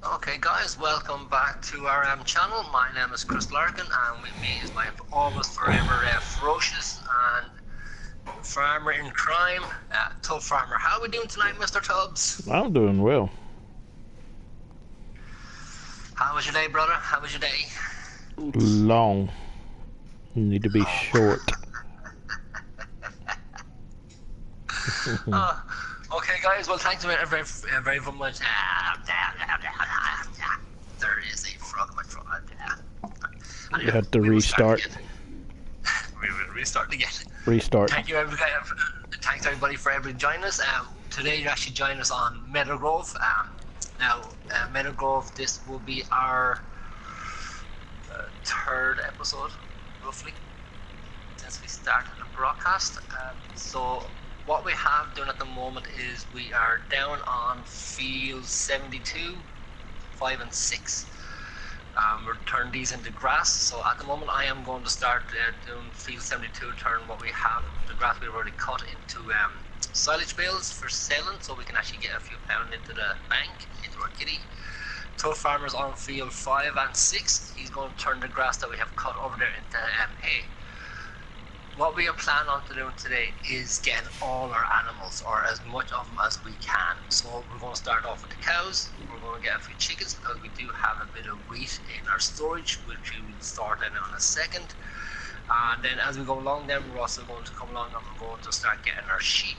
Okay, guys, welcome back to our channel. My name is Chris Larkin, and with me is my always forever ferocious and farmer in crime, Tubbfarmer. How are we doing tonight, Mr. Tubbs? I'm doing well. How was your day, brother? How was your day? Long. Need to be short. Okay, guys. Well, thanks very, very much. There is a frog in my throat. Anyway, You have to we will restart. We will restart again. Restart. Thanks everybody for joining us. Today you're actually joining us on Meadowgrove. Now, Meadowgrove, this will be our third episode, roughly, since we started the broadcast. So what we have done at the moment is we are down on field 72, 5 and 6. We're turning these into grass, so at the moment I am going to start doing field 72, turn what we have, the grass we've already cut, into silage bales for selling, so we can actually get a few pounds into the bank, into our kitty. Tubbfarmer's on field 5 and 6, he's going to turn the grass that we have cut over there into hay. What we are planning on to doing today is getting all our animals, or as much of them as we can. So we're going to start off with the cows. We're going to get a few chickens because we do have a bit of wheat in our storage, which we will start in a second. And then as we go along, then we're also going to come along and we're going to start getting our sheep.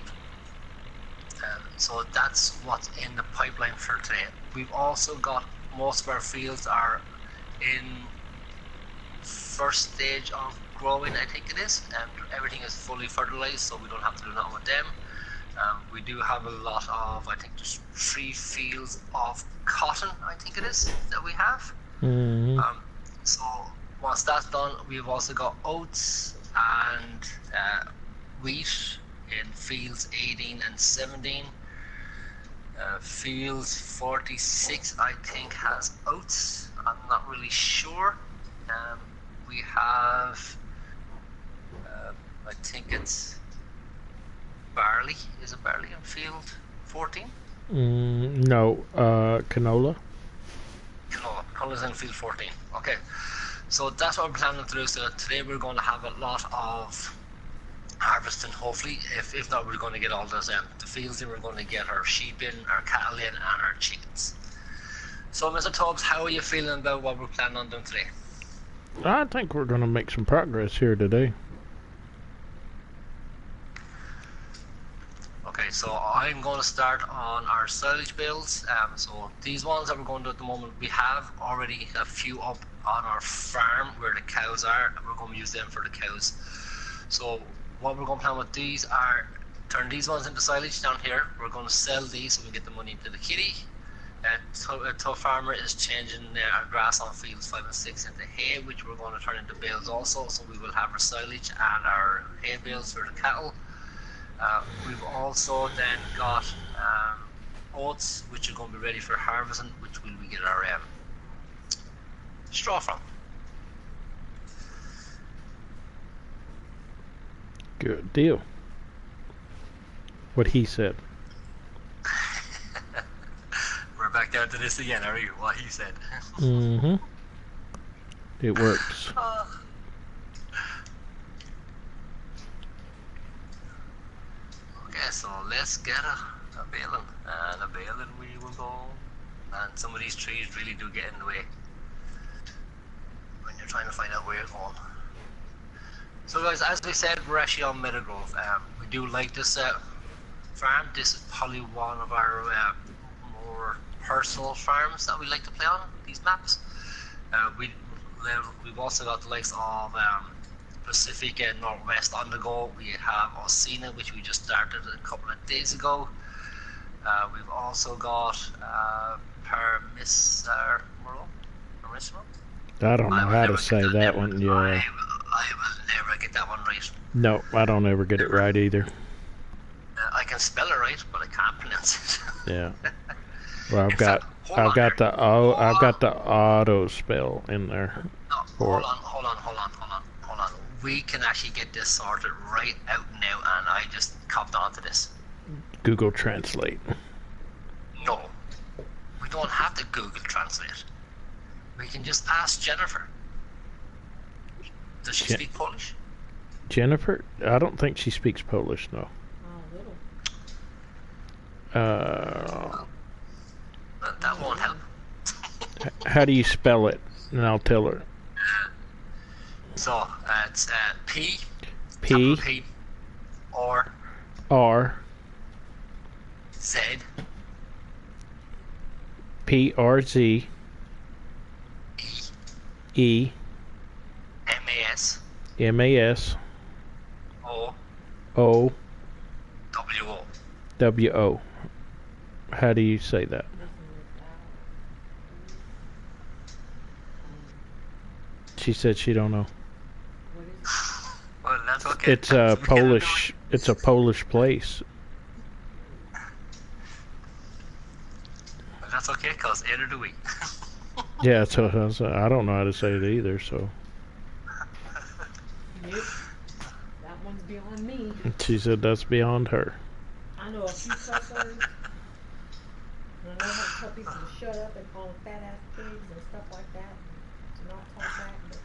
So that's what's in the pipeline for today. We've also got most of our fields are in first stage of growing, I think it is, and everything is fully fertilized, so we don't have to do nothing with them. We do have a lot of, I think there's 3 fields of cotton, I think it is, that we have. Mm-hmm. So once that's done, we've also got oats and wheat in fields 18 and 17. Fields 46, I think, has oats. I'm not really sure. We have, I think it's barley. Is it barley in field 14? No, canola. Canola's in field 14. Okay, so that's what we're planning to do. So today we're going to have a lot of harvesting, hopefully. If not, we're going to get all those the fields in. We're going to get our sheep in, our cattle in, and our chickens. So, Mr. Tubbs, how are you feeling about what we're planning on doing today? I think we're going to make some progress here today. Okay, so I'm going to start on our silage bales. So these ones that we're going to do at the moment, we have already a few up on our farm where the cows are, and we're going to use them for the cows. So what we're going to plan with these are turn these ones into silage down here. We're going to sell these so we get the money into the kitty. Tubbfarmer is changing our grass on fields 5 and 6 into hay, which we're going to turn into bales also, so we will have our silage and our hay bales for the cattle. We've also then got oats, which are going to be ready for harvesting, which will we get our straw from. Good deal. What he said. We're back down to this again, are you? What he said. Mm-hmm. It works. Okay, so let's get a baling, and a baling we will go. And some of these trees really do get in the way when you're trying to find out where you're going. So guys, as we said, we're actually on Meadowgrove. We do like this farm. This is probably one of our more personal farms that we like to play on, these maps. We've also got the likes of Pacific and Northwest on the go. We have Osina, which we just started a couple of days ago. We've also got Permissimo. I don't know how to say that one. Yeah. I will never get that one right. No, I don't ever get it right either. I can spell it right, but I can't pronounce it. Yeah. Well, I've got the auto spell in there. No, hold on. We can actually get this sorted right out now, and I just copped onto this. Google Translate. No, we don't have to Google Translate. We can just ask Jennifer. Does she speak Polish? Jennifer? I don't think she speaks Polish, no. That won't help. How do you spell it? And I'll tell her. So, it's P, R, Z, PRZ, E, MAS, O, WO. How do you say that? She said she don't know. Well, that's okay. It's a Polish. It's a Polish place. Well, that's okay, cause either do we. Yeah, so I don't know how to say it either. So. Nope. That one's beyond me. She said that's beyond her. I know a few cuss words. And I know how to tell people to shut up and call them fat ass pigs and stuff like that. To not talk back, but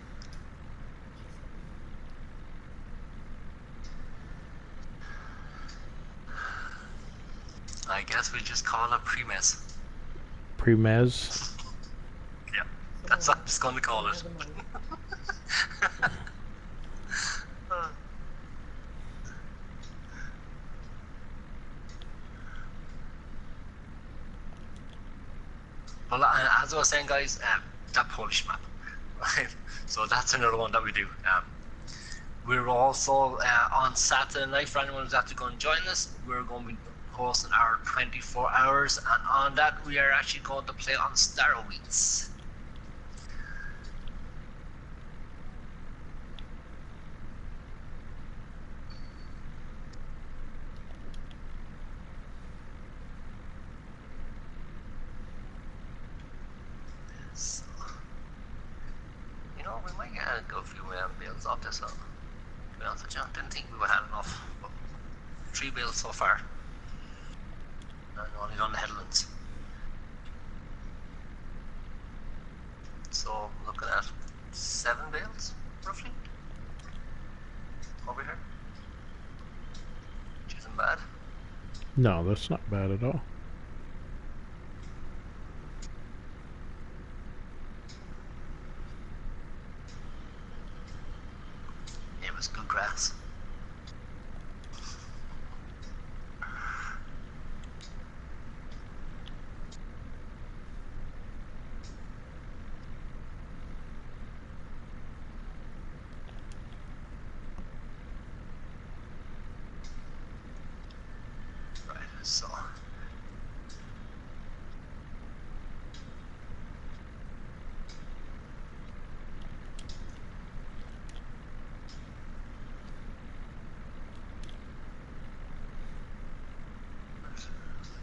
I guess we just call it Pre-Mez. Pre-Mez? Yeah, that's what I'm just going to call it. Well, as I was saying, guys, that Polish map, right? So that's another one that we do. We're also on Saturday night, for anyone who's actually going to join us, we're going to be hosting our 24 hours, and on that we are actually going to play on Starweeds. So, you know, we might go a few builds off this one. To be honest with you, I didn't think we would have enough, but 3 builds so far. And only on the headlands. So looking at 7 bales roughly over here, which isn't bad. No, that's not bad at all. It was good grass. So I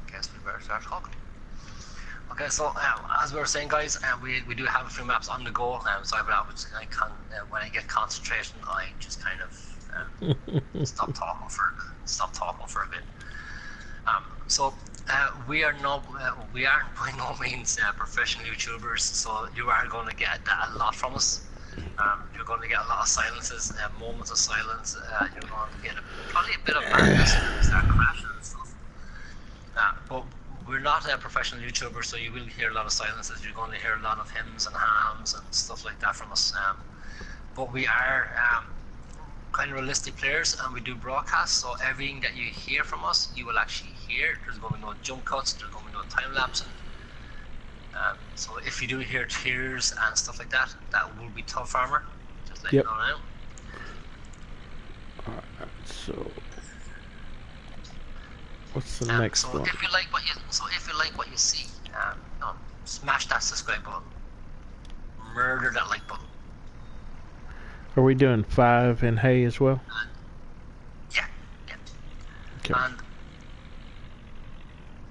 guess we better start talking. Okay, so as we were saying, guys, we do have a few maps on the go. So I can when I get concentration, I just kind of stop talking for a bit. So we are not by no means professional YouTubers, so you are going to get a lot from us. You're going to get a lot of silences, moments of silence. You're going to get probably a bit of madness, start crashing and stuff. But we're not a professional YouTuber, so you will hear a lot of silences. You're going to hear a lot of hems and hams and stuff like that from us. But we are kind of realistic players, and we do broadcasts, so everything that you hear from us, you will actually hear. There's going to be no jump cuts, there's going to be no time lapsing. So if you do hear tears and stuff like that, that will be Tubbfarmer. Just let you know now. Alright, so what's the next one? If you like what you see, smash that subscribe button. Murder that like button. Are we doing 5 in hay as well? Yeah. Okay. And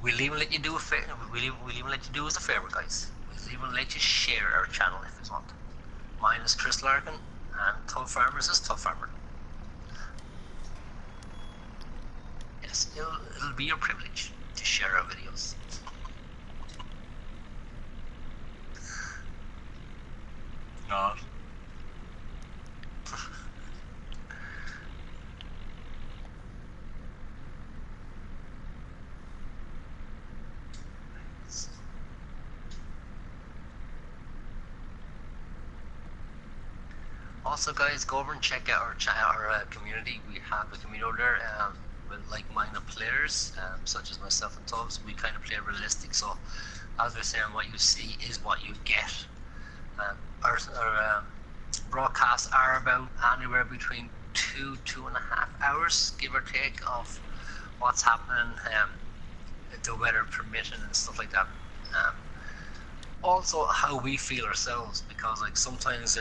we'll even let you do we'll even let you do us a favour, guys. We'll even let you share our channel if you want. Mine is Chris Larkin, and Tubbfarmer's is Tubbfarmer. Yes, it'll be your privilege to share our videos. Also, guys, go over and check out our community. We have a community over there with like-minded players, such as myself and Tubbs. We kind of play realistic, so as we're saying, what you see is what you get. Our broadcasts are about anywhere between 2.5 hours, give or take, of what's happening, the weather permitting and stuff like that. Also, how we feel ourselves, because like sometimes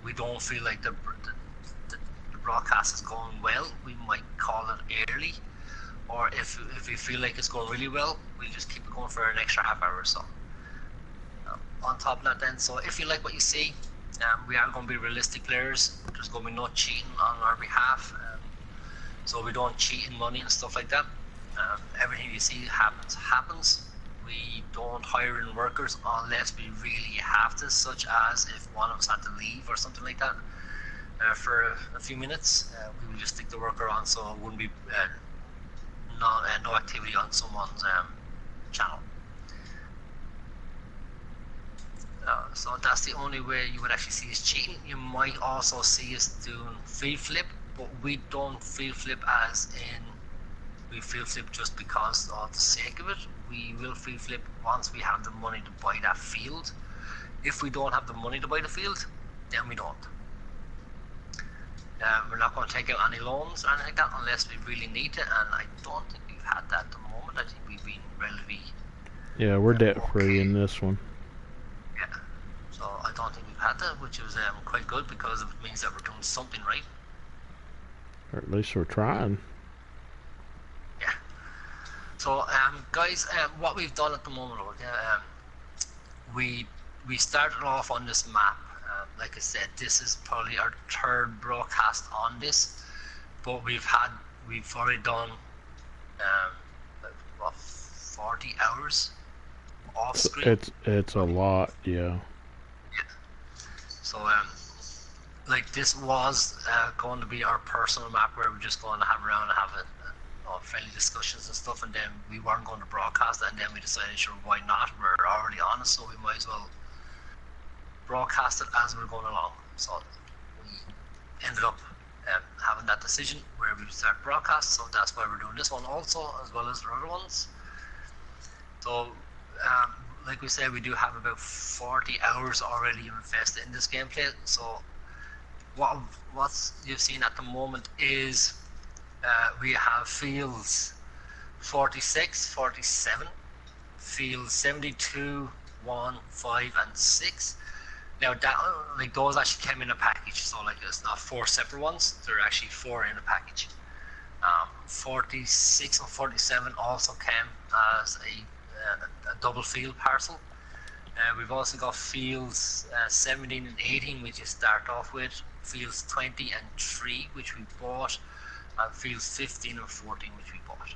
we don't feel like the broadcast is going well, we might call it early, or if we feel like it's going really well, we just keep it going for an extra half hour or so. On top of that then, so if you like what you see, we are going to be realistic players. There's going to be no cheating on our behalf, so we don't cheat in money and stuff like that. Everything you see happens. We don't hire in workers unless we really have to, such as if one of us had to leave or something like that for a few minutes. We will just stick the worker on, so it wouldn't be no activity on someone's channel. So that's the only way you would actually see us cheating. You might also see us doing field flip, but we don't field flip as in we field flip just because of the sake of it. We will field flip once we have the money to buy that field. If we don't have the money to buy the field, then we don't. We're not going to take out any loans or anything like that unless we really need to, and I don't think we've had that at the moment. I think we've been relatively... Yeah, we're debt-free in this one. Yeah, so I don't think we've had that, which is quite good, because it means that we're doing something right. Or at least we're trying. Yeah. So, guys, what we've done at the moment, we started off on this map. Like I said, this is probably our third broadcast on this, but we've already done 40 hours off screen. It's a lot, yeah. So like this was going to be our personal map where we're just going to have around and have friendly discussions and stuff, and then we weren't going to broadcast it, and then we decided, sure, why not? We're already on it, so we might as well broadcast it as we're going along. So we ended up having that decision where we start broadcast, so that's why we're doing this one also, as well as the other ones. So like we said, we do have about 40 hours already invested in this gameplay. So what you've seen at the moment is we have fields 46, 47, fields 72, 1, 5 and 6. Now that, like, those actually came in a package, so like it's not 4 separate ones, they're actually 4 in a package. 46 and 47 also came as a double field parcel. We've also got fields 17 and 18, which you start off with, fields 20 and 3, which we bought, and fields 15 and 14, which we bought.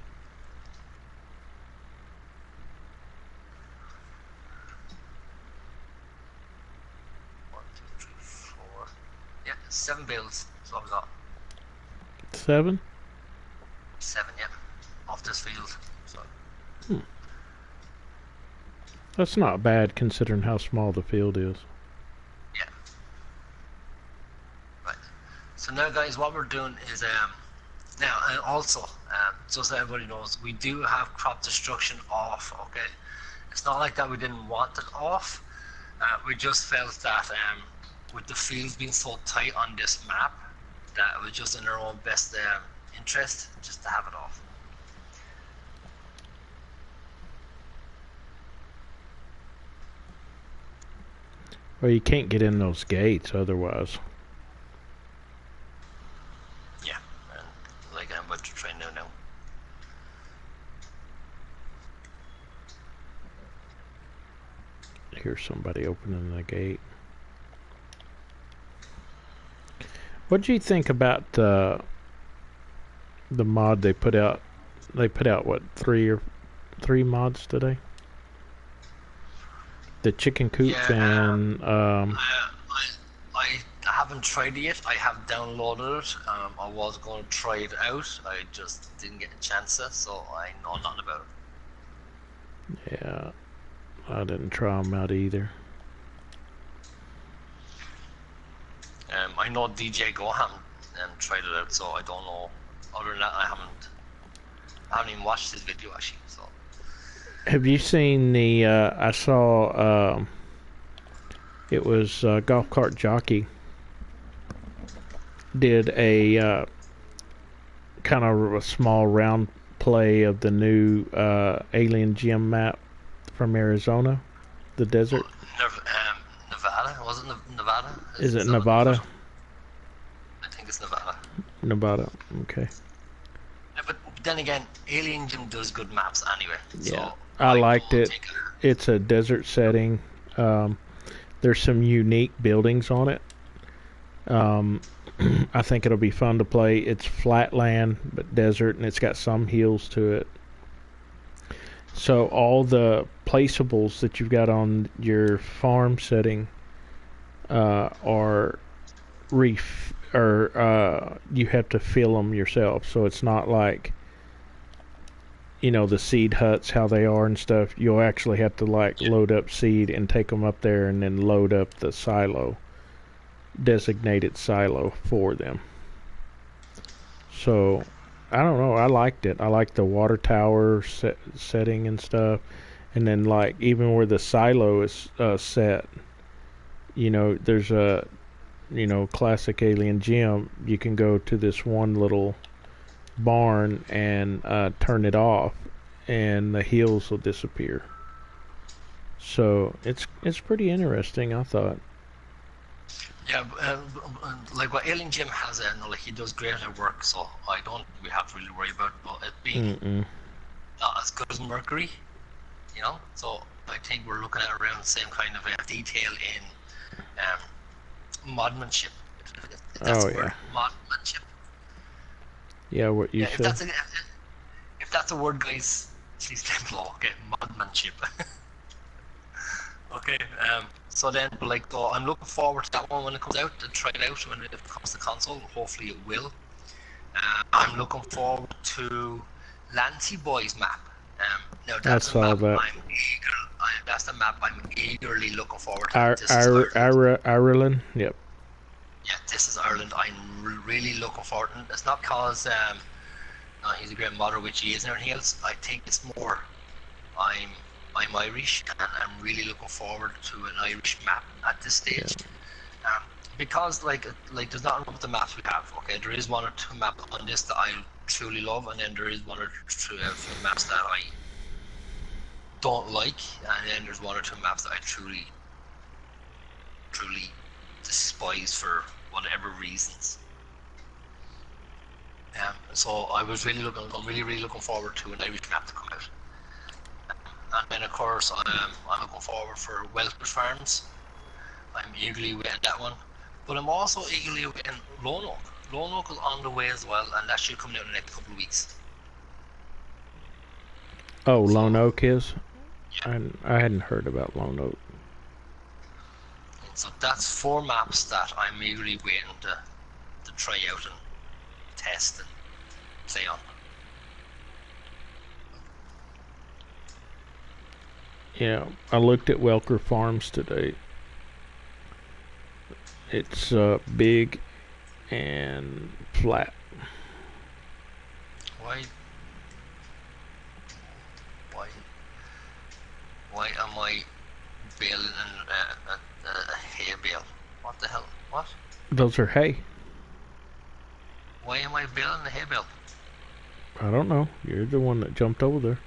Yeah, 7 builds, so we got 7? 7, yeah, off this field. So. That's not bad considering how small the field is. Yeah. Right. So now, guys, what we're doing is now, and also just so everybody knows, we do have crop destruction off. Okay, it's not like that we didn't want it off. We just felt that with the fields being so tight on this map, that it was just in our own best interest just to have it off. Well, you can't get in those gates otherwise. Yeah, and like I'm about to try now. Here's somebody opening the gate. What do you think about the mod they put out? They put out what, 3 mods today? The chicken coop, yeah, and I haven't tried it yet. I have downloaded it. I was going to try it out. I just didn't get a chance to, so I know nothing about it. yeah, I didn't try them out either. I know DJ Gohan tried it out, so I don't know. Other than that, I haven't even watched his video actually. So Have you seen the? I saw. It was Golf Cart Jockey did a kind of a small round play of the new Alien Gym map from Arizona, the desert. Nevada, was it Nevada? Is it Nevada? I think it's Nevada. Nevada. Okay. Yeah, but then again, Alien Gym does good maps anyway. Yeah, So I liked it. It's a desert setting. There's some unique buildings on it. I think it'll be fun to play. It's flat land, but desert, and it's got some hills to it. So all the placeables that you've got on your farm setting are you have to fill them yourself. So it's not like, the seed huts, how they are and stuff. You'll actually have to load up seed and take them up there and then load up the designated silo for them. So I don't know, I liked it. I liked the water tower setting and stuff, and then even where the silo is set, there's a classic Alien Gym. You can go to this one little barn and turn it off, and the hills will disappear. So it's pretty interesting, I thought. Yeah, like what Alien Jim has, he does great at work, so we have to really worry about it being not as good as Mercury, So I think we're looking at around the same kind of detail in modmanship. If that's the word, modmanship. Yeah, what you said. If that's a word, guys, please let me know. Okay, modmanship. Okay, so then, I'm looking forward to that one when it comes out, to try it out when it comes to console. Hopefully it will. I'm looking forward to Lancy Boy's map. Now that's the map that's the map I'm eagerly looking forward to. Ireland, yep. Yeah, this is Ireland. I'm really looking forward to it. It's not because he's a great modder, which he is, and everything else. I think it's more I'm Irish, and I'm really looking forward to an Irish map at this stage. Yeah. Because there's nothing wrong with the maps we have. Okay, there is one or two maps on this that I truly love, and then there is one or two maps that I don't like, and then there's one or two maps that I truly despise for whatever reasons. So I'm really looking forward to an Irish map to come out. And then of course I'm looking forward for Welsh Farms. I'm eagerly waiting that one. But I'm also eagerly waiting Lone Oak. Lone Oak is on the way as well, and that should come out in the next couple of weeks. Oh, Lone Oak is? Yeah. I hadn't heard about Lone Oak. So that's 4 maps that I'm eagerly waiting to try out and test and play on. Yeah, I looked at Welker Farms today. It's big and flat. Why am I baling a hay bale? What the hell? What? Those are hay. Why am I baling the hay bale? I don't know. You're the one that jumped over there.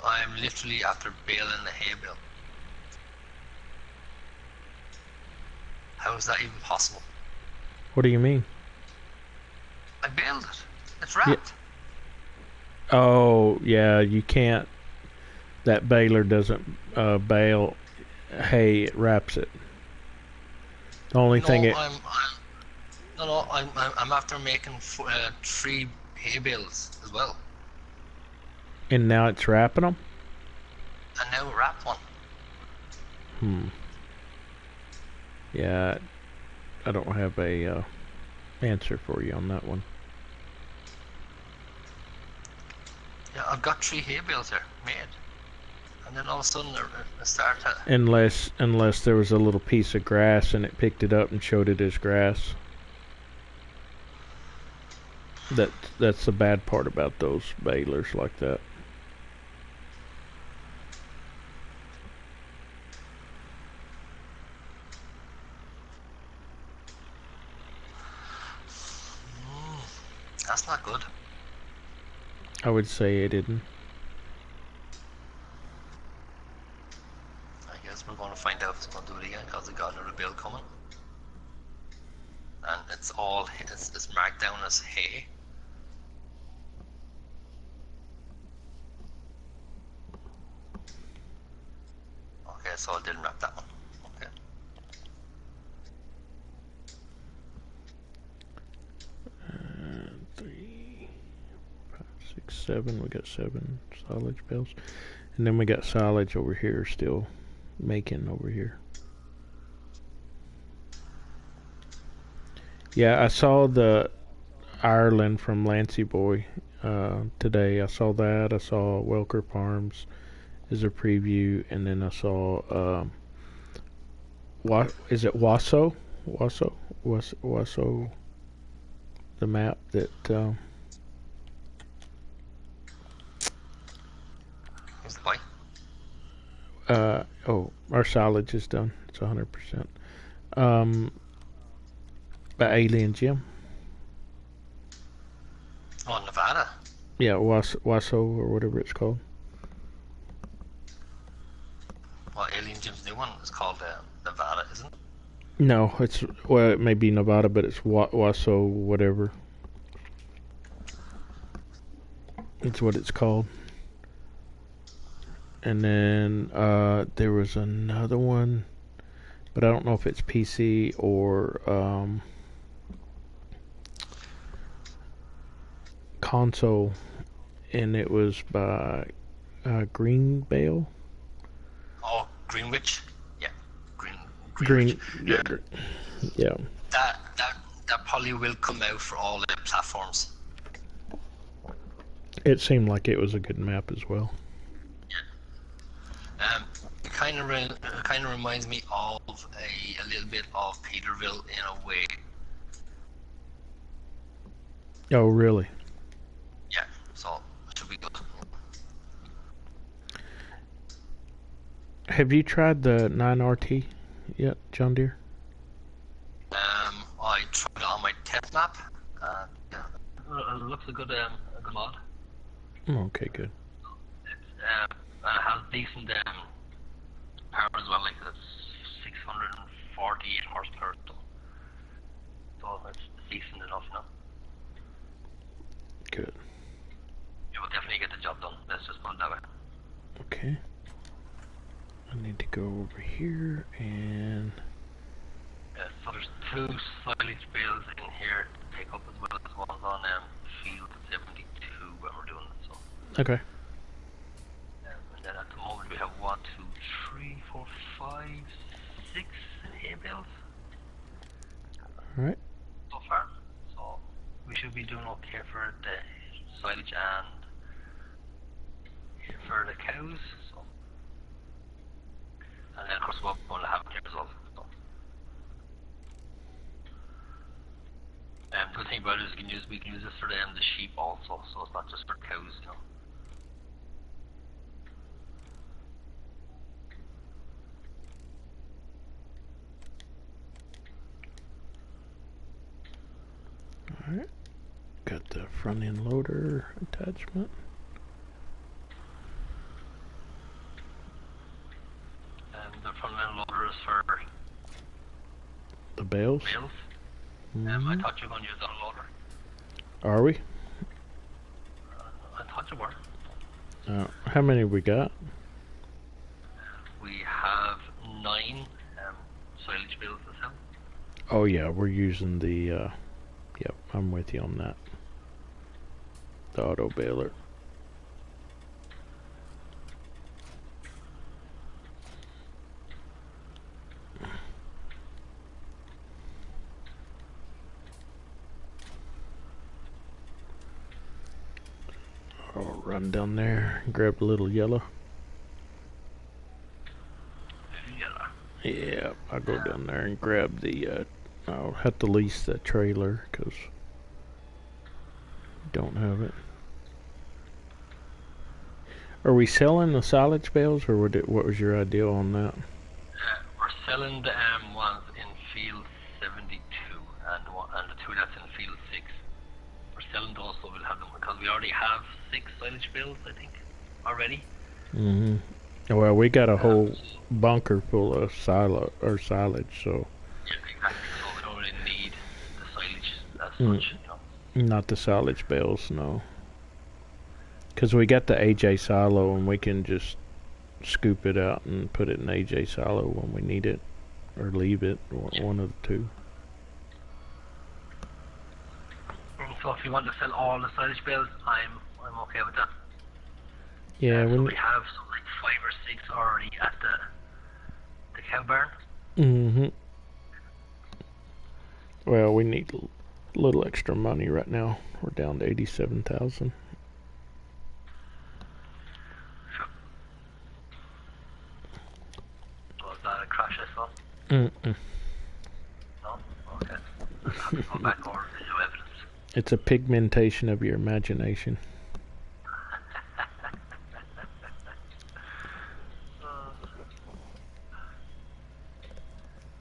I am literally after baling the hay bale. How is that even possible? What do you mean? I baled it. It's wrapped. Yeah. Oh, yeah, you can't. That baler doesn't bale hay, it wraps it. The only thing I'm after making 3 hay bales as well. And now it's wrapping them? And now we wrapped one. Yeah, I don't have a answer for you on that one. Yeah, I've got 3 hay bales here made, and then all of a sudden it started to... Unless there was a little piece of grass and it picked it up and showed it as grass. That's the bad part about those balers like that. That's not good. I would say it didn't. I guess we're going to find out if it's going to do it again because they got another bill coming. And it's marked down as hay. Okay, so I didn't wrap that one. Okay. Three, 5, 6, 7. We got 7 silage bales. And then we got silage over here still making over here. Yeah, I saw the Ireland from Lancy Boy today. I saw that. I saw Welker Farms as a preview, and then I saw is it Wasso? Wasso, the map that Who's the boy? our silage is done. It's 100%. By Alien Jim. Oh, Nevada. Yeah, Wasso or whatever it's called. Well, Alien Jim's new one is called Nevada, isn't it? No, it may be Nevada, but it's Wasso whatever. It's what it's called. And then there was another one, but I don't know if it's PC or console, and it was by Green Bale. Oh, Greenwich. Yeah, Greenwich. Yeah. That probably will come out for all the platforms. It seemed like it was a good map as well. Yeah. It kind of reminds me of a little bit of Peterville in a way. Oh, really? Yeah. So it should be good. Have you tried the 9RT yet, John Deere? I tried it on my test map. Yeah, it looks a good mod. Okay, good. It has decent power as well. Like it's 648 horsepower, so it's decent enough now. Good. It will definitely get the job done. Let's just put it that way. Okay. I need to go over here and... So there's 2 silage bales in here to take up as well as ones on field 72 when we're doing it. So. Okay. And then at the moment we have 1, 2, 3, 4, 5, 6 hay bales. Alright. So far. So we should be doing okay for the silage and for the cows. So. And then of course we're going to have here as well. So. The good thing about it is we can use this for the sheep also, so it's not just for cows, you know. Alright. Got the front end loader attachment. And the front end loader is for The bales. I thought you were going to use that loader. Are we? I thought you were. How many we got? We have 9 silage bales to sell. Oh yeah, we're using the yep, I'm with you on that. The auto baler. I'll run down there and grab a little yellow. Yeah, I'll go down there and grab the. I'll have to lease the trailer because don't have it. Are we selling the silage bales, or what was your idea on that? We're selling the ones in field 72 and the two that's in field 6. We're selling those, so we'll have them because we already have 6 silage bales, I think, already. Well, we got a whole bunker full of silage, so. Yeah, exactly. So we don't really need the silage as such, Not the silage bales, no. Because we got the AJ silo, and we can just scoop it out and put it in AJ silo when we need it, or leave it, or one of the two. So if you want to sell all the silage bales, I'm okay with that. Yeah, so we have some, like 5 or 6 already at the cow barn. Well, we need a little extra money right now. We're down to 87,000. Was that a crash I saw? No? Okay. I'll have to go back over video evidence. It's a pigmentation of your imagination.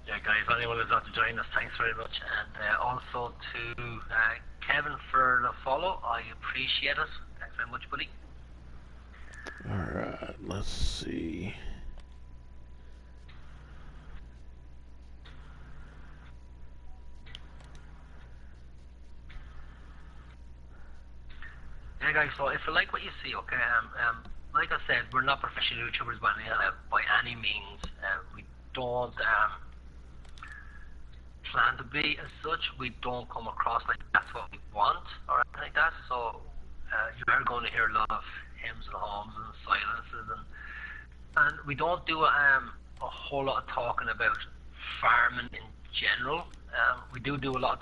Yeah, guys, anyone who's not to join us, thanks very much. And also to Kevin for the follow. I appreciate it. Thanks very much, buddy. Alright, let's see. Yeah, guys, so if you like what you see, okay, like I said, we're not professional YouTubers by any means. We don't plan to be as such. We don't come across like that's what we want or anything like that. So you are going to hear a lot of hymns and hums and silences, and we don't do a whole lot of talking about farming in general. We do a lot,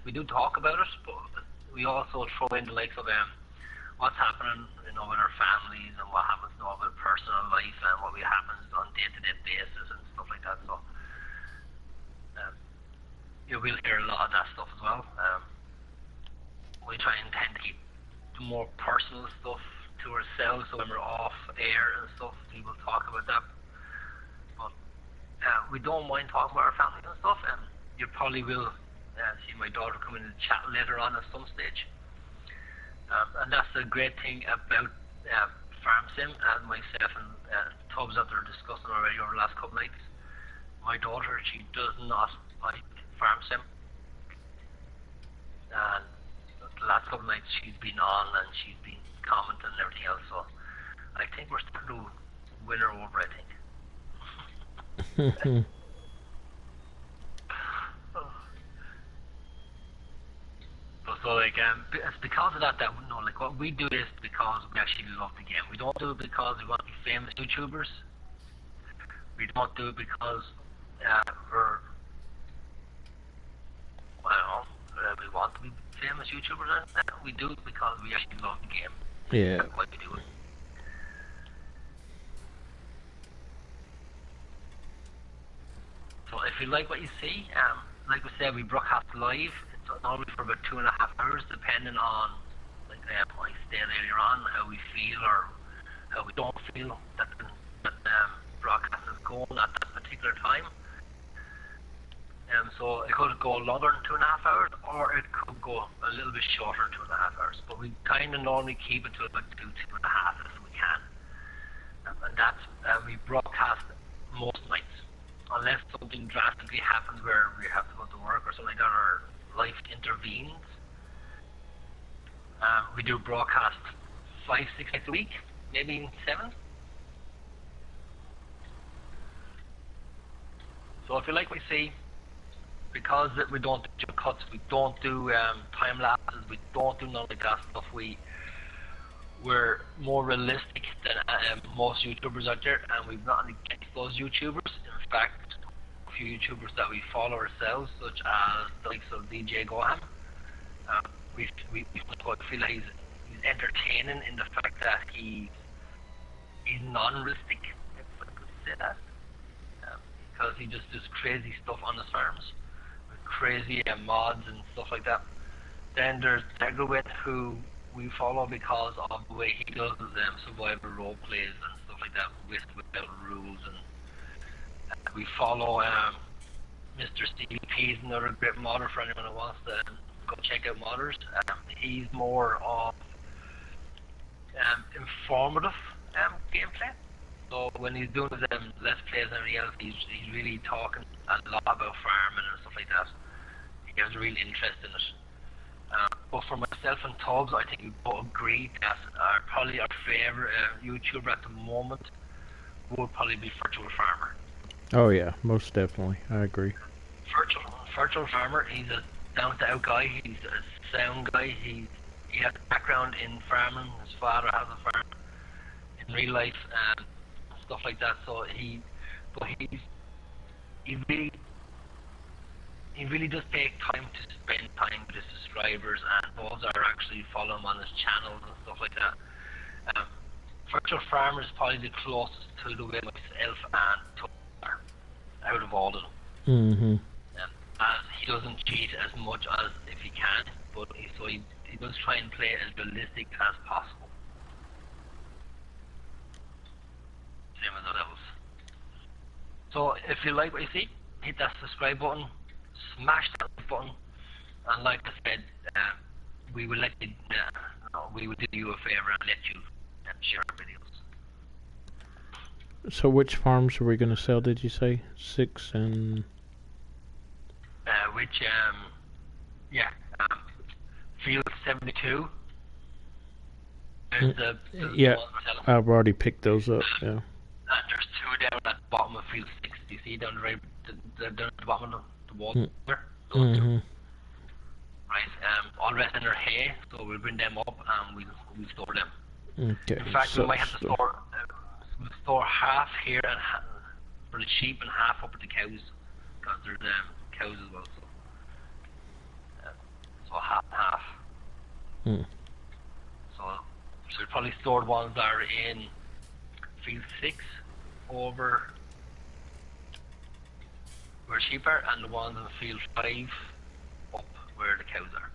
we do talk about it, but we also throw in the likes of what's happening, with our families and what happens, with personal life and what happens on day-to-day basis and stuff like that. So you will hear a lot of that stuff as well. We try and tend to keep the more personal stuff to ourselves, so when we're off air and stuff, we will talk about that. But we don't mind talking about our family and stuff, and you probably will see my daughter come in and chat later on at some stage. And that's the great thing about Farm Sim, and myself and Tubbs that they're discussing already over the last couple of nights. My daughter, she does not like Farm Sim. And the last couple of nights she's been on and she's been commenting and everything else, so I think we're starting to win her over, I think. So it's because of that what we do is because we actually love the game. We don't do it because we want to be famous YouTubers. We don't do it because we want to be famous YouTubers. We do it because we actually love the game. Yeah. That's why we do it. So if you like what you see, like we said, we broadcast live. It's normally for about 2.5 hours, depending on I said earlier on, how we feel or how we don't feel that the broadcast is going at that particular time. So it could go longer than 2.5 hours, or it could go a little bit shorter than 2.5 hours. But we kind of normally keep it to about 2.5 if we can. And that's we broadcast most nights, unless something drastically happens where we have to go to work or something like that, or life intervenes. We do broadcast 5-6 nights a week, maybe 7. So if you like what you see, because we don't do cuts, we don't do time lapses, we don't do none of that stuff. We're more realistic than most YouTubers out there, and we've nothing against those YouTubers. In fact, a few YouTubers that we follow ourselves, such as the likes of DJ Goham, we feel like he's entertaining in the fact that he's non-realistic, if I could say that. because he just does crazy stuff on his farms, with crazy mods and stuff like that. Then there's Meadowgrove, who we follow because of the way he does survival role plays and stuff like that, without rules. And we follow Mr. Stevie P is another great modder for anyone who wants to go check out modders. He's more of informative gameplay. So when he's doing his let's plays and everything else, he's really talking a lot about farming and stuff like that. He has a real interest in it. But for myself and Tubbs, I think we both agree that probably our favourite YouTuber at the moment would probably be Virtual Farmer. Oh yeah, most definitely. I agree. Virtual Farmer, he's a down-to-out guy. He's a sound guy. He has a background in farming. His father has a farm in real life, stuff like that. So he really does take time to spend time with his subscribers, and those are actually follow him on his channels and stuff like that. Virtual Farmer is probably the closest to the way myself and Tubb are out of all of them. Mm-hmm. As he doesn't cheat as much as if he can, but he does try and play as realistic as possible. Same as the levels. So if you like what you see, hit that subscribe button, smash that like button, and like I said, we will let you, we will do you a favor and let you share our videos. So which farms are we going to sell, did you say? 6 and... Field 72. There's the yeah, ones we're selling. I've already picked those up, yeah. And there's 2 down at the bottom of Field 6. Do you see down the bottom of the wall there? Those 2. Right, all the rest in their hay, so we'll bring them up and we'll store them. Okay. In fact, we might have to store half here and half for the sheep and half up at the cows, because there's cows as well. So half and half. So we probably stored ones that are in Field 6 over where sheep are, and the ones in Field 5 up where the cows are.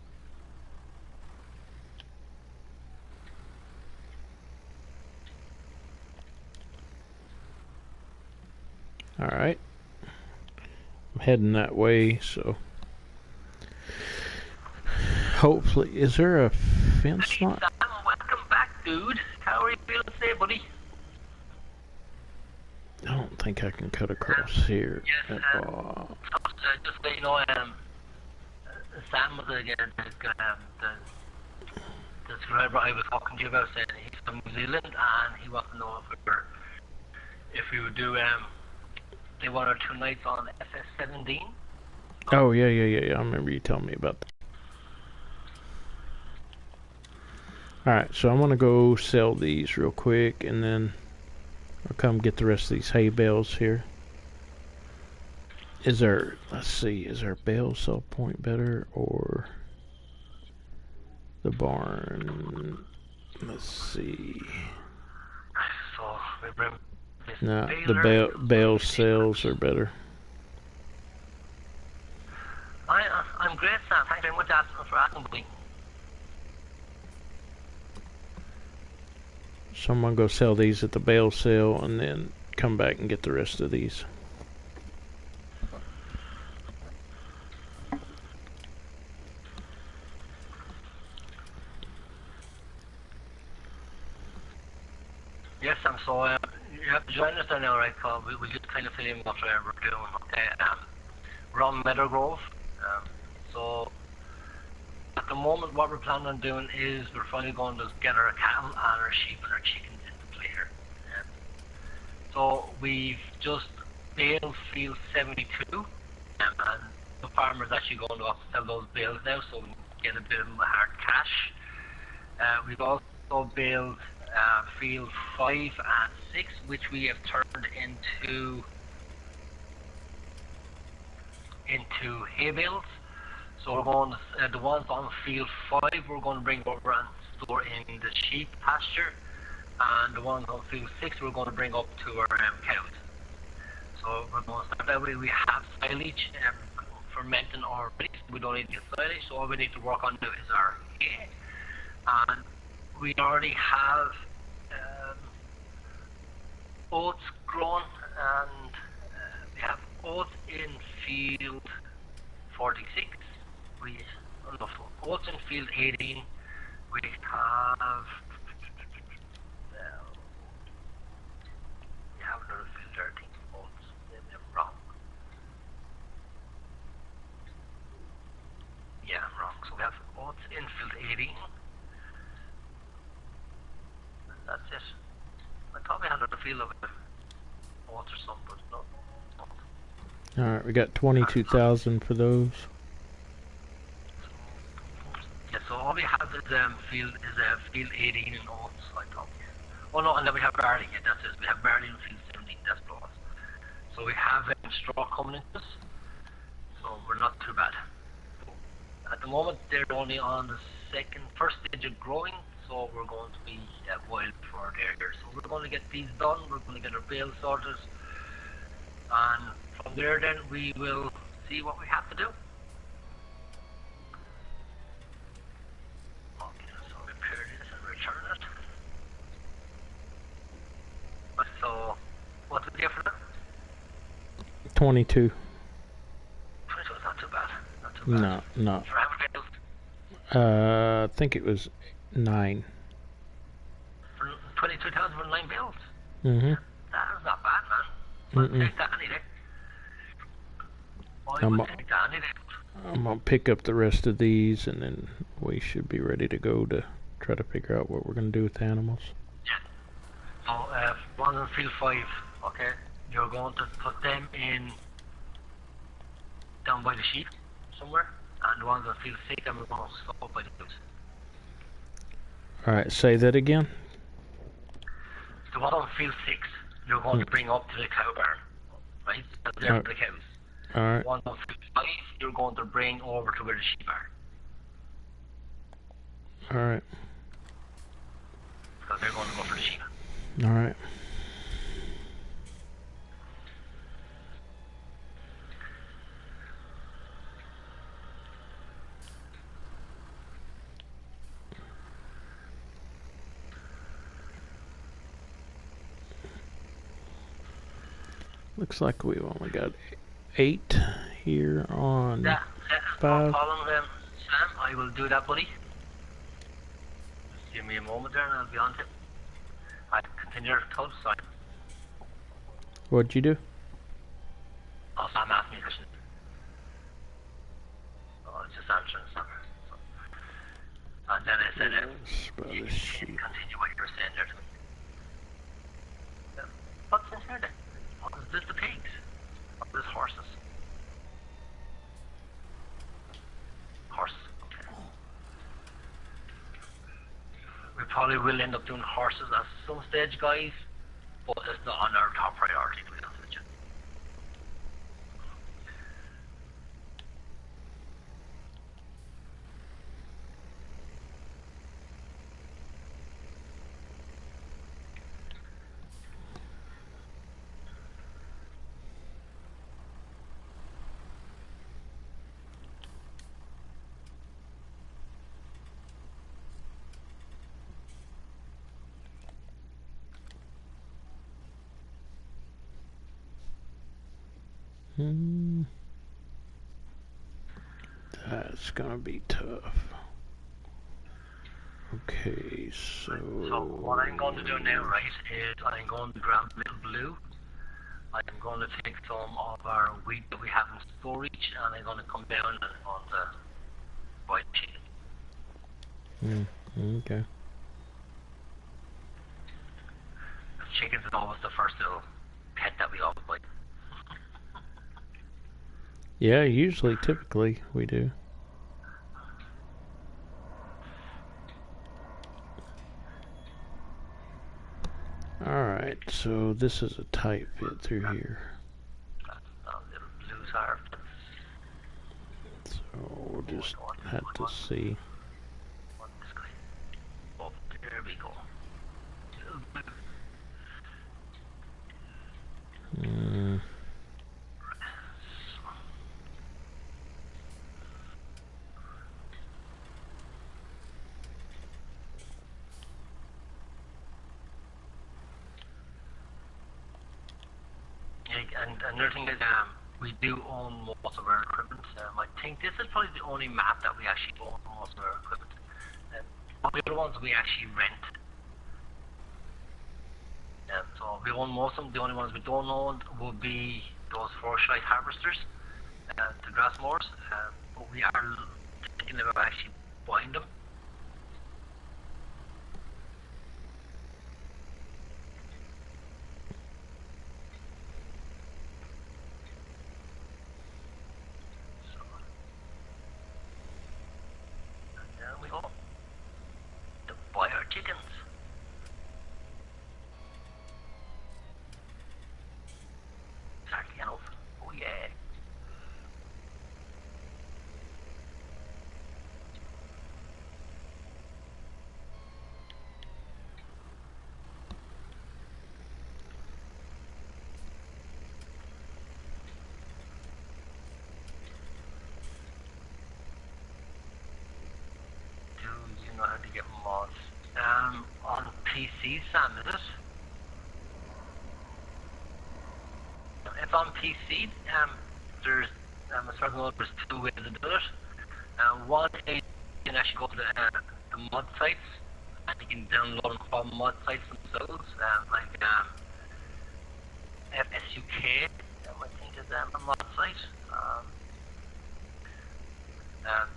Alright. I'm heading that way, so... Hopefully... Is there a fence line? Sam, welcome back, dude. How are you feeling today, buddy? I don't think I can cut across here Yes, at all. just so you know, Sam was the subscriber I was talking to you about, saying he's from New Zealand and he wants to know if we would do 1 or 2 nights on SS17. Oh, yeah. I remember you telling me about that. Alright, so I'm going to go sell these real quick, and then I'll come get the rest of these hay bales here. Is there, let's see, is our bale sell point better, or the barn? Let's see. So we bring this No, the bale sales are better. I'm great, Sam. Thanks very much for asking me. So I'm going to go sell these at the bale sale and then come back and get the rest of these. Yes, Sam. So you have to join us there now, right? Cause we just kind of fill in what we're doing. Okay. We're on Meadowgrove. So at the moment, what we're planning on doing is we're finally going to get our cattle and our sheep and our chickens into play here. So we've just baled Field 72, and the farmer's actually going to have to sell those bales now, so we can get a bit of hard cash. We've also baled Field 5 and 6, which we have turned into hay bales. So we're going to, the ones on Field 5 we're going to bring over and store in the sheep pasture, and the ones on Field 6 we're going to bring up to our cows. So we're going to start that way. We have silage fermenting already. We don't need the silage. So all we need to work on now is our hay. And we already have oats grown, and we have oats in field 46. We oats in field 18. We have another field 13 oats. Maybe I'm wrong. Yeah, I'm wrong. So we have oats in field 18. That's it. I thought we had a field of oats or something, but no. Alright, we got 22,000 for those. Yeah, so all we have is field 18 in oats, I thought. Oh no, and then we have barley. Yeah, that's it. We have barley in field 17. That's plus. So we have straw coming into us. So we're not too bad. At the moment, they're only on the first stage of growing. So we're going to be wild for there. So we're going to get these done. We're going to get our bales sorted, and from there, then we will see what we have to do. Okay, so repair this and return it. So, what did we get for that? 22. 22 is not too bad. Not too bad. No. For how many bales? I think it was 9. For 22,000 for 9 bales? Mm-hmm. That's not bad, man. I'll take that any day. I would take that any day. I'm going to pick up the rest of these, and then we should be ready to go to try to figure out what we're going to do with the animals. Yeah. So, ones in field 5, okay, you're going to put them in down by the sheep somewhere, and the ones in field 6, and we're going to stop up by the cows. Alright, say that again. The one on field 6, you're going to bring up to the cow barn, right? That's there for the cows. Alright. One on field 5, you're going to bring over to where the sheep are. Alright. Because they're going to go for the sheep. Alright. Looks like we've only got 8 here on 5. No problem, Sam. I will do that, buddy. Just give me a moment there and I'll be on to it. I continue to Tubb, so What'd you do? oh, Sam asked me a question. Oh, it's just answering something. So. And then I said, you can continue what you were saying there to me. What's in here then? Oh, is this the pigs? Or is this horses? Horses, okay. We probably will end up doing horses at some stage, guys, but it's not on our top priority, to be honest with you. That's gonna be tough. Okay, so what I'm going to do now, right, is I'm going to grab a little blue. I'm going to take some of our wheat that we have in storage, and I'm going to come down and on the white chicken. Okay. Chickens is always the first little pet that we always like. Yeah, typically we do. Alright, so this is a tight fit through here. Little blues are. So we'll just have to see. Oh, there we go. and another thing is we do own most of our equipment. I think this is probably the only map that we actually own most of our equipment. All the other ones we actually rent. So we own most of them. The only ones we don't own would be those foresight harvesters, the grass mowers. But we are thinking about actually buying them. So, and there we go. To buy our chickens. Oh yeah. Do you know how to get mods? On PC, Sam, is it? It's on PC. There's, as far as I know, there's two ways to do it. One is you can actually go to the mod sites, and you can download them from mod sites themselves, like FSUK, I think is a mod site.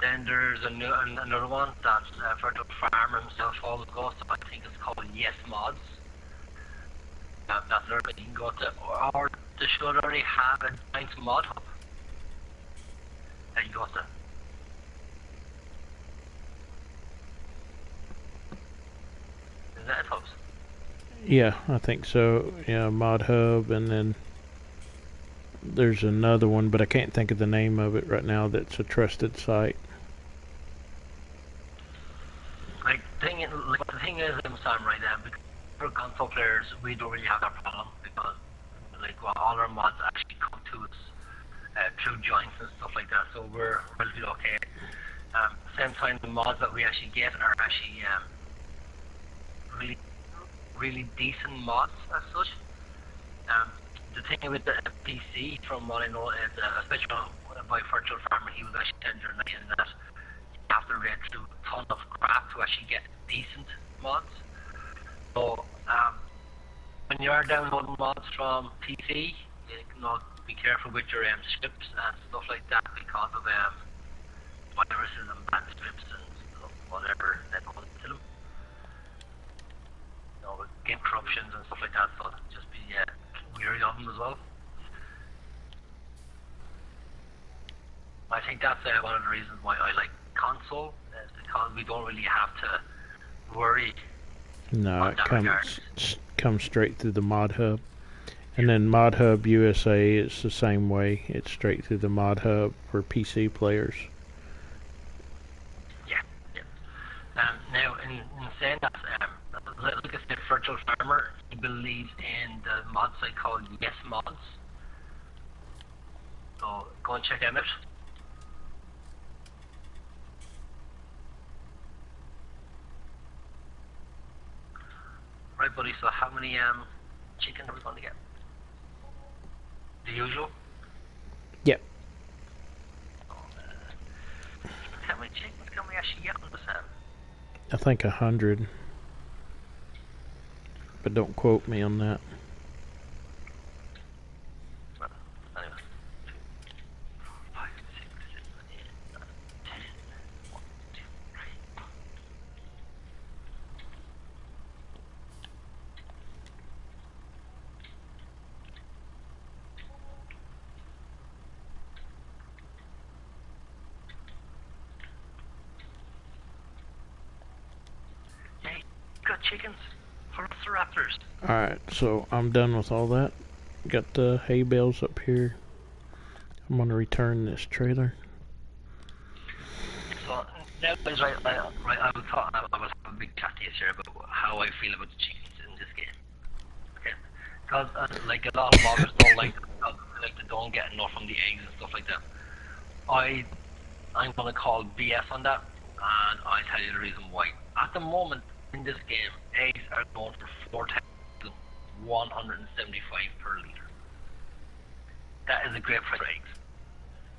Then there's another one that Tubbfarmer himself always goes to. I think it's called Yes Mods. That's where you can go to, or they should already have a giant mod hub that you go to. Is that it, Tubbs? Yeah, I think so. Yeah, Mod Hub, and then there's another one, but I can't think of the name of it right now. That's a trusted site. The thing is, Sam, right now, because for console players, we don't really have that problem because, all our mods actually come to us through joints and stuff like that, so we're relatively okay. Same time, the mods that we actually get are actually really, really decent mods as such. The thing with the PC, from what I know, is especially by Tubbfarmer, he was actually saying that you have to read through a ton of crap to actually get decent mods. So when you are downloading mods from PC, you know, be careful with your scripts and stuff like that because of viruses and bad scripts and whatever that goes into them. You know, with game corruptions and stuff like that. So just be wary of them as well. I think that's one of the reasons why I like console, is because we don't really have to worry. No, it comes straight through the Mod Hub. And then Mod Hub USA is the same way. It's straight through the Mod Hub for PC players. Yeah. Now, in saying that, like I said, Tubbfarmer, he believes in the mod site called Yes Mods. So go and check them out. Right, buddy, so how many chickens are we going to get? The usual? Yep. So, how many chickens can we actually get on this? I think 100. But don't quote me on that. Well, anyway. 2, 4, 5, 6, 7, 8, 9, 10. 1, 2, 3. Hey, got chickens. Velociraptors. Alright, so I'm done with all that. Got the hay bales up here. I'm going to return this trailer. So now, guys, right, I was having a big chat to you here about how I feel about the chickens in this game. Okay, because like a lot of bloggers don't like they don't get enough from the eggs and stuff like that. I'm gonna call BS on that, and I'll tell you the reason why. At the moment in this game, eggs are going for 4,175 per liter. is a great price for eggs.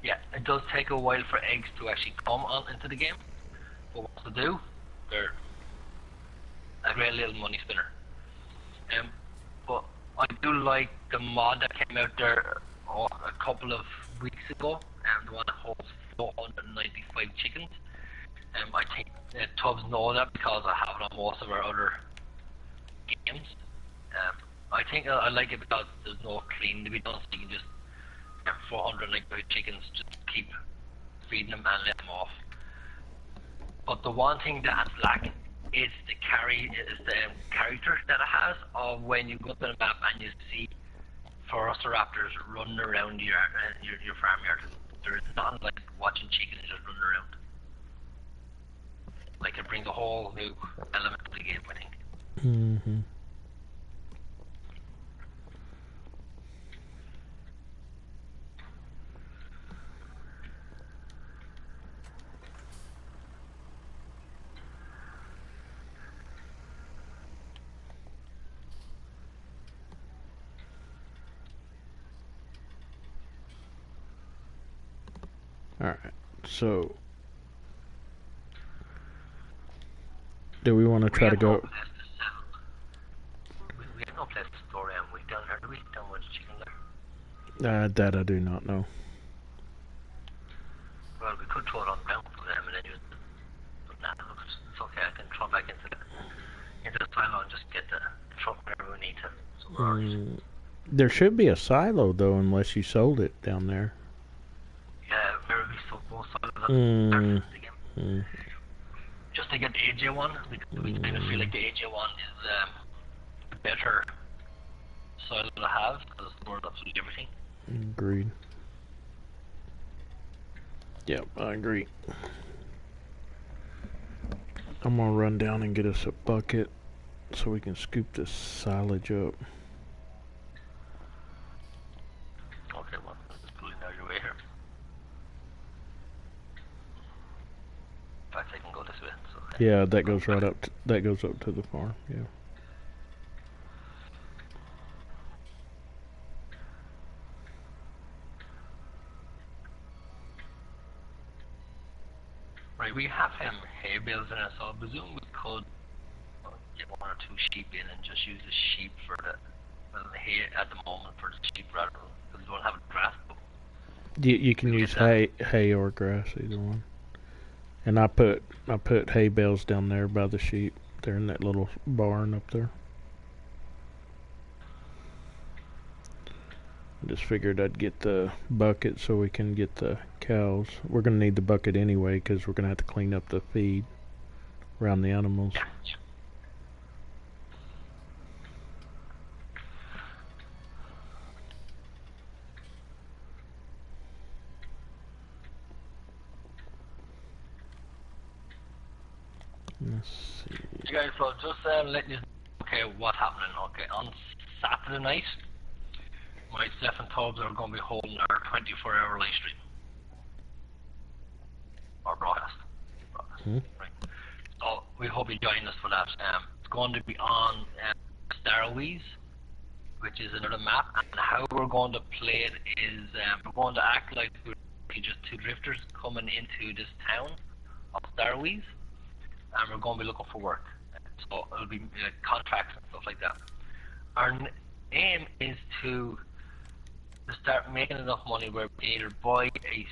Yeah, it does take a while for eggs to actually come on into the game, but what to do, they're a great little money spinner. But I do like the mod that came out there a couple of weeks ago, and the one that holds 495 chickens. I think Tubbs know that because I have it on most of our other games. I think I like it because there's no cleaning to be done, so you can just 495 chickens, just keep feeding them and let them off. But the one thing that's lacking is the character that it has of when you go to the map and you see velociraptors running around your farmyard. There's nothing like watching chickens just running around. Like, it brings a whole new element to the game, I think. Mm-hmm. Alright, so do we want to try to go? We have no place to store them. We down there, do we? Down with the chicken there? That I do not know. Well, we could throw it on the ground for them and then use it. But nah, look, it's okay. I can throw it back into the silo and just get the truck wherever we need to. So there should be a silo though, unless you sold it down there. Yeah, where we sold both silos of the game. Just to get the AJ one, because we kind of feel like the AJ one is a better silo to have, because it stores absolutely everything. Agreed. Yep, I agree. I'm gonna run down and get us a bucket so we can scoop this silage up. Okay, well, let's pull it out your way here. In fact, I can go this way. So Yeah, that goes right up. That goes up to the farm. Yeah. Right, we have hay bales in it, so I presume we could get one or two sheep in and just use the sheep for the hay at the moment for the sheep rather because we don't have grass. You can use hay or grass, either one. And I put hay bales down there by the sheep. They're in that little barn up there. I just figured I'd get the bucket so we can get the cows. We're gonna need the bucket anyway because we're gonna have to clean up the feed around the animals. Let's see. You guys, so just letting you know, okay, what's happening, okay, on Saturday night, myself and Tubbs are going to be holding our 24-hour live stream. Or broadcast. Right. So, we hope you join us for that. It's going to be on Starwies, which is another map, and how we're going to play it is, we're going to act like we're just two drifters coming into this town of Starwies. And we're going to be looking for work. So it'll be contracts and stuff like that. Our aim is to start making enough money where we either buy a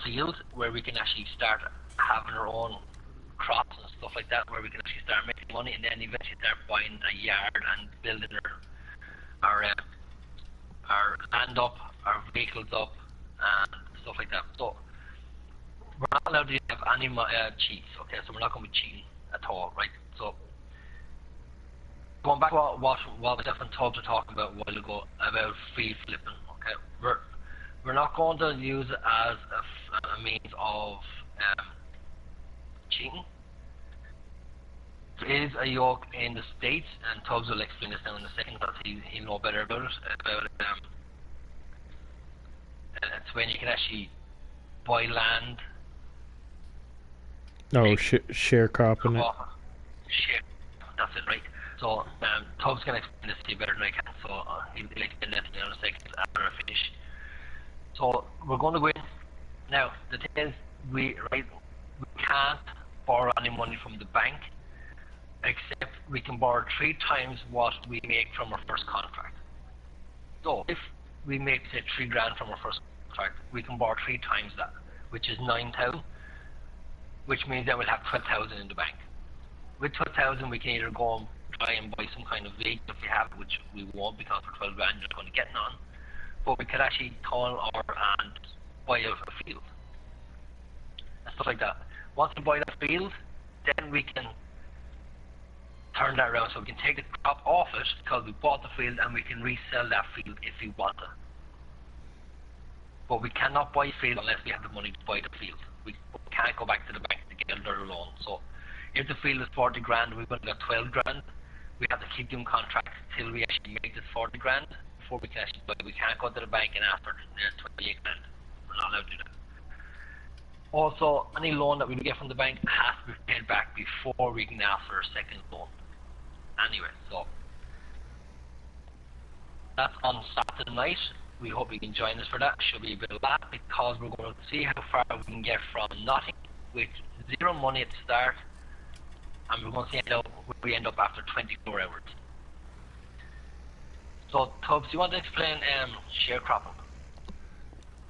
field where we can actually start having our own crops and stuff like that, where we can actually start making money, and then eventually start buying a yard and building our land up, our vehicles up, and stuff like that. So we're not allowed to have any cheats, okay? So we're not going to be cheating at all, right? So going back to what Steph and Tubbs were talking about a while ago about feed flipping, okay? We're not going to use it as a means of cheating. There is a yoke in the States, and Tubbs will explain this now in a second because he'll know better about it. It's when you can actually buy land. Oh, sharecropping it. Share, that's it, right? So Tubbs can explain this to you better than I can, so he'll explain that to you in a second after I finish. we're going to go in now. The thing is, we can't borrow any money from the bank, except we can borrow 3 times what we make from our first contract. So if we make, say, $3,000 from our first contract, we can borrow 3 times that, which is 9,000, which means that we'll have 12,000 in the bank. With 12,000, we can either go and try and buy some kind of vehicle if we have it, which we won't, because for 12 grand you're going to get none. But we could actually call and buy a field and stuff like that. Once we buy that field, then we can turn that around, so we can take the crop off it because we bought the field, and we can resell that field if we want to. But we cannot buy a field unless we have the money to buy the field. We can't go back to the bank to get another loan. So if the field is 40 grand, we've only got 12 grand. We have to keep doing contracts till we actually make this 40 grand before we can actually buy. We can't go to the bank and ask for 28 grand. We're not allowed to do that. Also, any loan that we get from the bank has to be paid back before we can ask for a second loan. Anyway, so that's on Saturday night. We hope you can join us for that. Should be a bit of that, because we're going to see how far we can get from nothing with 0 money at the start, and we're going to see how we end up after 24 hours. So, Tubbs, you want to explain sharecropping?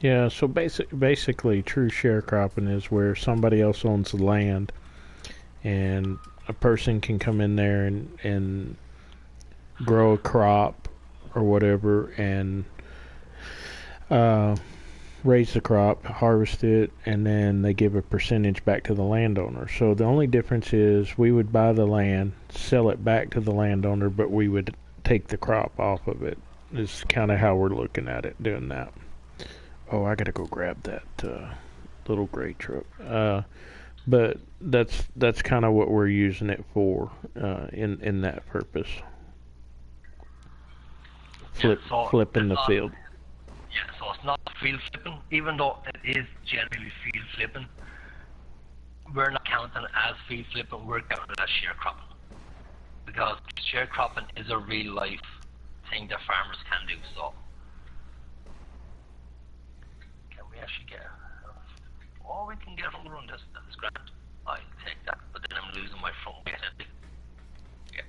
Yeah, so basically true sharecropping is where somebody else owns the land, and a person can come in there and grow a crop or whatever, and raise the crop, harvest it, and then they give a percentage back to the landowner. So the only difference is we would buy the land, sell it back to the landowner, but we would take the crop off of it. Is kind of how we're looking at it, doing that. Oh, I gotta go grab that little gray truck. But that's kind of what we're using it for, in that purpose. Flipping the field. Yeah, so it's not field flipping, even though it is generally field flipping. We're not counting it as field flipping, we're counting it as sharecropping. Because sharecropping is a real life thing that farmers can do. So can we actually get we can get from around this grand. I'll take that, but then I'm losing my front weight. Yeah.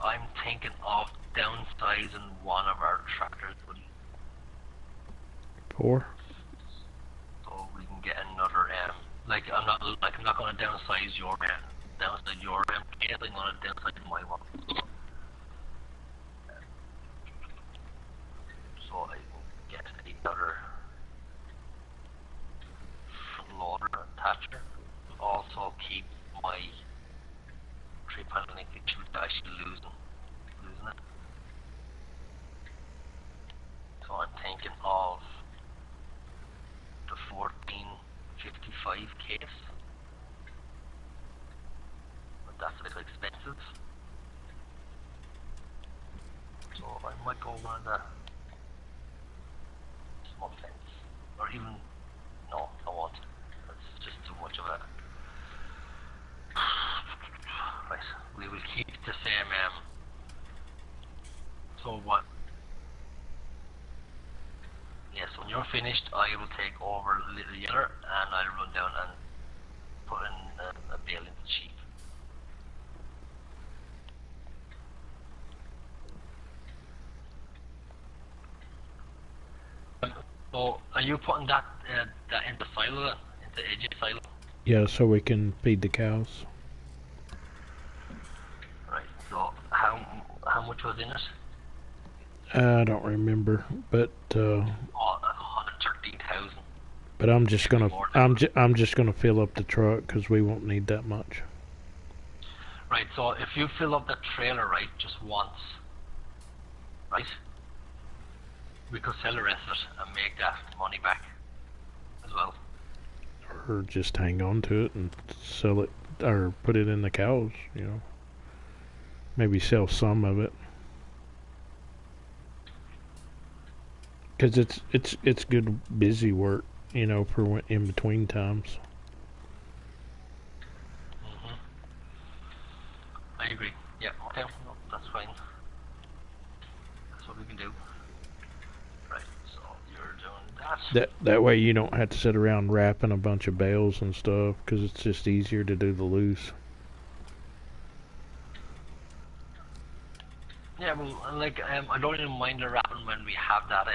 I'm thinking of downsizing one of our tractors, buddy. 4? So we can get another I'm not gonna downsize your case, I'm gonna downsize my one. So I can get another loader attacher. Also keep my 3-panel linkage without actually losing it. So I'm thinking of the 1455 case, but that's a little expensive. So I might go one of the small fence, or even no, I won't. That's just too much of a. Right, we will keep the same. So what? Yes, when you're finished, I will take over a little yeller, and I'll run down and put in a bale into the sheep. So, are you putting that in the silo, into AJ silo? Yeah, so we can feed the cows. Right. So, how much was in it? I don't remember, but 113,000. But I'm just gonna fill up the truck because we won't need that much. Right. So if you fill up the trailer, right, just once, right, we could sell the rest of it and make that money back as well. Or just hang on to it and sell it, or put it in the cows. Maybe sell some of it. Because it's good busy work, for in between times. I agree. Yeah, okay, no, that's fine. That's what we can do. Right, so you're doing that. That way you don't have to sit around wrapping a bunch of bales and stuff, because it's just easier to do the loose. Yeah, well, like, I don't even mind the wrapping when we have that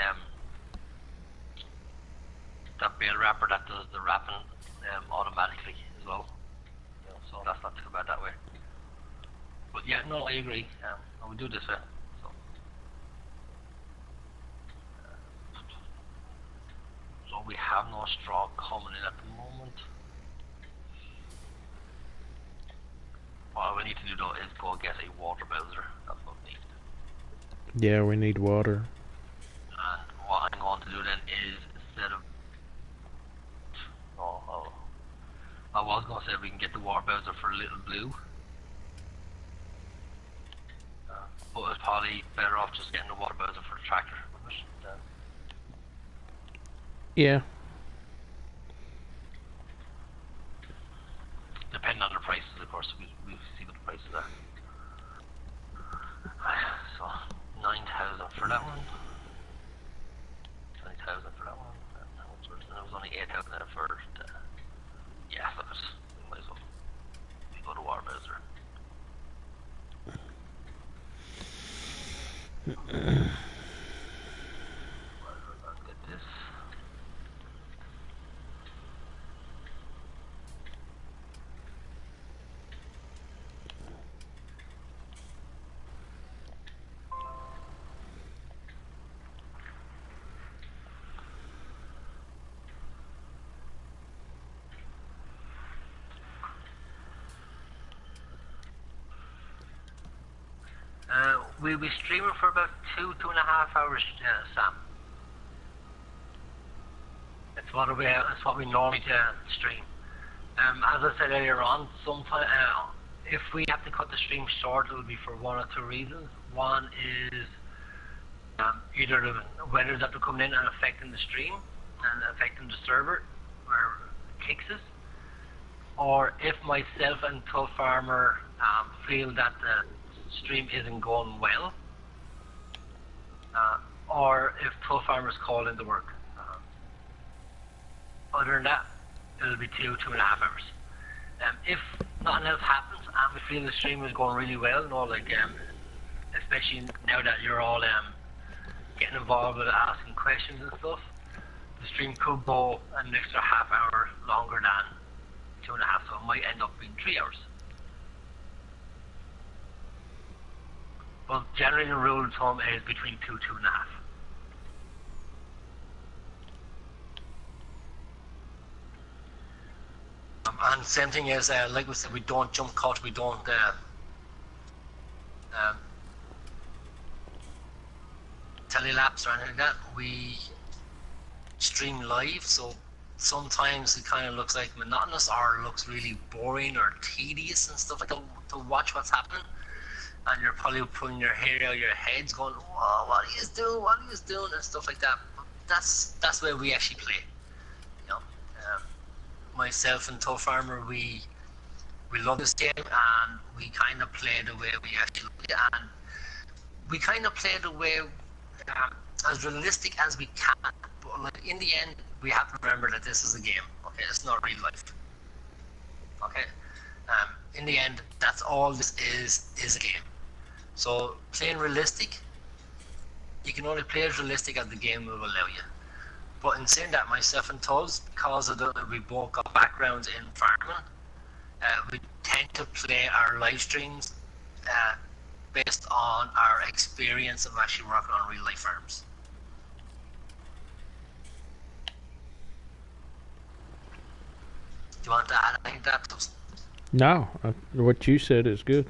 bale wrapper that does the wrapping automatically as well. So that's not too bad that way. But yeah, no, I agree. I will do this way. So we have no straw coming in at the moment. All we need to do though is go get a water bowser. That's what we need. Yeah, we need water. And what I'm going to do then is, instead of I was going to say we can get the water bowser for Little Blue, but it's probably better off just getting the water bowser for the tractor. Yeah. Depending on the prices, of course, we see what the prices are. So 9,000 for that one. 20,000 for that one. And it was only 8,000 for yeah, look, we might as well go to water bowser. Get this. We'll be streaming for about 2.5 hours, Sam. It's what we normally stream. As I said earlier on, sometimes if we have to cut the stream short, it'll be for one or two reasons. One is either the weather's after coming in and affecting the stream and affecting the server where it kicks us, or if myself and Tubbfarmer feel that the stream isn't going well, or if Tubbfarmer's called into work. Other than that, it'll be 2.5 hours. If nothing else happens and we feel the stream is going really well, especially now that you're all getting involved with asking questions and stuff, the stream could go an extra half hour longer than 2.5, so it might end up being 3 hours. But generally the rule of thumb is between 2.5. And same thing as, like we said, we don't jump cut, we don't telelapse or anything like that. We stream live, so sometimes it kind of looks like monotonous or looks really boring or tedious and stuff like that to watch what's happening. And you're probably pulling your hair out of your heads going, whoa, what are you doing, and stuff like that. But that's where we actually play. Myself and Tubbfarmer, we love this game, and we kind of play the way we actually play, and we kind of play the way as realistic as we can. But like in the end, we have to remember that this is a game. Okay, it's not real life. Okay, in the end, that's all this is a game. So playing realistic, you can only play as realistic as the game will allow you. But in saying that, myself and Tubbs, because of we both got backgrounds in farming, we tend to play our live streams based on our experience of actually working on real life farms. Do you want to add anything to that, Tubbs? No, what you said is good.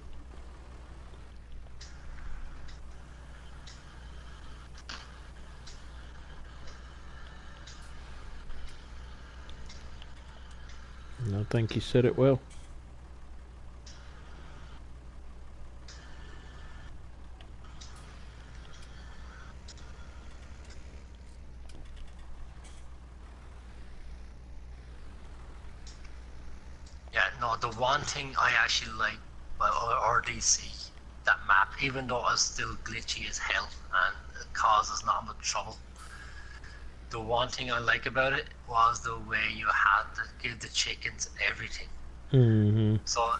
think you said it well. Yeah, no, the one thing I actually like about RDC, that map, even though it's still glitchy as hell and it causes not much trouble, the one thing I like about it was the way you had to give the chickens everything. Mm-hmm. So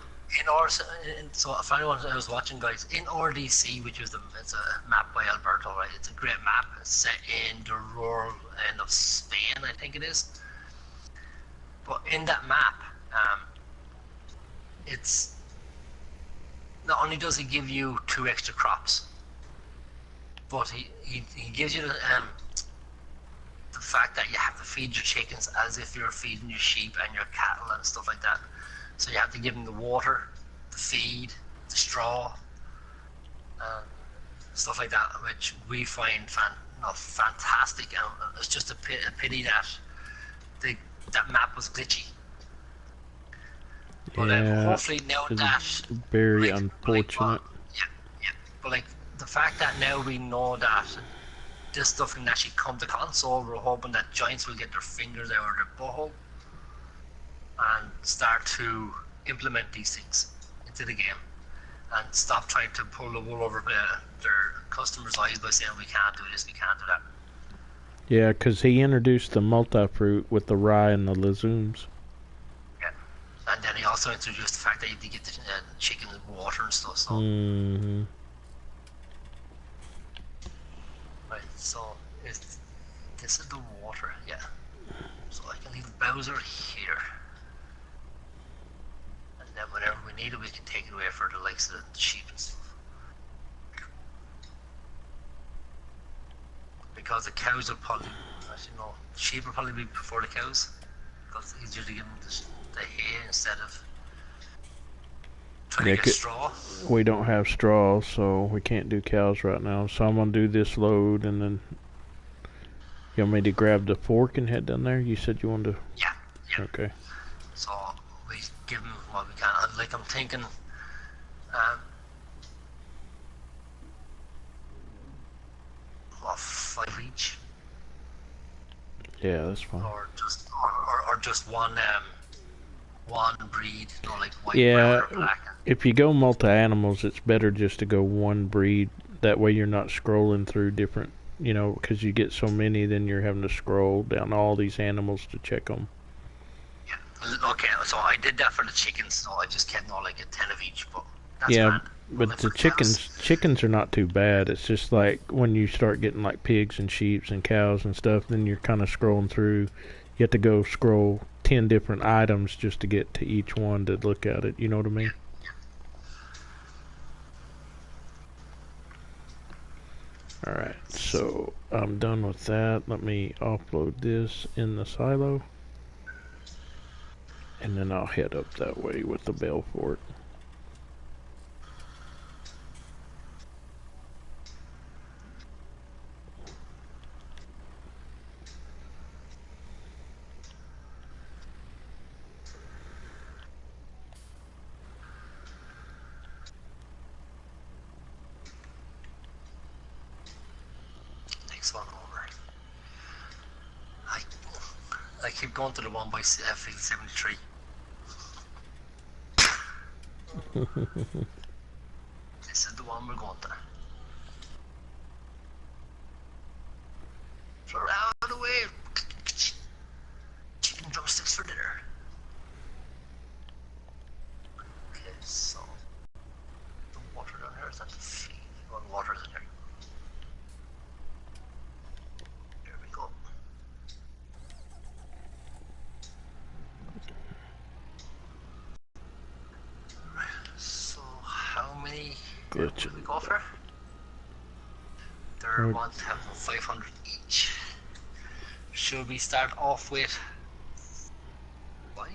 so if anyone was watching, guys, in RDC, which is it's a map by Alberto, right? It's a great map. It's set in the rural end of Spain, I think it is. But in that map, it's not only does he give you 2 extra crops, but he gives you the fact that you have to feed your chickens as if you're feeding your sheep and your cattle and stuff like that. So you have to give them the water, the feed, the straw, stuff like that, which we find fantastic. And it's just a pity that that map was glitchy. But hopefully now that very unfortunate. Yeah. But like the fact that now we know that this stuff can actually come to console, we're hoping that giants will get their fingers out of their butthole and start to implement these things into the game and stop trying to pull the wool over their customers' eyes by saying we can't do this, we can't do that. Yeah, because he introduced the multi-fruit with the rye and the legumes. Yeah, and then he also introduced the fact that you get the chicken water and stuff. So. Mm-hmm. Right, so this is the water, yeah. So I can leave Bowser here. And then whenever we need it, we can take it away for the likes of the sheep and stuff. Because the cows will probably, actually no, sheep will probably be before the cows. Because it's easier to give them the hay instead of trying to get straw. We don't have straw, so we can't do cows right now. So I'm going to do this load and then... You want me to grab the fork and head down there? You said you wanted to... Yeah. Okay. So we give them what we can. Like I'm thinking... 5 each. Yeah, that's fine. Or just one breed, like white, yeah, brown, or black. If you go multi-animals, it's better just to go one breed. That way you're not scrolling through different, because you get so many, then you're having to scroll down all these animals to check them. Yeah. Okay, so I did that for the chickens, so I just kept like a 10 of each, but that's yeah, fine. but the chickens are not too bad. It's just like when you start getting like pigs and sheep and cows and stuff, then you're kind of scrolling through. You have to go scroll 10 different items just to get to each one to look at it. You know what I mean? Yeah. Alright, so I'm done with that. Let me offload this in the silo. And then I'll head up that way with the bell fort. One over. I keep going to the one by field 73. This is the one we're going to. So out of the way. Chicken drumsticks for dinner. Okay, so the water down here, is that the feed? Oh, the water's in here. What do we go for? They're 1,500 each. Should we start off with 5?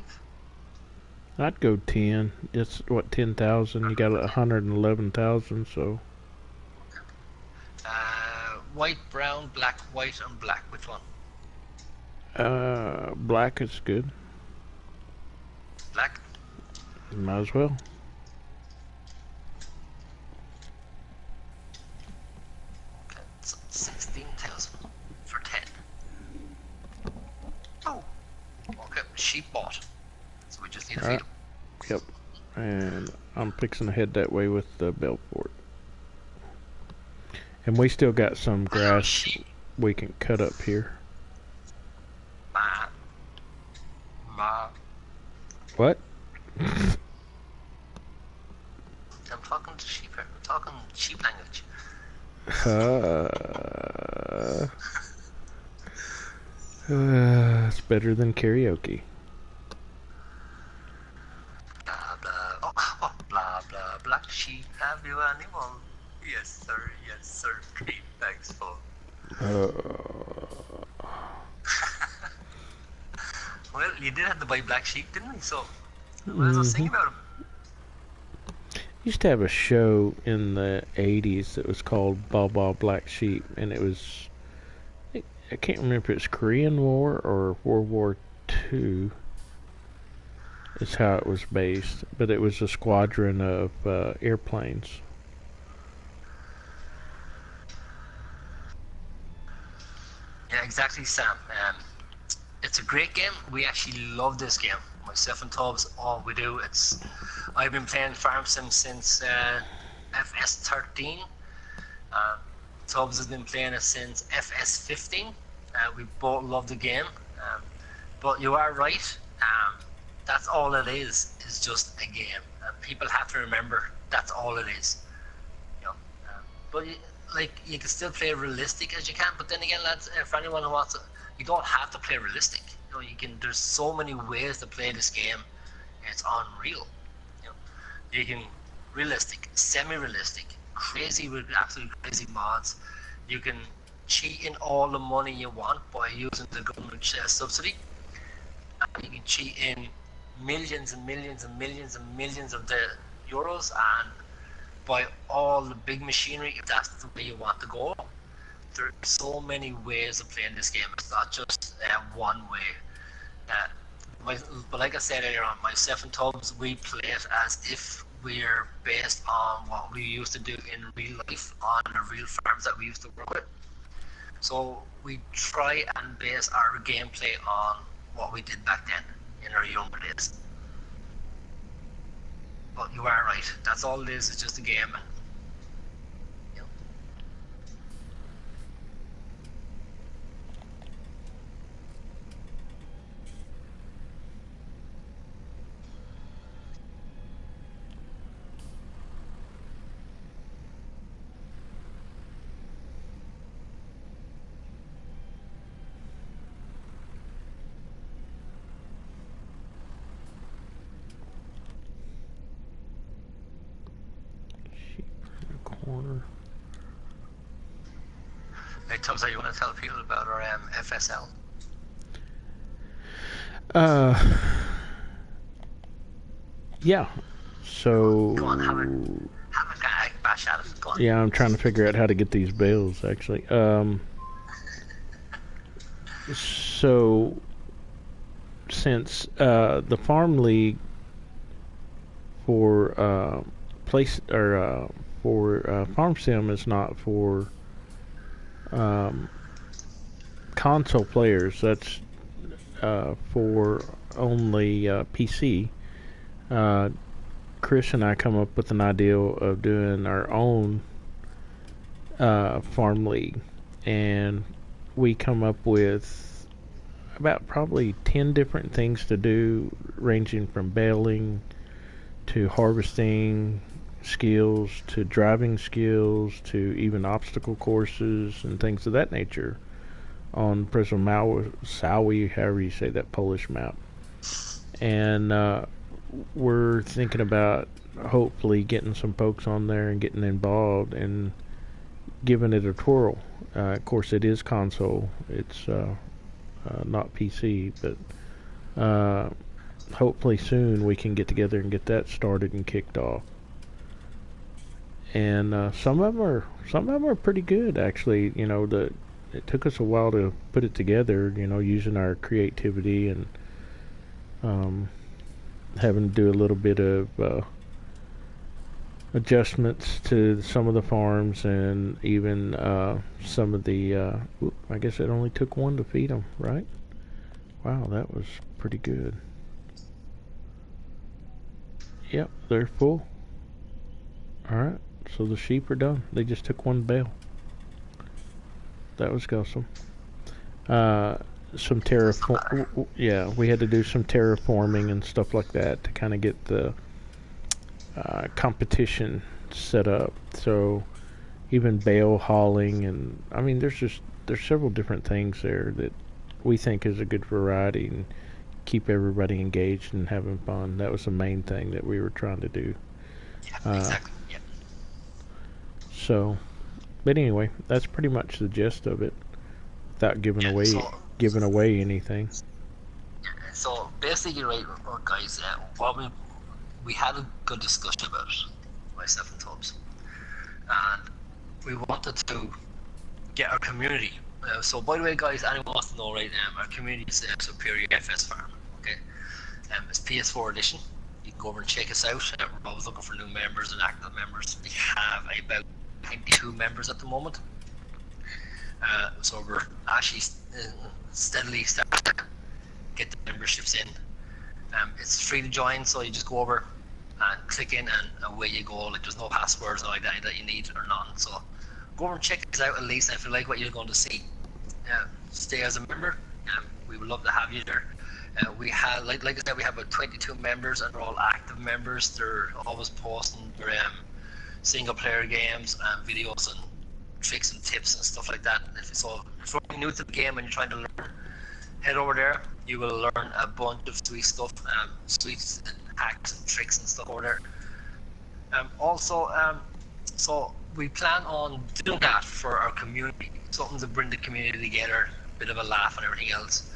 I'd go 10. It's what, 10,000? You got 111,000, so. White, brown, black, white, and black. Which one? Black is good. Might as well. Okay, so 16,000 for 10. Oh, okay, sheep bought. So we just need to feed Alright. them. Yep. And I'm fixing to head that way with the Belfort. And we still got some Hello, grass sheep. we can cut up here. Ma. Ma. What? I'm talking to sheep here. I'm talking sheep language. It's better than karaoke. Blah blah. Oh, blah blah. Black sheep, have you anyone? Yes sir. Yes sir. 3 bags full. Well, you did have to buy black sheep, didn't we? So might as well sing about them. Used to have a show in the 80s that was called Baa Baa Black Sheep, and it was, I can't remember if it's Korean War or World War II is how it was based, but it was a squadron of airplanes. Yeah, exactly, Sam. It's a great game. We actually love this game. Myself and Tubbs, all we do. I've been playing Farm Sim since FS13. Tubbs has been playing it since FS15. We both love the game. But you are right. That's all it is just a game. People have to remember that's all it is. You know, but you can still play realistic as you can. But then again, lads, for anyone who wants to, you don't have to play realistic. You know, you can. There's so many ways to play this game. It's unreal. You know, you can realistic, semi-realistic, crazy with absolutely crazy mods. You can cheat in all the money you want by using the government subsidy. You can cheat in millions and millions and millions and millions of the euros and buy all the big machinery if that's the way you want to go. There are so many ways of playing this game. It's not just one way. But like I said earlier on, myself and Tubbs, we play it as if we're based on what we used to do in real life on the real farms that we used to work with. So we try and base our gameplay on what we did back then in our younger days. But you are right. That's all it is. It's just a game. You know. Sheep in the corner. Hey, Tubbs, you want to tell people about our FSL? Yeah. So. Go on, have a bash at it. Go on. Yeah, I'm trying to figure out how to get these bales, actually. So, since the Farm League for Farm Sim is not for console players, that's for only PC. Chris and I come up with an idea of doing our own Farm League, and we come up with about probably 10 different things to do, ranging from baling to harvesting skills to driving skills to even obstacle courses and things of that nature on Sawi, however you say that Polish map. And we're thinking about hopefully getting some folks on there and getting involved and giving it a twirl. Of course, it is console. It's not PC, but hopefully soon we can get together and get that started and kicked off. And some of them are pretty good, actually. You know, it took us a while to put it together. You know, using our creativity and having to do a little bit of adjustments to some of the farms, and even some of the. I guess it only took one to feed them, right? Wow, that was pretty good. Yep, they're full. All right, so the sheep are done. They just took one bale. That was awesome. Some terraform. Yeah, we had to do some terraforming and stuff like that to kind of get the competition set up. So even bale hauling, and I mean, there's several different things there that we think is a good variety and keep everybody engaged and having fun. That was the main thing that we were trying to do. Yeah, exactly. Yeah. So, but anyway, that's pretty much the gist of it, without giving away anything. So basically, right, guys, what we had a good discussion about it, myself and Tubbs, and we wanted to get our community. So by the way, guys, anyone wants to know, right? Our community is Superior FS Farm. Okay, it's PS4 edition. You can go over and check us out. We're always looking for new members and active members. We have about 22 members at the moment. So we're actually steadily starting to get the memberships in. It's free to join, so you just go over and click in, and away you go. Like, there's no passwords or like that you need or none. So go over and check us out at least. If you like what you're going to see, stay as a member. We would love to have you there. We have, like I said, we have about 22 members, and they're all active members. They're always posting their single player games and videos and tricks and tips and stuff like that. If you're new to the game and you're trying to learn, head over there. You will learn a bunch of sweet stuff, sweet hacks and tricks and stuff over there. So we plan on doing that for our community, something to bring the community together, a bit of a laugh and everything else.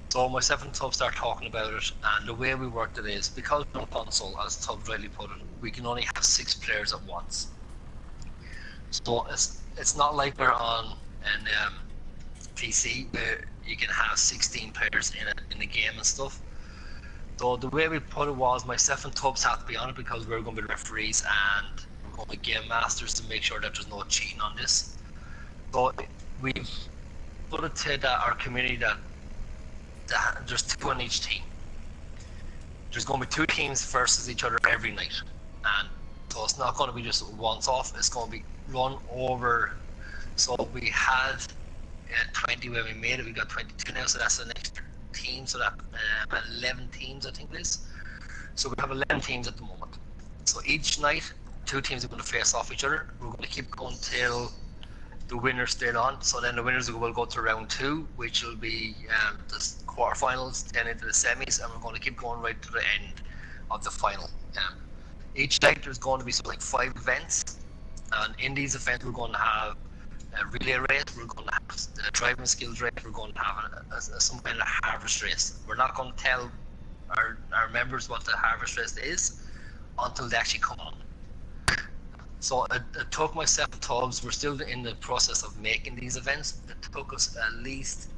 So myself and Tubb start talking about it, and the way we worked it is, because we're on console, as Tubb rightly put it, we can only have 6 players at once. So it's not like we're on an PC where you can have 16 players in the game and stuff. So the way we put it was, myself and Tubbs have to be on it because we're going to be referees and we're going to be game masters to make sure that there's no cheating on this. So we've put it to that our community that there's 2 on each team. There's going to be 2 teams versus each other every night, and so it's not going to be just once off. It's going to be run over. So we had 20 when we made it. We got 22 now, so that's the next team. So that 11 teams, I think it is. So we have 11 teams at the moment. So each night, 2 teams are going to face off each other. We're going to keep going till the winners stay on. So then the winners will go to round 2, which will be the quarterfinals, then into the semis, and we're going to keep going right to the end of the final. Each night there's going to be something like 5 events, and in these events we're going to have a relay race, we're going to have a driving skills race, we're going to have some kind of harvest race. We're not going to tell our members what the harvest race is until they actually come on. So it took myself and Tubbs, we're still in the process of making these events. It took us at least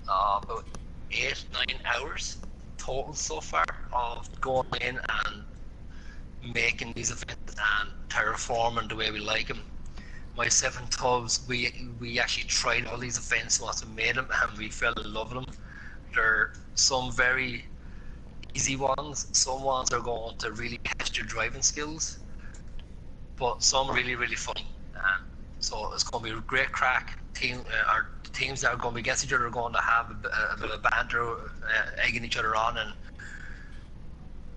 about 8-9 hours total so far of going in and making these events and terraforming the way we like them. Myself and Tubbs, we actually tried all these events once we made them, and we fell in love with them. There are some very easy ones, some ones are going to really test your driving skills, but some are really, really funny. So it's going to be a great crack. Our teams that are going to be against each other are going to have a bit of banter, egging each other on. And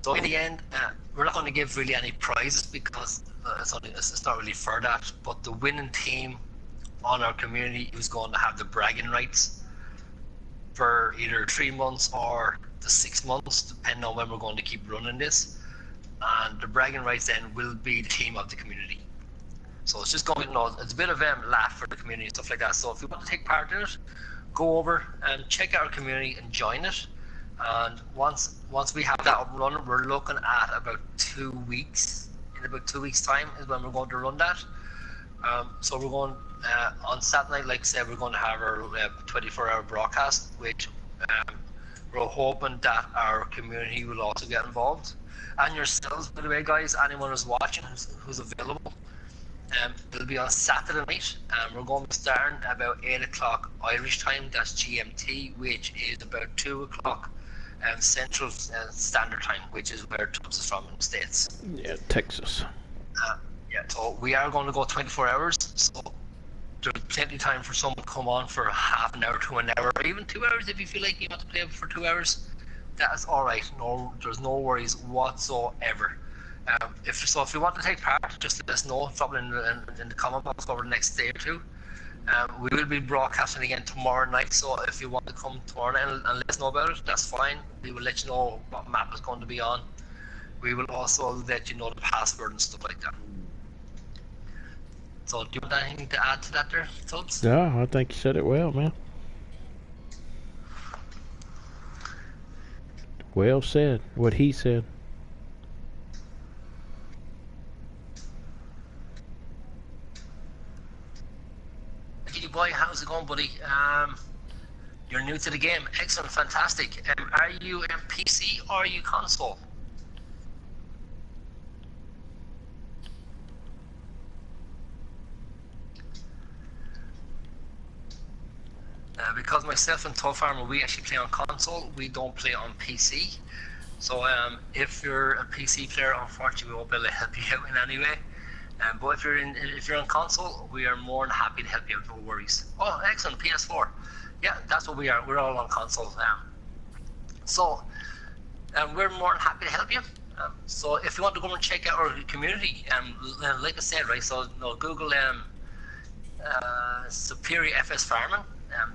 so in the end, we're not going to give really any prizes because it's not really for that. But the winning team on our community is going to have the bragging rights for either 3 months or the 6 months, depending on when we're going to keep running this. And the bragging rights then will be the team of the community. So it's just going, it's a bit of a laugh for the community and stuff like that. So if you want to take part in it, go over and check out our community and join it. And once we have that up and running, we're looking at about 2 weeks. In about 2 weeks' time is when we're going to run that. So we're going on Saturday night, like I said, we're going to have our 24-hour broadcast, which we're hoping that our community will also get involved. And yourselves, by the way, guys, anyone who's watching who's available, it'll be on Saturday night. We're going to be starting about 8 o'clock Irish time, that's GMT, which is about 2 o'clock Central Standard Time, which is where Tubbs is from in the States. Yeah, Texas. Yeah, so we are going to go 24 hours, so there's plenty of time for someone to come on for half an hour to an hour, or even 2 hours if you feel like you want to play for 2 hours. That's alright, there's no worries whatsoever. If you want to take part, just let us know, drop it in the comment box over the next day or two. We will be broadcasting again tomorrow night, so if you want to come tomorrow night and let us know about it, that's fine. We will let you know what map is going to be on. We will also let you know the password and stuff like that. So, do you want anything to add to that there, Tubbs? No, I think you said it well, man. Well said. What he said. Hey boy, how's it going, buddy? You're new to the game. Excellent, fantastic. Are you in PC or are you console? Because myself and Tubbfarmer, we actually play on console. We don't play on PC. So if you're a PC player, unfortunately, we won't be able to help you out in any way. But if you're on console, we are more than happy to help you out. No worries. Oh, excellent, PS4. Yeah, that's what we are. We're all on console. So we're more than happy to help you. So if you want to go and check out our community, like I said, right? So Google Superior FS Farming.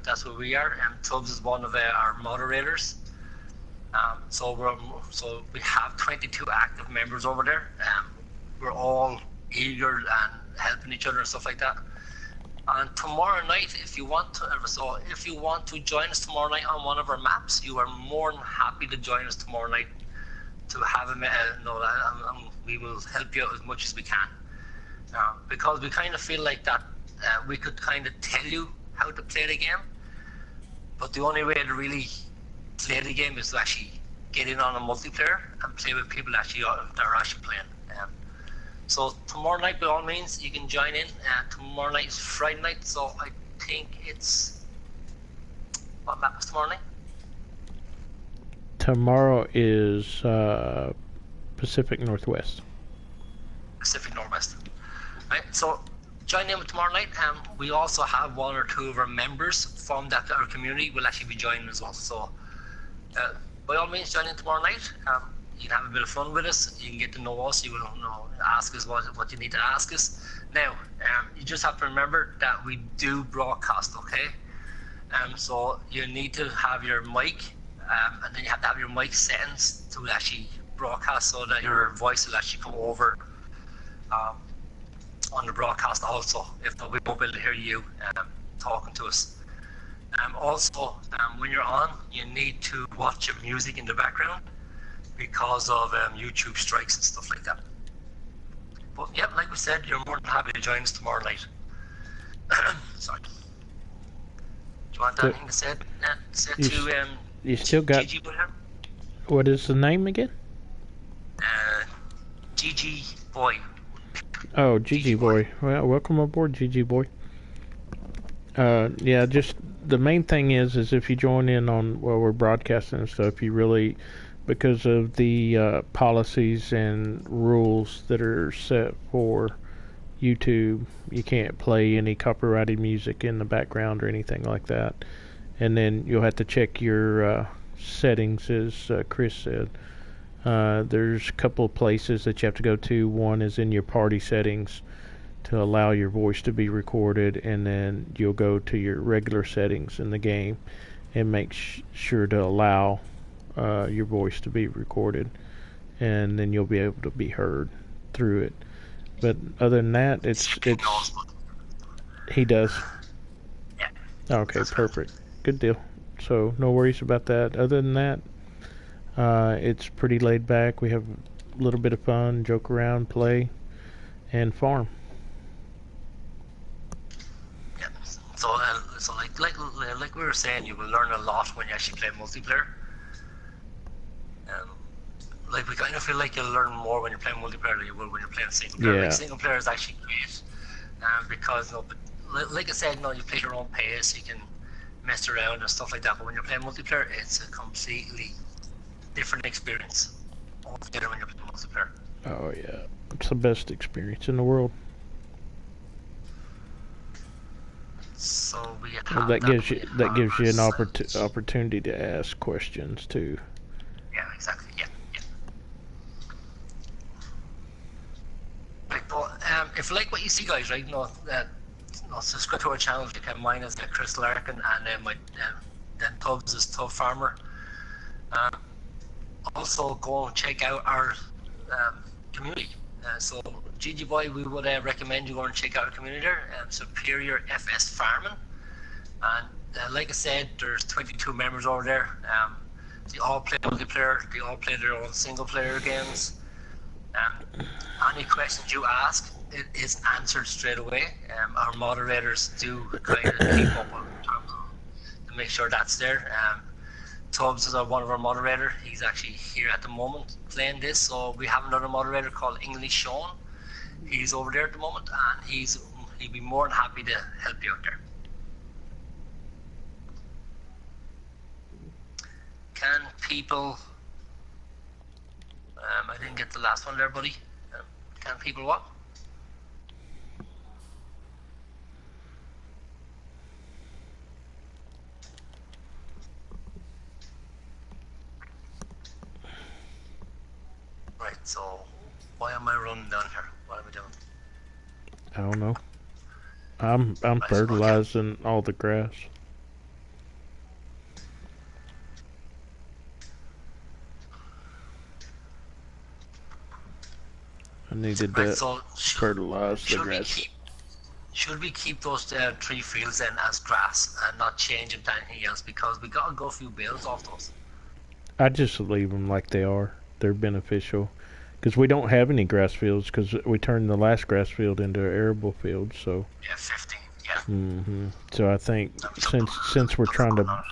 That's where we are. Tubbs is one of our moderators. So we have 22 active members over there. We're all eager and helping each other and stuff like that. And tomorrow night, if you want to join us tomorrow night on one of our maps, you are more than happy to join us tomorrow night to have we will help you out as much as we can. Because we kind of feel like that we could kind of tell you how to play the game, but the only way to really play the game is to actually get in on a multiplayer and play with people that are actually playing. So tomorrow night, by all means, you can join in. Tomorrow night is Friday night, so I think it's... What map is tomorrow night? Tomorrow is Pacific Northwest. Pacific Northwest. Right, so join in with tomorrow night. We also have one or two of our members from our community will actually be joining as well. So by all means, join in tomorrow night. You can have a bit of fun with us. You can get to know us. You will ask us what you need to ask us. Now, you just have to remember that we do broadcast, okay? So you need to have your mic, and then you have to have your mic settings to actually broadcast so that your voice will actually come over on the broadcast also. If not, we won't be able to hear you talking to us. Also, when you're on, you need to watch your music in the background, because of YouTube strikes and stuff like that. But yeah, like we said, you're more than happy to join us tomorrow night. Sorry. Do you want anything to say to you still got Gigi Boy here? What is the name again? Gigi Boy. Oh, Gigi Boy. Well, welcome aboard, Gigi Boy. Yeah, just the main thing is if you join in on while we're broadcasting and stuff, you really, because of the policies and rules that are set for YouTube, you can't play any copyrighted music in the background or anything like that. And then you'll have to check your settings, as Chris said. There's a couple of places that you have to go to. One is in your party settings to allow your voice to be recorded, and then you'll go to your regular settings in the game and make sure to allow your voice to be recorded, and then you'll be able to be heard through it. But other than that, it's he does. Yeah. Okay, perfect, good deal. So no worries about that. Other than that, it's pretty laid back. We have a little bit of fun, joke around, play, and farm. Yeah. So like we were saying, you will learn a lot when you actually play multiplayer. like we kind of feel like you'll learn more when you're playing multiplayer than you will when you're playing single player. Yeah. Like single player is actually great, because but like I said, you play your own pace, you can mess around and stuff like that. But when you're playing multiplayer, it's a completely different experience altogether when you're playing multiplayer. Oh yeah, it's the best experience in the world. So we have Well, that gives you an opportunity to ask questions too. Yeah, exactly. Yeah. Right, but if you like what you see, guys, right? Subscribe to our channel. You can. Mine is Chris Larkin, and then Tubbs is Tubbfarmer. Also, go and check out our community. So, GG Boy, we would recommend you go and check out our community there, Superior FS Farming. And like I said, there's 22 members over there. They all play multiplayer. They all play their own single-player games. Any questions you ask, it is answered straight away. Our moderators do kind of keep up in terms of to make sure that's there. Tubbs is one of our moderators. He's actually here at the moment playing this. So we have another moderator called English Sean. He's over there at the moment, and he'd be more than happy to help you out there. Can people? I didn't get the last one there, buddy. Can people what? Right, so why am I running down here? What am I doing? I don't know. I'm fertilizing all the grass. I needed to fertilize the grass. Should we keep those 3 fields then as grass and not change them to anything else, because we got to go a few bales off those? I just leave them like they are. They're beneficial. Because we don't have any grass fields, because we turned the last grass field into an arable field, so... Yeah, 15, yeah. So I think since we're trying to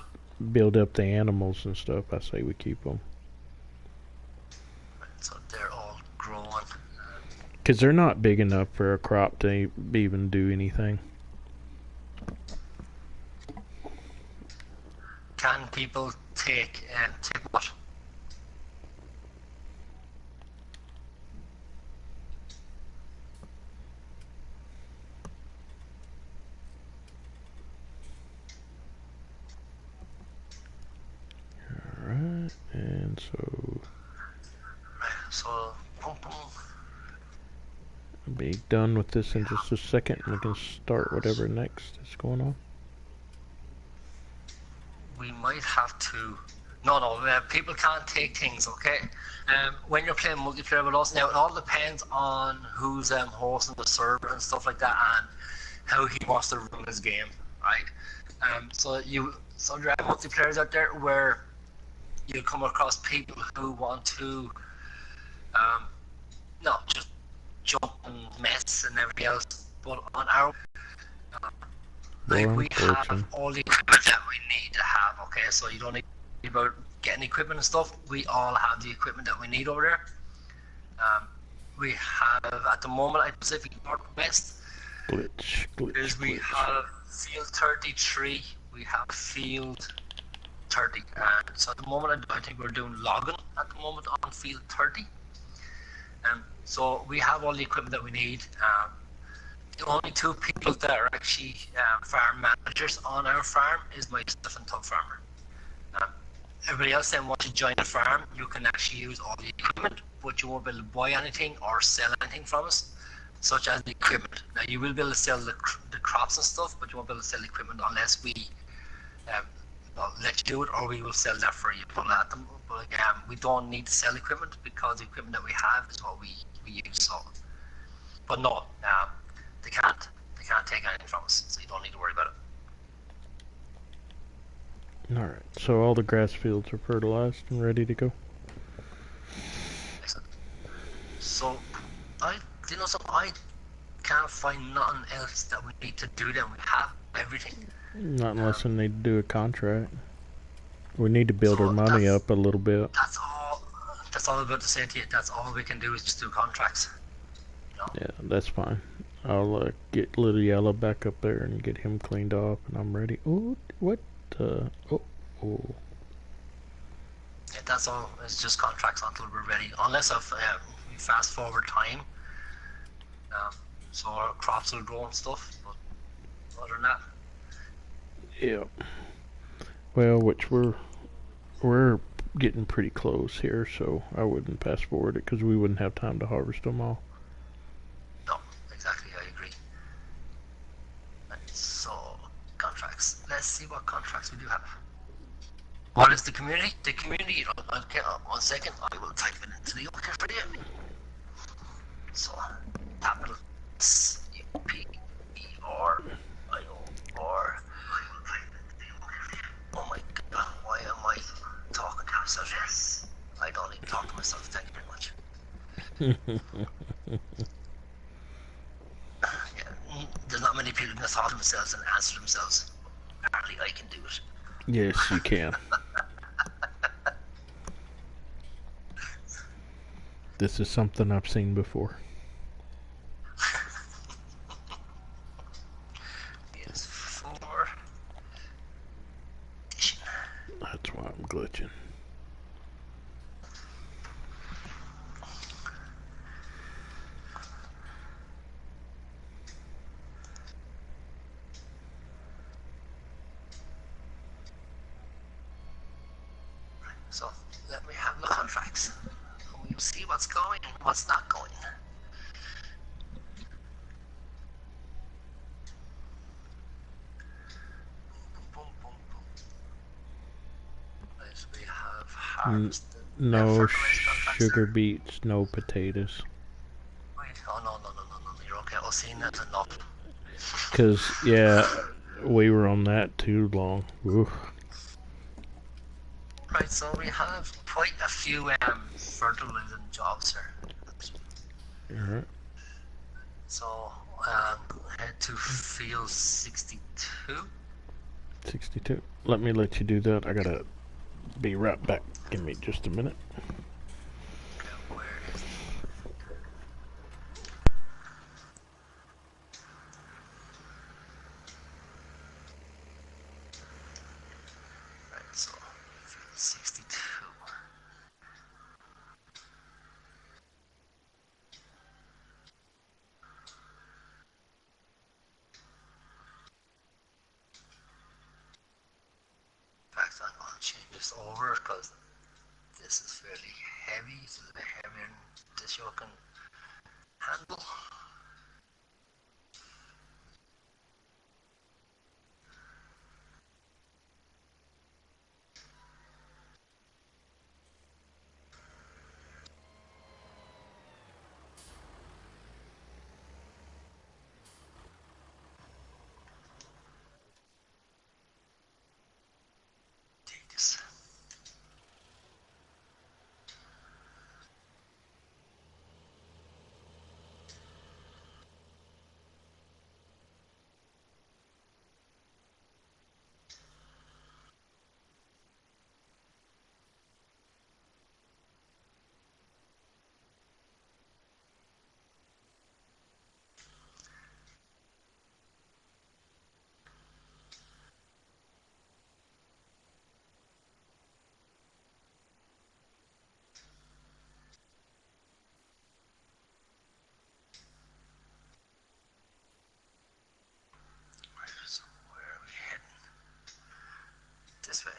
build up the animals and stuff, I say we keep them. Right, so they're all growing. Because they're not big enough for a crop to even do anything. Can people take what? Alright, and so... So, boom. I'll be done with this in just a second, and we can start whatever next is going on. We might have to... No, people can't take things, okay? When you're playing multiplayer with us, now it all depends on who's hosting the server and stuff like that, and how he wants to run his game, right? So there are multiplayers out there where you'll come across people who want to just jump and mess and everything else. But on our we have all the equipment that we need to have, okay? So you don't need about getting equipment and stuff. We all have the equipment that we need over there. We have at the moment at Pacific Northwest glitch. We have field 33, we have field 30. So at the moment I think we're doing logging at the moment on field 30. So we have all the equipment that we need. The only 2 people that are actually farm managers on our farm is myself and Tubbfarmer. Everybody else then wants to join the farm, you can actually use all the equipment, but you won't be able to buy anything or sell anything from us, such as the equipment. Now you will be able to sell the crops and stuff, but you won't be able to sell the equipment unless we let you do it, or we will sell that for you. But we don't need to sell equipment, because the equipment that we have is what we use. So, but no, they can't take anything from us, so you don't need to worry about it. Alright, so all the grass fields are fertilized and ready to go. Excellent. So, I can't find nothing else that we need to do then. We have everything. Not unless we need to do a contract. We need to build our money up a little bit. That's all. that's all I'm about to say to you. That's all we can do is just do contracts. You know? Yeah, that's fine. I'll get Little Yellow back up there and get him cleaned off, and I'm ready. Oh, what? Oh. Yeah, that's all. It's just contracts until we're ready. Unless we fast forward time, so our crops will grow and stuff. But other than that, Yeah. Well, which we're getting pretty close here, so I wouldn't fast forward it because we wouldn't have time to harvest them all. no, exactly. I agree. Right, so contracts. Let's see what contracts we do have. What is the community? The community. Okay, 1 second. I will type it into the OK for you. So, capital SUPPER. Oh my god, why am I talking to myself here? I don't even talk to myself, thank you very much. Yeah, there's not many people that talk to themselves and answer themselves. Apparently I can do it. Yes, you can. This is something I've seen before. Yes, 4 edition. That's why I'm glitching. So let me have the contracts. We'll see what's going and what's not going. Boom, boom, boom. Right, we have harvested. No sugar beets, no potatoes. Wait, oh no, you're okay. I'll see that's enough. Because, yeah, we were on that too long. Oof. Right, so we have quite a few fertilizing jobs here. Alright. So head to field 62. 62. Let me let you do that. I gotta be right back. Give me just a minute. Okay, where is it? Right, so field 62. In fact, I'm going to change this over because this is fairly heavy. It's a little bit heavier than this yoke can handle. Take this. So where are we heading? This way.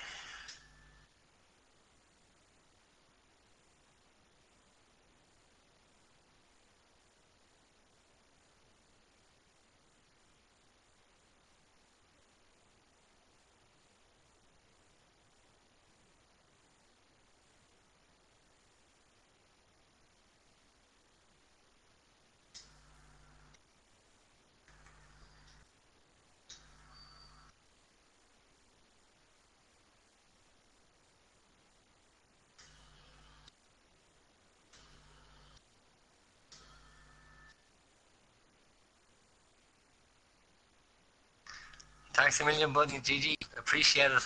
Thanks a million, buddy. GG. Appreciate it.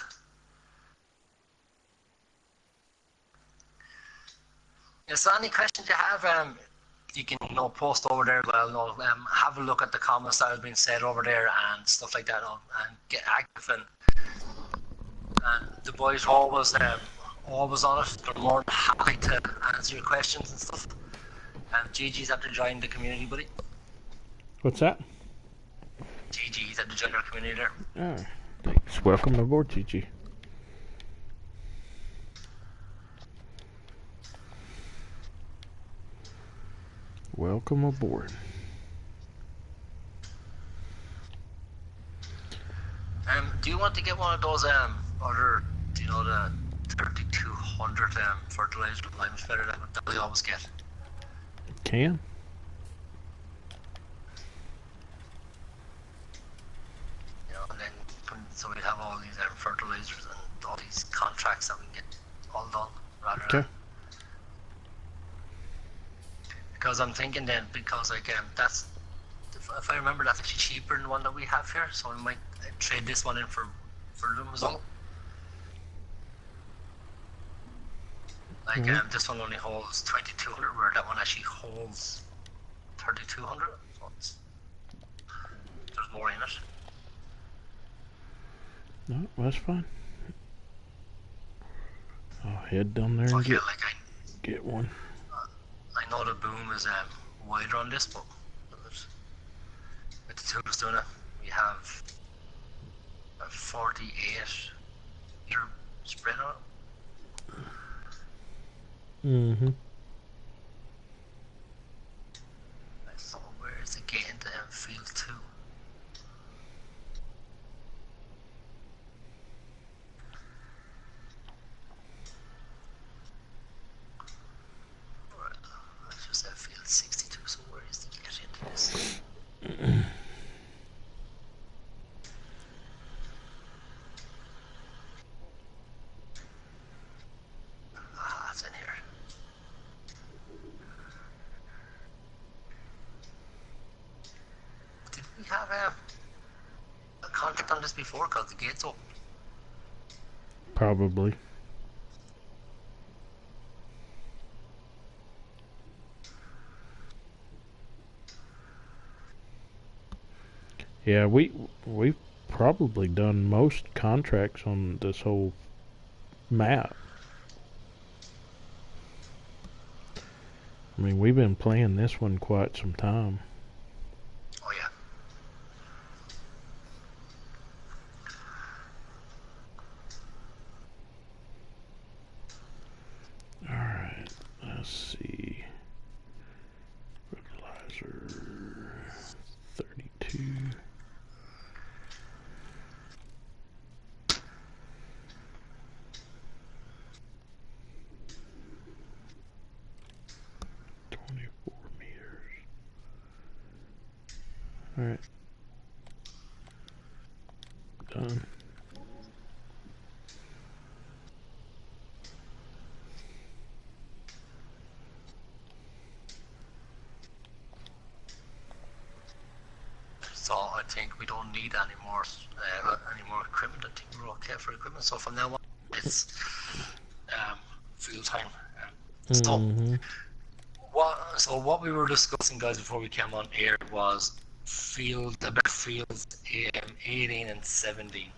Yeah, so any questions you have, you can post over there as well. Have a look at the comments that have been said over there and stuff like that, and get active. And the boys are always on it. They're more than happy to answer your questions and stuff. And Gigi's had to join the community, buddy. What's that? Gigi's had to join our community there. Oh, thanks. Welcome aboard, Gigi. Welcome aboard. Do you want to get one of those other, the 3200 fertilizer lime spreader that we always get? Can. And then so we have all these fertilizers and all these contracts that we can get all done rather than. Because I'm thinking then, because that's, if I remember, that's actually cheaper than the one that we have here, so we might trade this one in for them as well. Like this one only holds 2200, where that one actually holds 3200. So there's more in it. No, that's fine. I'll head down there and get one. I know the boom is wider on this, but with the tubes doing it, we have a 48 meter spread on it. Mm-hmm. So where is the gate into field 2? Alright, let's just have field 62, so where is the gate into this? It's in here. Did we have a contract on this before? Because the gate's open. Probably. Yeah, we've probably done most contracts on this whole map. I mean, we've been playing this one quite some time. Oh yeah. Alright, let's see. Fertilizer 32. Alright. Done. So I think we don't need any more equipment. I think we're okay for equipment. So from now on, it's full time. So what we were discussing, guys, before we came on air was fields 18 and 17.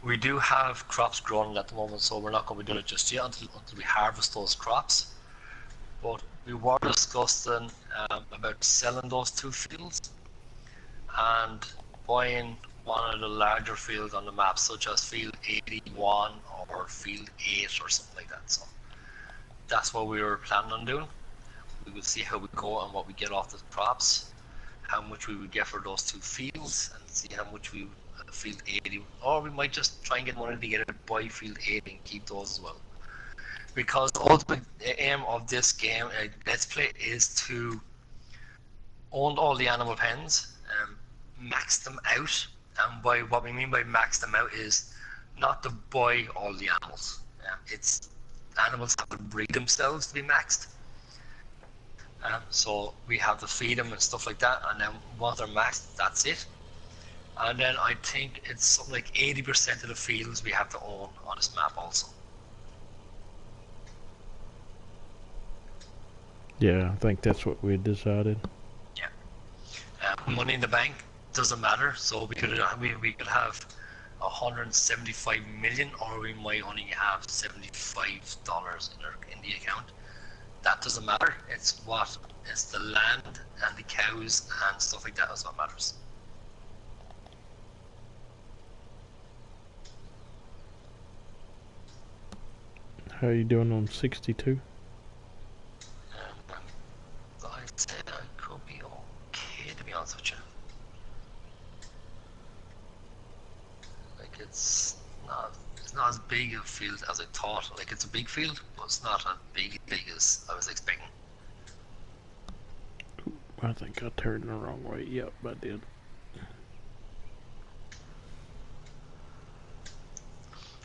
We do have crops growing at the moment, so we're not going to be doing it just yet until we harvest those crops. But we were discussing about selling those two fields and buying one of the larger fields on the map, such as field 81 or field 8 or something like that. So that's what we were planning on doing. We would see how we go and what we get off the crops, how much we would get for those two fields, and see how much we would field 80, or we might just try and get money together to buy field 80 and keep those as well. Because the ultimate aim of this game, Let's Play, is to own all the animal pens, max them out, and by what we mean by max them out is not to buy all the animals. It's animals have to breed themselves to be maxed. So we have to feed them and stuff like that, and then once they're maxed, that's it. And then I think it's something like 80% of the fields we have to own on this map also. Yeah, I think that's what we decided. Yeah. Money in the bank doesn't matter. So we could have 175 million, or we might only have $75 in the account. That doesn't matter. It's the land and the cows and stuff like that is what matters. How you doing on 62? I said I could be okay, to be honest with you. Like it's not as big a field as I thought. Like it's a big field, but it's not as big as I was expecting. I think I turned the wrong way. Yep, I did.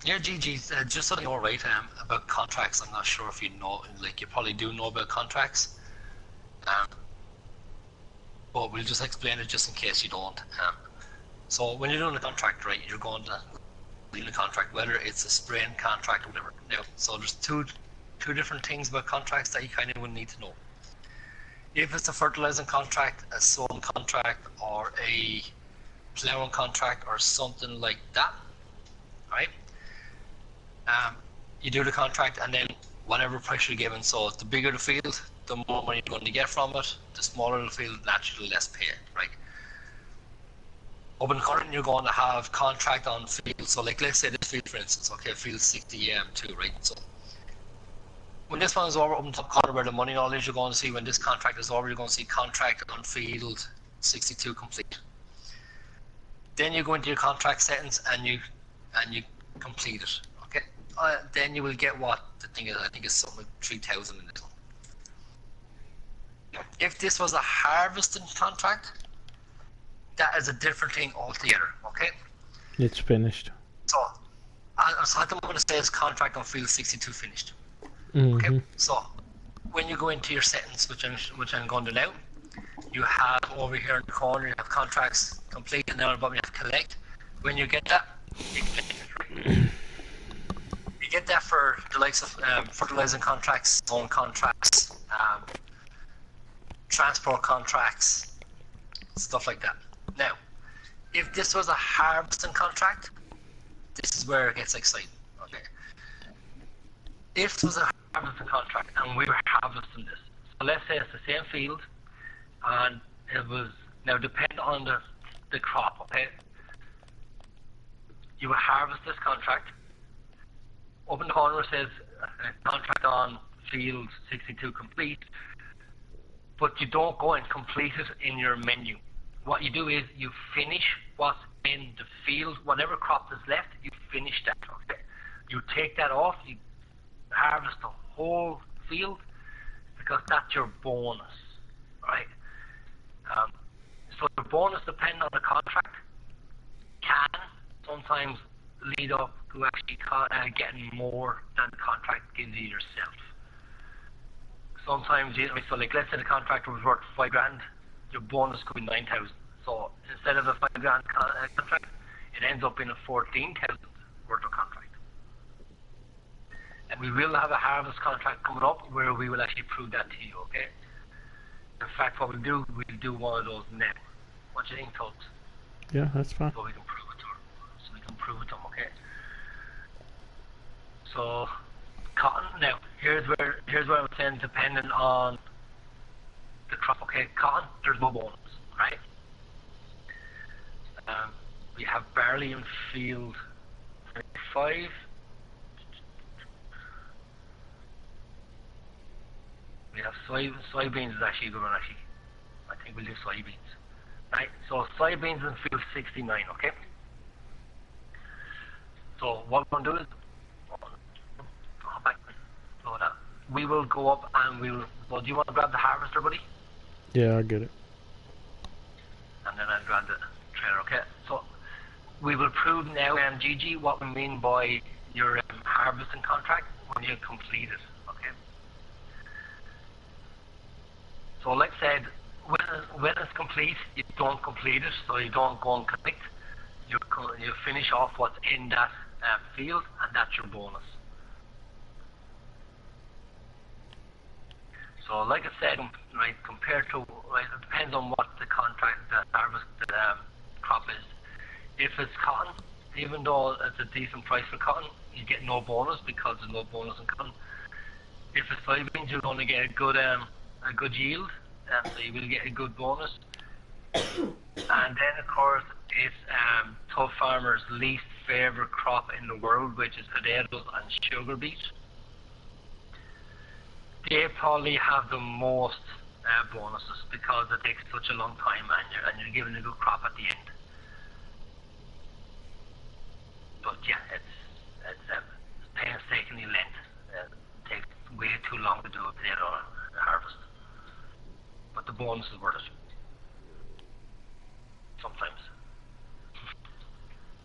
Yeah, GG, just so you know, right, about contracts, I'm not sure if you know, like you probably do know about contracts, but we'll just explain it just in case you don't. So when you're doing a contract, right, you're going to do a contract, whether it's a spraying contract or whatever. Now, so there's two different things about contracts that you kind of would need to know. If it's a fertilizing contract, a sowing contract, or a plowing contract, or something like that, right? You do the contract, and then whatever price you're given. So the bigger the field, the more money you're going to get from it. The smaller the field, naturally less pay, right? Up in current, you're going to have contract on field. So like let's say this field, for instance, okay, field 60 2, right? So when this one is over, up in top corner where the money all is, you're going to see when this contract is over, you're going to see contract on field 62 complete. Then you go into your contract settings and you complete it. Then you will get what the thing is. I think it's something like 3,000 in this one. If this was a harvesting contract, that is a different thing altogether. Okay. It's finished. So I think I'm going to say it's contract on field 62 finished. Mm-hmm. Okay. So when you go into your settings, which I'm going to now, you have over here in the corner, you have contracts complete, and down at the bottom you have collect. When you get that, you collect it. You get that for the likes of fertilizing contracts, zone contracts, transport contracts, stuff like that. Now, if this was a harvesting contract, this is where it gets exciting. Okay. If this was a harvesting contract and we were harvesting this, so let's say it's the same field, and it was now depend on the crop. Okay. You would harvest this contract. Up in the corner it says contract on field 62 complete, but you don't go and complete it in your menu. What you do is you finish what's in the field, whatever crop is left, you finish that. Okay? You take that off, you harvest the whole field, because that's your bonus, right? So the bonus, depending on the contract, can sometimes lead up to actually getting more than the contract gives you yourself. Sometimes, so like let's say the contract was worth $5,000, your bonus could be 9,000. So instead of a $5,000 contract, it ends up in a 14,000 worth of contract. And we will have a harvest contract coming up where we will actually prove that to you, okay? In fact, what we'll do one of those now. What do you think, Tubbs? Yeah, that's fine. So we can prove it to them. So we can prove it to them, okay? So cotton. Now here's where I'm saying depending on the crop. Okay, cotton. There's no bonus, right? We have barley in field 5. We have soybeans is actually a good one. Actually, I think we'll do soybeans. Right. So soybeans in field 69. Okay. So what we're going to do is we will go up and we'll. Well, do you want to grab the harvester, buddy? Yeah, I get it. And then I'll grab the trailer. Okay. So we will prove now, GG, what we mean by your harvesting contract when you complete it. Okay. So like I said, when it's complete, you don't complete it, so you don't go and collect. You finish off what's in that field, and that's your bonus. So, like I said, right, compared to, right, it depends on what the contract, the harvest crop is. If it's cotton, even though it's a decent price for cotton, you get no bonus because there's no bonus in cotton. If it's soybeans, you're going to get a good yield, and so you will get a good bonus. And then, of course, it's Tubbfarmer's least favorite crop in the world, which is potatoes and sugar beet. They probably have the most bonuses because it takes such a long time, and you're given a good crop at the end. But yeah, it's painstakingly length. It takes way too long to do a potato harvest. But the bonus is worth it. Sometimes.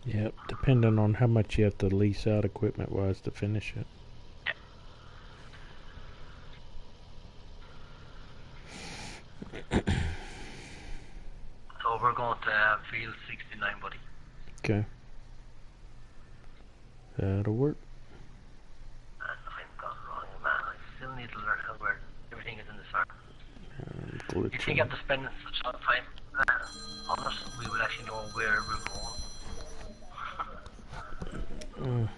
Yep, depending on how much you have to lease out equipment-wise to finish it. So we're going to field 69, buddy. Okay. That'll work. And I've gone wrong, man. I still need to learn how where everything is in the farm. You think after spending such a long time on it, we would actually know where we're going.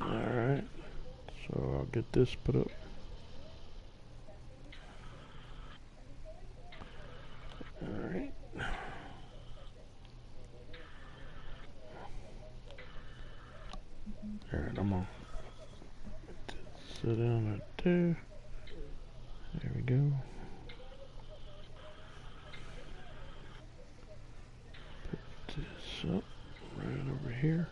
Alright. So I'll get this put up. Alright. Alright, I'm on. Sit down right there. There we go. Put this up right over here.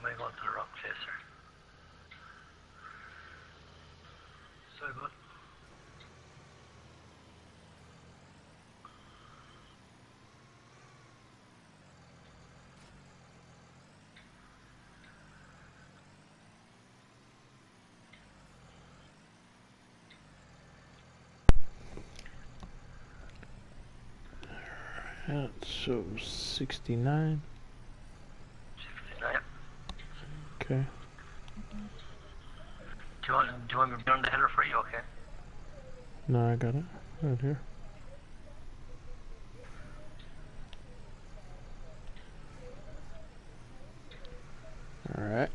Am I going to the wrong place, sir? Sorry, bud. So 69. 69. Okay. Do you want me to run the header for you? Okay. No, I got it right here. Alright.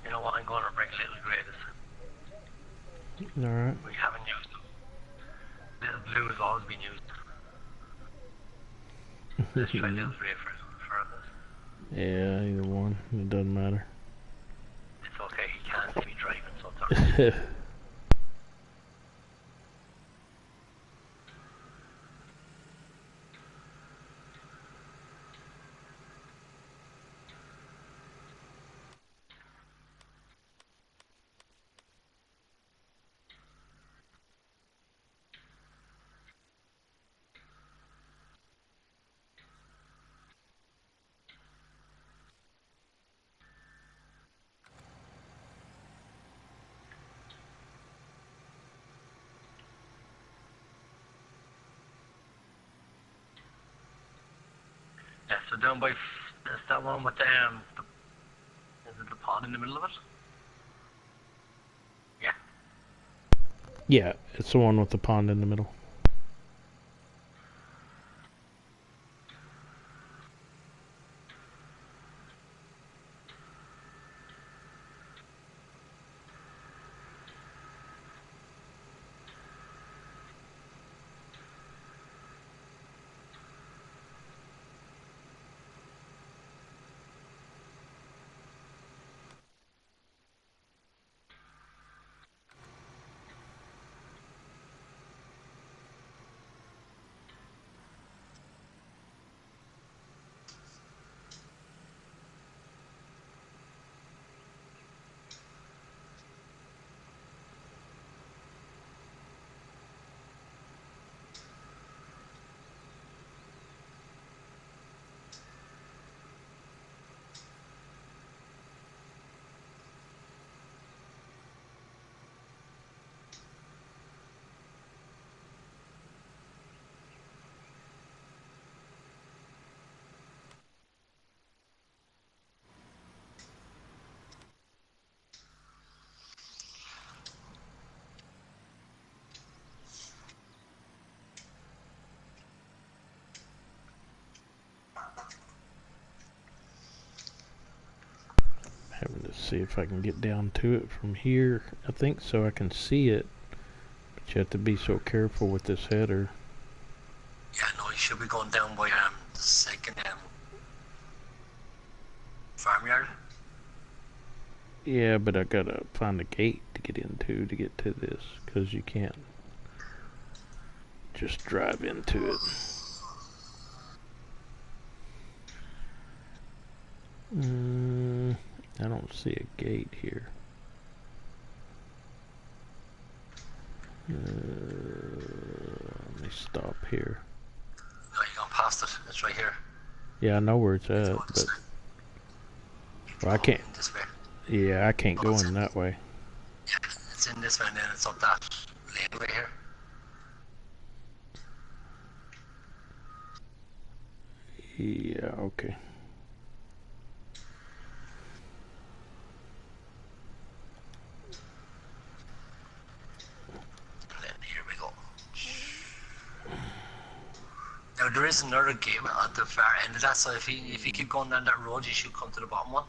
You know what? I'm going to break little grades. Alright. We haven't used them. Little blue has always been used. Let's try little grey for this. Yeah, either one. It doesn't matter. It's okay. He can't see me driving sometimes. Yeah, so down by, is that one with is it the pond in the middle of it? Yeah. Yeah, it's the one with the pond in the middle. Let's see if I can get down to it from here. I think so I can see it. But you have to be so careful with this header. Yeah, no, you should be going down by the second farmyard. Yeah, but I gotta find a gate to get into to get to this, because you can't just drive into it. I don't see a gate here. Let me stop here. No, you're going past it. It's right here. Yeah, I know where it's at, but well, I can't. This way. Yeah, I can't go in that way. Yeah, it's in this way, and then it's up that lane right here. Yeah, okay. And then here we go. Now there is another gate at the far end of that, so if you keep going down that road, you should come to the bottom one.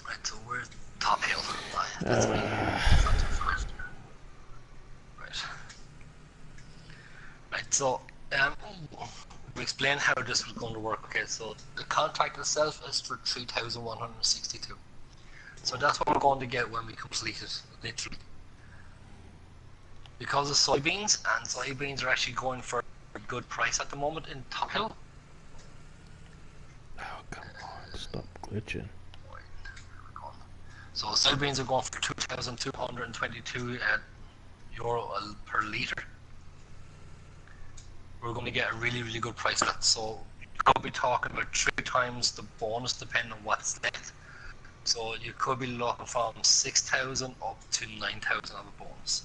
Right, so we're top hill. That's not too far. Right. Right, so we explain how this was going to work. Okay, so the contract itself is for 3,162. So that's what we're going to get when we complete it, literally. Because of soybeans, and soybeans are actually going for a good price at the moment in Top Hill. Oh, come on, stop glitching. So soybeans are going for 2,222 euro per litre. We're going to get a really, really good price for that. So you could be talking about 3 times the bonus depending on what's left. So you could be looking from 6,000 up to 9,000 of a bonus.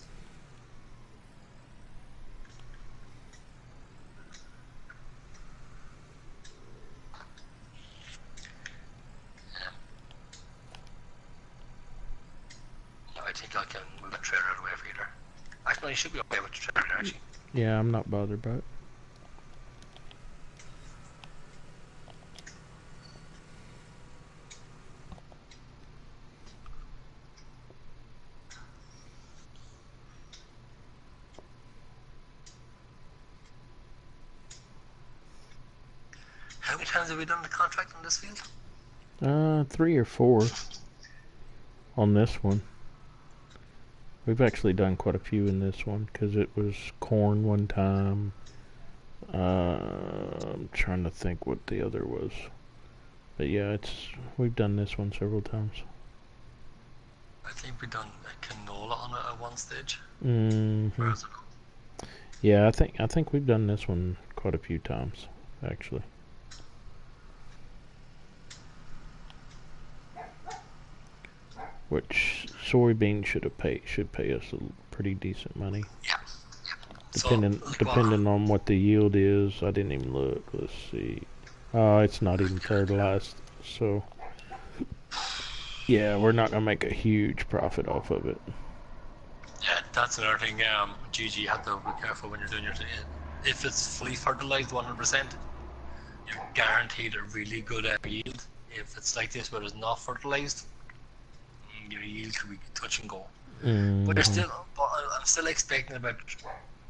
I think I can move the trailer out of the way for you there. Actually, no, you should be okay with the trailer there, actually. Yeah, I'm not bothered by it. How many times have we done the contract on this field? 3 or 4 on this one. We've actually done quite a few in this one because it was corn one time. I'm trying to think what the other was, but yeah, we've done this one several times. I think we done a canola on it at one stage. Mm-hmm. Yeah, I think we've done this one quite a few times, actually. Which soybean should pay us a pretty decent money. Yeah. Depending on what the yield is. I didn't even look. Let's see. It's not even fertilized. So yeah, we're not gonna make a huge profit off of it. Yeah, that's another thing. GG, you have to be careful when you're doing your thing. If it's fully fertilized 100%, you're guaranteed a really good yield. If it's like this where it's not fertilized, your yield could be touch and go. Mm-hmm. But I'm still expecting about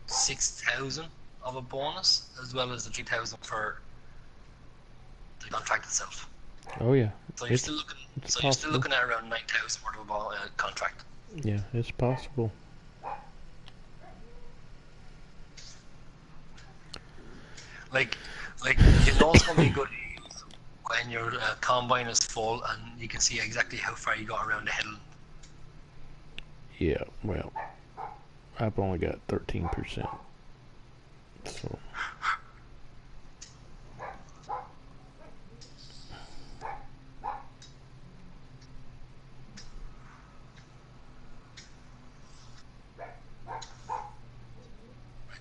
6,000 of a bonus, as well as the 3,000 for the contract itself. Oh yeah. So you're still looking at around 9,000 worth of a contract. Yeah, it's possible. Like you know it's gonna be good when your combine is full and you can see exactly how far you got around the hill. Yeah, well, I've only got 13%. So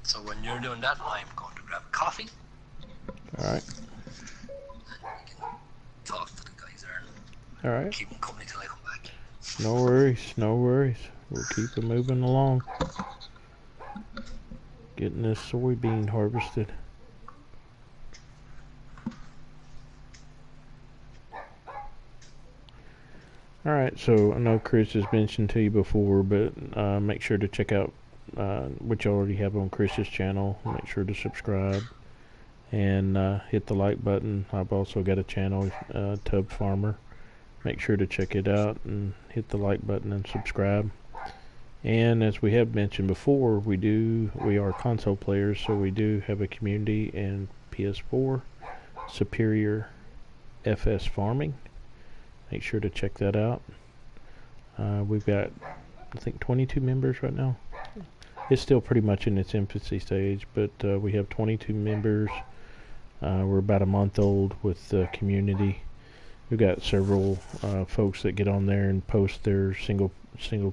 So when you're doing that, I'm going to grab a coffee. All right. And we can talk to the guys there and All right. keep them company till I come back. No worries. No worries. We'll keep it moving along. Getting this soybean harvested. Alright, so I know Chris has mentioned to you before, but make sure to check out what you already have on Chris's channel. Make sure to subscribe and hit the like button. I've also got a channel, Tubbfarmer. Make sure to check it out and hit the like button and subscribe. And as we have mentioned before, we are console players, so we do have a community in PS4, Superior FS Farming. Make sure to check that out. We've got, I think, 22 members right now. It's still pretty much in its infancy stage, but we have 22 members. We're about a month old with the community. We've got several folks that get on there and post their single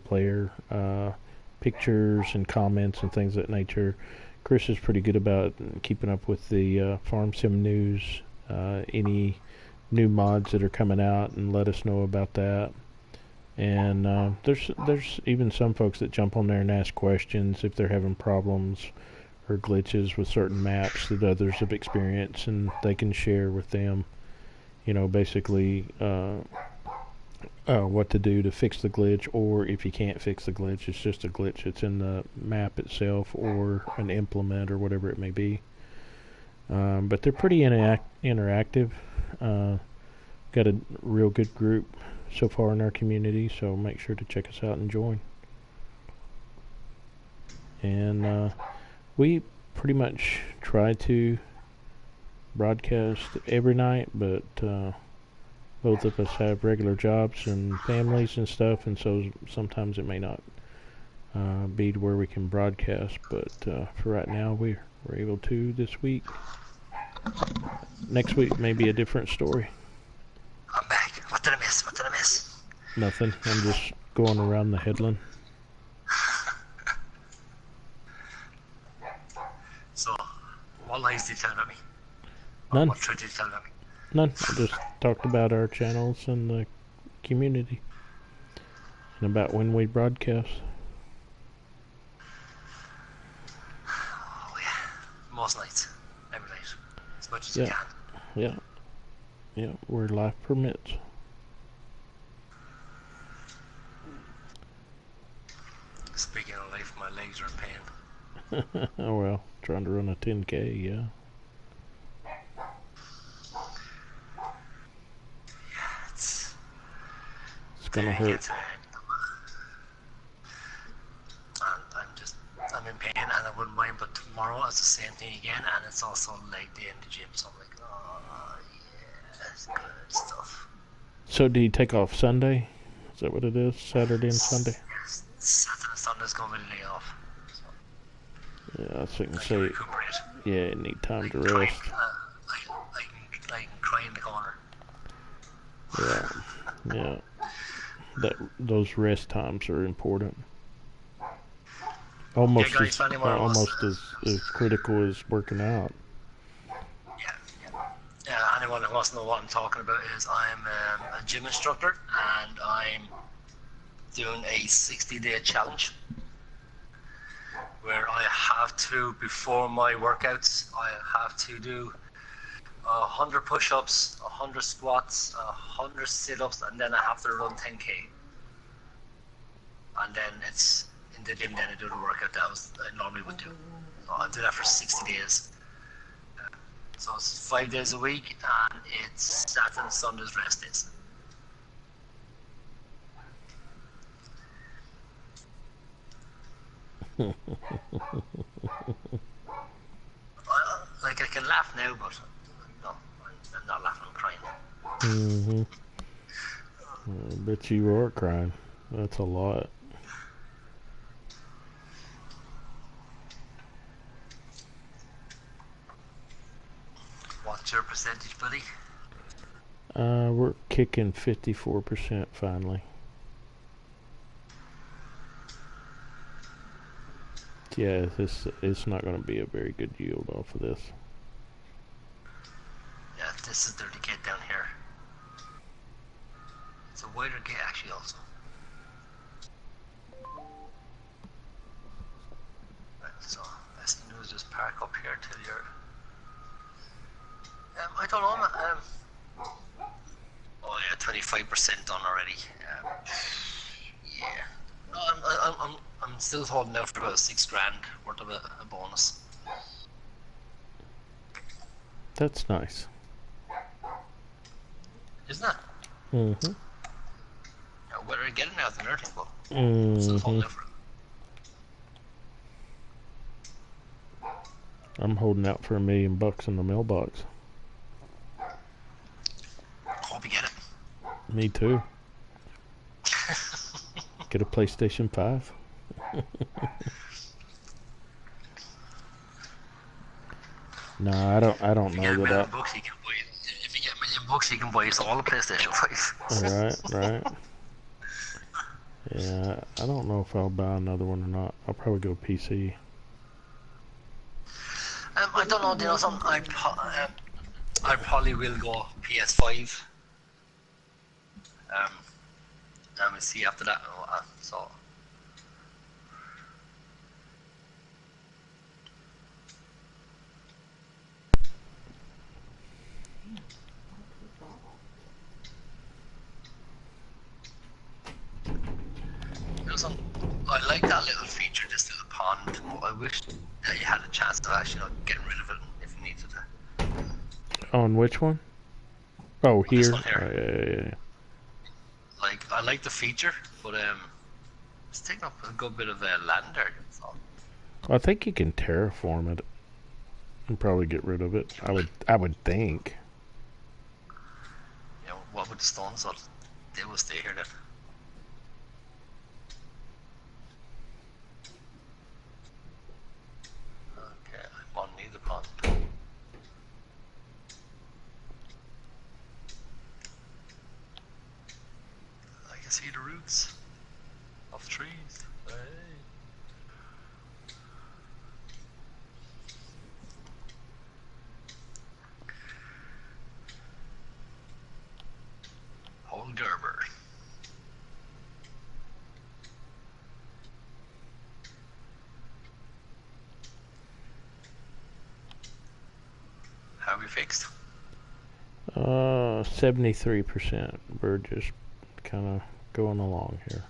player pictures and comments and things of that nature. Chris is pretty good about keeping up with the farm sim news, any new mods that are coming out, and let us know about that. And there's even some folks that jump on there and ask questions if they're having problems or glitches with certain maps that others have experienced, and they can share with them, basically what to do to fix the glitch, or if you can't fix the glitch, it's just a glitch. It's in the map itself or an implement or whatever it may be. But they're pretty interactive. Got a real good group so far in our community, so make sure to check us out and join. And we pretty much try to broadcast every night, but both of us have regular jobs and families and stuff, and so sometimes it may not be to where we can broadcast, but for right now we're able to this week. Next week may be a different story. I'm back. What did I miss? Nothing. I'm just going around the headland. So, what lies did you tell about me? None. What truth did you tell about me? None. I just talked about our channels and the community, and about when we broadcast. Oh yeah, most nights, every night, as much as you can. Yeah, where life permits. Speaking of life, my legs are in pain. Oh well, trying to run a 10K, yeah. Yeah, it's gonna hurt. I'm in pain, and I wouldn't mind, but tomorrow it's the same thing again, and it's also leg day in the gym, so I'm like, oh yeah, it's good stuff. So do you take off Sunday? Is that what it is? Saturday and Sunday? Yes, Saturday and Sunday's gonna be the day off. So Yeah, I was thinking, I say, can recuperate. yeah, you need time to Cry, rest. I can cry in the corner. Yeah. Those rest times are important. Almost Yeah, guys, as critical as working out. Yeah, anyone who wants to know what I'm talking about is I'm a gym instructor, and I'm doing a 60-day challenge where I have to, before my workouts, I have to do 100 push-ups, 100 squats, 100 sit-ups, and then I have to run 10K. And then it's in the gym, then I do the workout that I normally would do. So I do that for 60 days. So it's 5 days a week, and it's Saturday and Sunday's rest days. I can laugh now, but no, I'm not laughing, I'm crying. I bet you are crying. That's a lot. What's your percentage, buddy? We're kicking 54% finally. Yeah, it's not going to be a very good yield off of this. Yeah, this is dirty gate down here. It's a wider gate actually also. Right, so best thing to do is just park up here till you're. I don't know, man. Oh yeah, 25% done already. Yeah. No, I'm still holding out for about $6,000 worth of a bonus. That's nice. Isn't it? Mm-hmm. Yeah, whether I get it now is another thing, but Mm-hmm. I'm still holding out for it. I'm holding out for $1 million in the mailbox. Hope you get it. Me too. Get a PlayStation 5. No, I don't If you know get a that million bucks, you can buy it. If you get $1 million, you can buy us all a PlayStation 5. Right. Yeah, I don't know if I'll buy another one or not. I'll probably go PC. I don't know, you know something? I probably will go PS5. And we'll see after that. So. You know something? I like that little feature, this little pond. I wish that you had a chance of actually getting rid of it if you needed to. On which one? Oh, here. This one here. Yeah. Like, I like the feature, but it's taking up a good bit of land there. So. I think you can terraform it and probably get rid of it. I would think. You know, what would the stones? They will stay here then. Okay, I'm on neither pond. I can see the roots of trees. Hey. Whole Gerber. How are we fixed? 73%. We're just kind of going along here.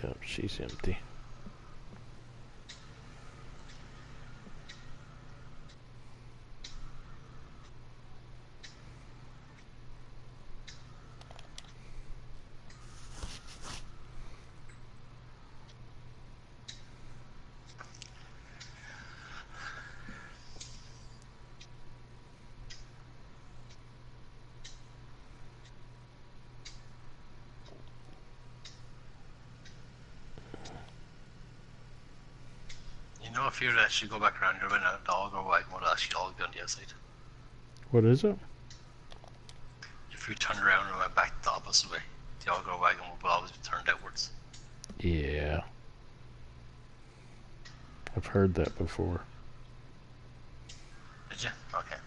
Yeah, she's empty. You know, if you were to actually go back around here when a dog or wagon would actually all be on the outside. What is it? If you turned around and went back the opposite way, the auger wagon would always be turned outwards. Yeah. I've heard that before. Did you? Okay.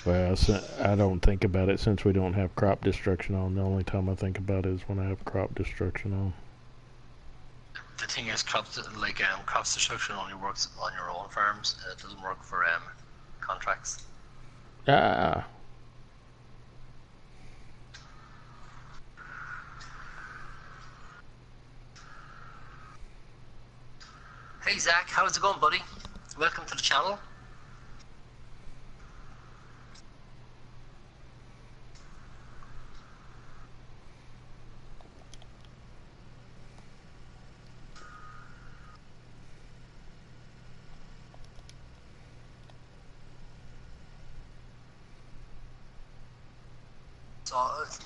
Well, I don't think about it since we don't have crop destruction on. The only time I think about it is when I have crop destruction on. The thing is, crops destruction only works on your own farms. It doesn't work for contracts. Ah. Hey Zach, how's it going, buddy? Welcome to the channel. So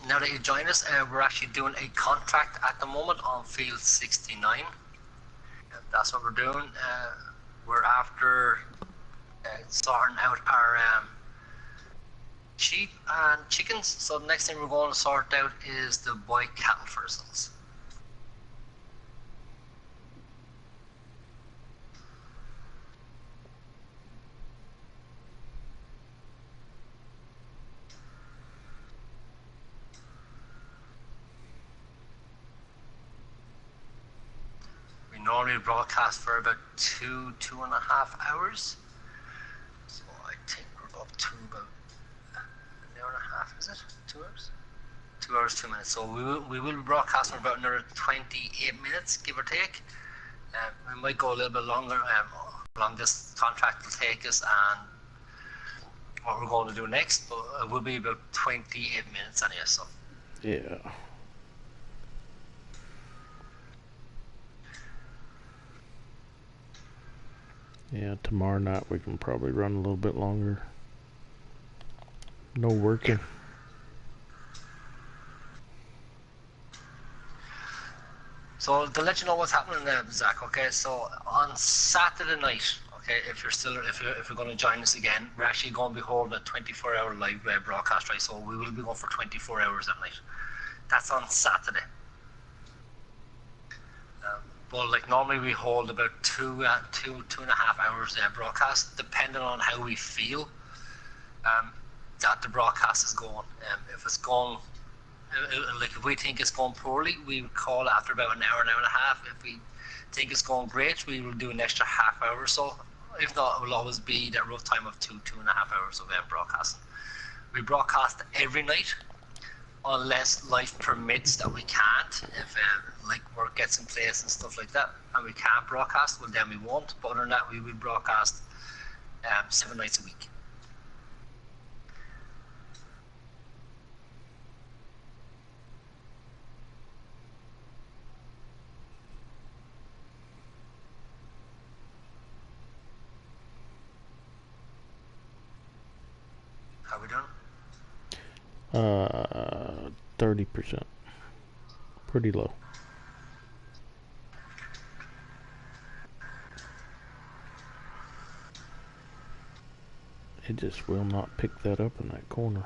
now that you join us, we're actually doing a contract at the moment on field 69. That's what we're doing. We're after sorting out our sheep and chickens. So the next thing we're going to sort out is the boy cattle firstings. Normally broadcast for about 2.5 hours. So I think we're up to about an hour and a half, is it? 2 hours? 2 hours, 2 minutes. So we will broadcast for about another 28 minutes, give or take. We might go a little bit longer. How long this contract will take us and what we're going to do next, but it will be about 28 minutes anyway. So yeah. Yeah, tomorrow night we can probably run a little bit longer. No working. So to let you know what's happening there, Zach. Okay, so on Saturday night, okay, if you're going to join us again, we're actually going to be holding a 24-hour live broadcast, right? So we will be going for 24 hours that night. That's on Saturday. But like normally we hold about 2.5 hours broadcast, depending on how we feel that the broadcast is going. If it's going, like if we think it's going poorly, we would call after about an hour and a half. If we think it's going great, we will do an extra half hour or so. If not, it will always be that rough time of 2.5 hours of broadcasting. We broadcast every night, unless life permits that we can't. If like work gets in place and stuff like that, and we can't broadcast, well then we won't. But other than that, we will broadcast 7 nights a week. How we doing? 30%. Pretty low. It just will not pick that up in that corner.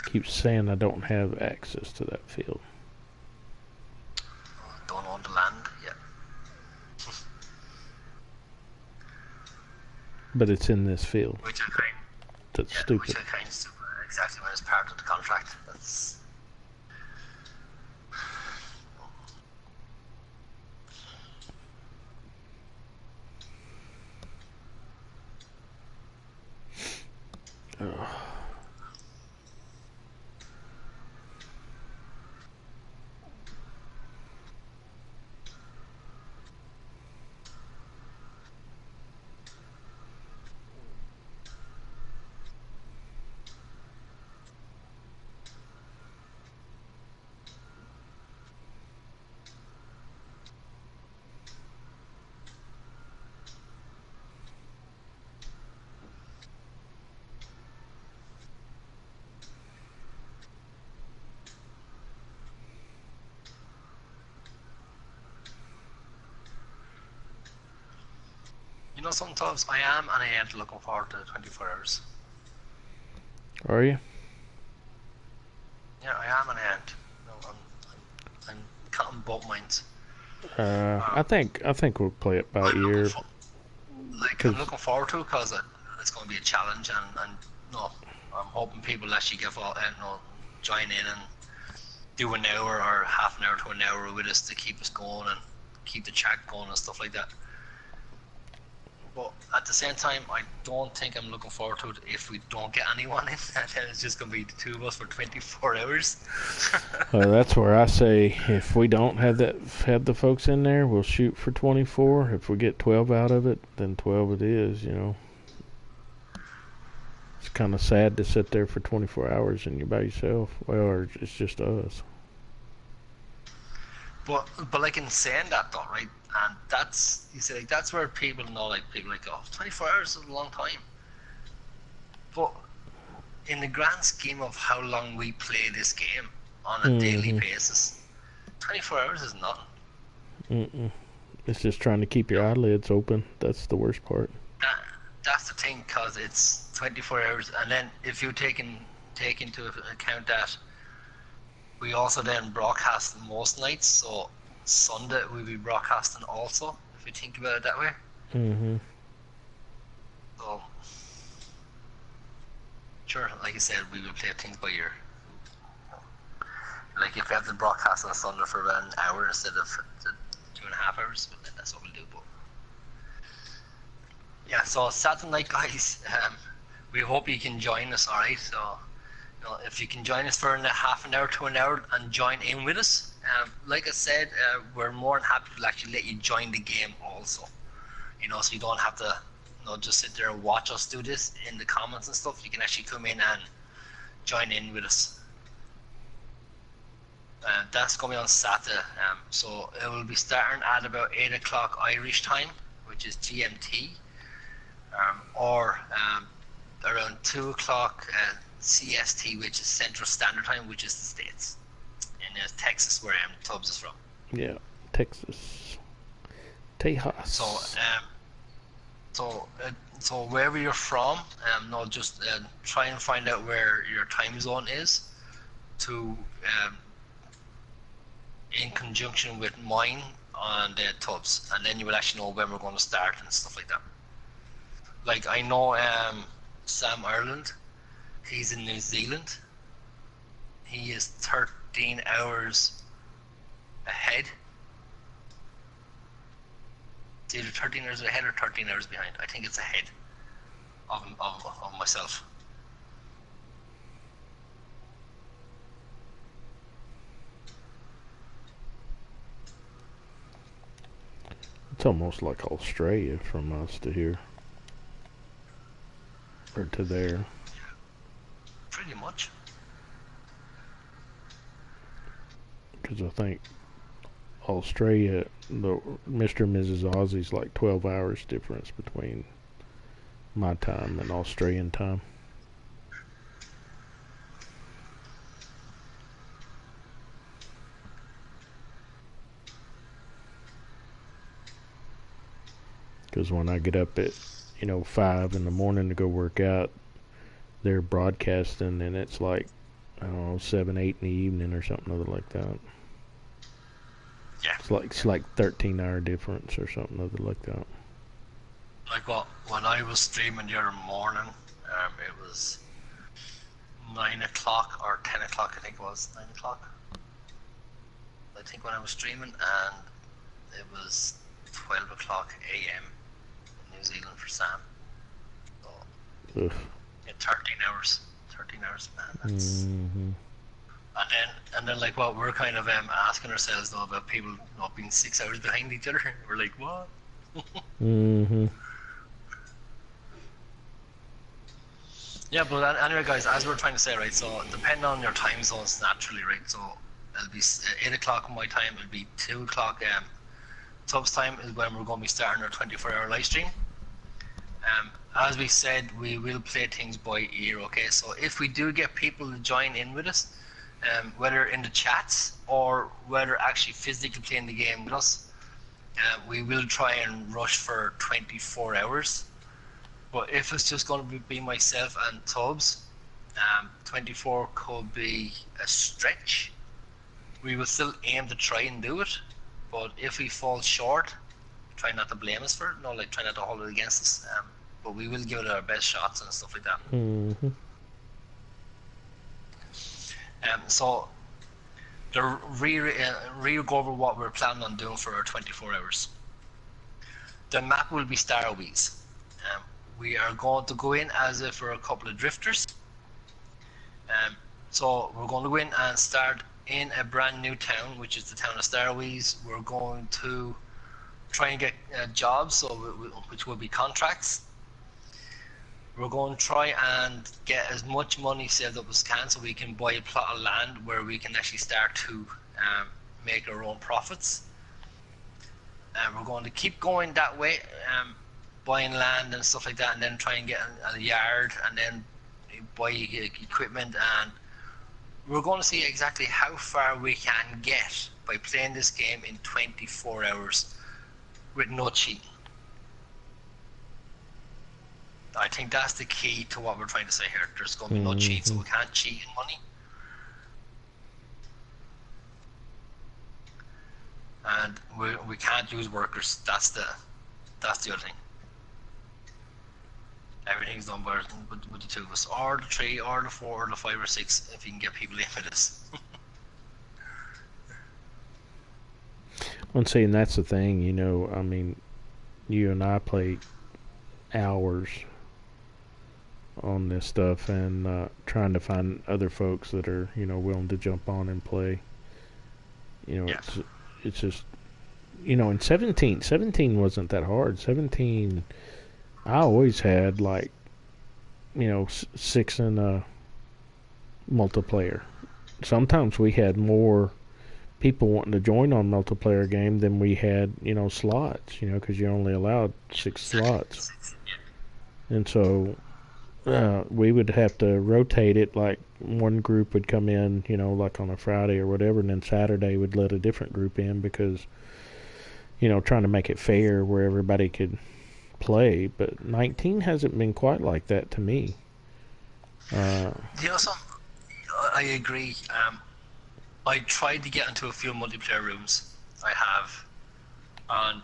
Keeps saying I don't have access to that field. Don't own the land yet. But it's in this field. Which I kind. That's stupid. Which I kind of stupid. Exactly when it's part of the contract. That's. Ugh. You know, sometimes I am and I ain't looking forward to the 24 hours. Are you? Yeah, I am and I ain't. No, I'm counting both minds. I think we'll play it by ear. I'm looking forward to it because it's going to be a challenge and no, I'm hoping people actually join in and do an hour or half an hour to an hour with us to keep us going and keep the chat going and stuff like that. But at the same time, I don't think I'm looking forward to it if we don't get anyone in. Then it's just going to be the two of us for 24 hours. That's where I say if we don't have the folks in there, we'll shoot for 24. If we get 12 out of it, then 12 it is, you know. It's kind of sad to sit there for 24 hours and you're by yourself. Well, or it's just us. But like in saying that though, right? And that's, you see, like that's where people know, like people like, oh, 24 hours is a long time. But in the grand scheme of how long we play this game on a daily basis, 24 hours is nothing. It's just trying to keep your eyelids open. That's the worst part. That's the thing, because it's 24 hours, and then if you take into account that we also then broadcast most nights, so Sunday we'll be broadcasting also, if you think about it that way. So, sure, like I said, we will play things by ear. Like if we have to broadcast on Sunday for about an hour instead of 2.5 hours, then that's what we'll do. But yeah, so Saturday night, guys, we hope you can join us, alright? So, you know, if you can join us for half an hour to an hour and join in with us, like I said, we're more than happy to actually let you join the game also. You know, so you don't have to, you know, just sit there and watch us do this in the comments and stuff. You can actually come in and join in with us. That's going to be on Saturday. So it will be starting at about 8 o'clock Irish time, which is GMT, or around 2 o'clock CST, which is Central Standard Time, which is the States. In Texas, where Tubbs is from. Yeah, Texas. Tejas. So wherever you're from, just try and find out where your time zone is, to in conjunction with mine on the Tubbs, and then you will actually know when we're going to start and stuff like that. Like I know Sam Ireland, he's in New Zealand. He is 13 hours ahead. It's either 13 hours ahead or 13 hours behind. I think it's ahead of myself. It's almost like Australia from us to here. Or to there. Pretty much. Because I think Australia, the Mr. and Mrs. Aussie's like 12 hours difference between my time and Australian time. Because when I get up at 5 in the morning to go work out, they're broadcasting and it's like, I don't know, 7, 8 in the evening or something other like that. Yeah. It's like 13-hour difference or something other like that. Like when I was streaming the other morning, it was 9 o'clock or 10 o'clock, I think it was 9 o'clock. I think when I was streaming, and it was 12 o'clock a.m. in New Zealand for Sam. So, yeah, 13 hours. 13 hours, man. That's... And then like what we're kind of asking ourselves though about people not being 6 hours behind each other. We're like, what? Yeah, but anyway, guys, as we're trying to say, right? So depending on your time zones, naturally, right? So it'll be 8 o'clock my time. It'll be 2 o'clock. Tubbs time is when we're going to be starting our 24-hour live stream. As we said, we will play things by ear. Okay, so if we do get people to join in with us, whether in the chats or whether actually physically playing the game with us, we will try and rush for 24 hours. But if it's just going to be myself and Tubbs, 24 could be a stretch. We will still aim to try and do it, but if we fall short, try not to blame us for it. Try not to hold it against us. But we will give it our best shots and stuff like that. So to re-go over what we're planning on doing for our 24 hours. The map will be Starways. We are going to go in as if we're a couple of drifters. So we're going to go in and start in a brand new town, which is the town of Starways. We're going to try and get jobs, which will be contracts. We're going to try and get as much money saved up as can so we can buy a plot of land where we can actually start to make our own profits. We're going to keep going that way, buying land and stuff like that, and then try and get a yard and then buy equipment, and we're going to see exactly how far we can get by playing this game in 24 hours with no cheating. I think that's the key to what we're trying to say here. There's going to be no cheat, so we can't cheat in money. And we can't use workers. That's the other thing. Everything's done with the two of us, or the three, or the four, or the five, or six, if you can get people in with us. Well, see, and that's the thing, you know, I mean, you and I play hours on this stuff, and trying to find other folks that are, you know, willing to jump on and play. You know, Yeah. it's just, you know, in 17 wasn't that hard. 17, I always had, like, you know, 6 in a multiplayer. Sometimes we had more people wanting to join on multiplayer game than we had, you know, slots, you know, because you're only allowed 6 slots. And so we would have to rotate it, like one group would come in, you know, like on a Friday or whatever, and then Saturday would let a different group in because, you know, trying to make it fair where everybody could play. But 19 hasn't been quite like that to me. You know, I agree. I tried to get into a few multiplayer rooms. I have, and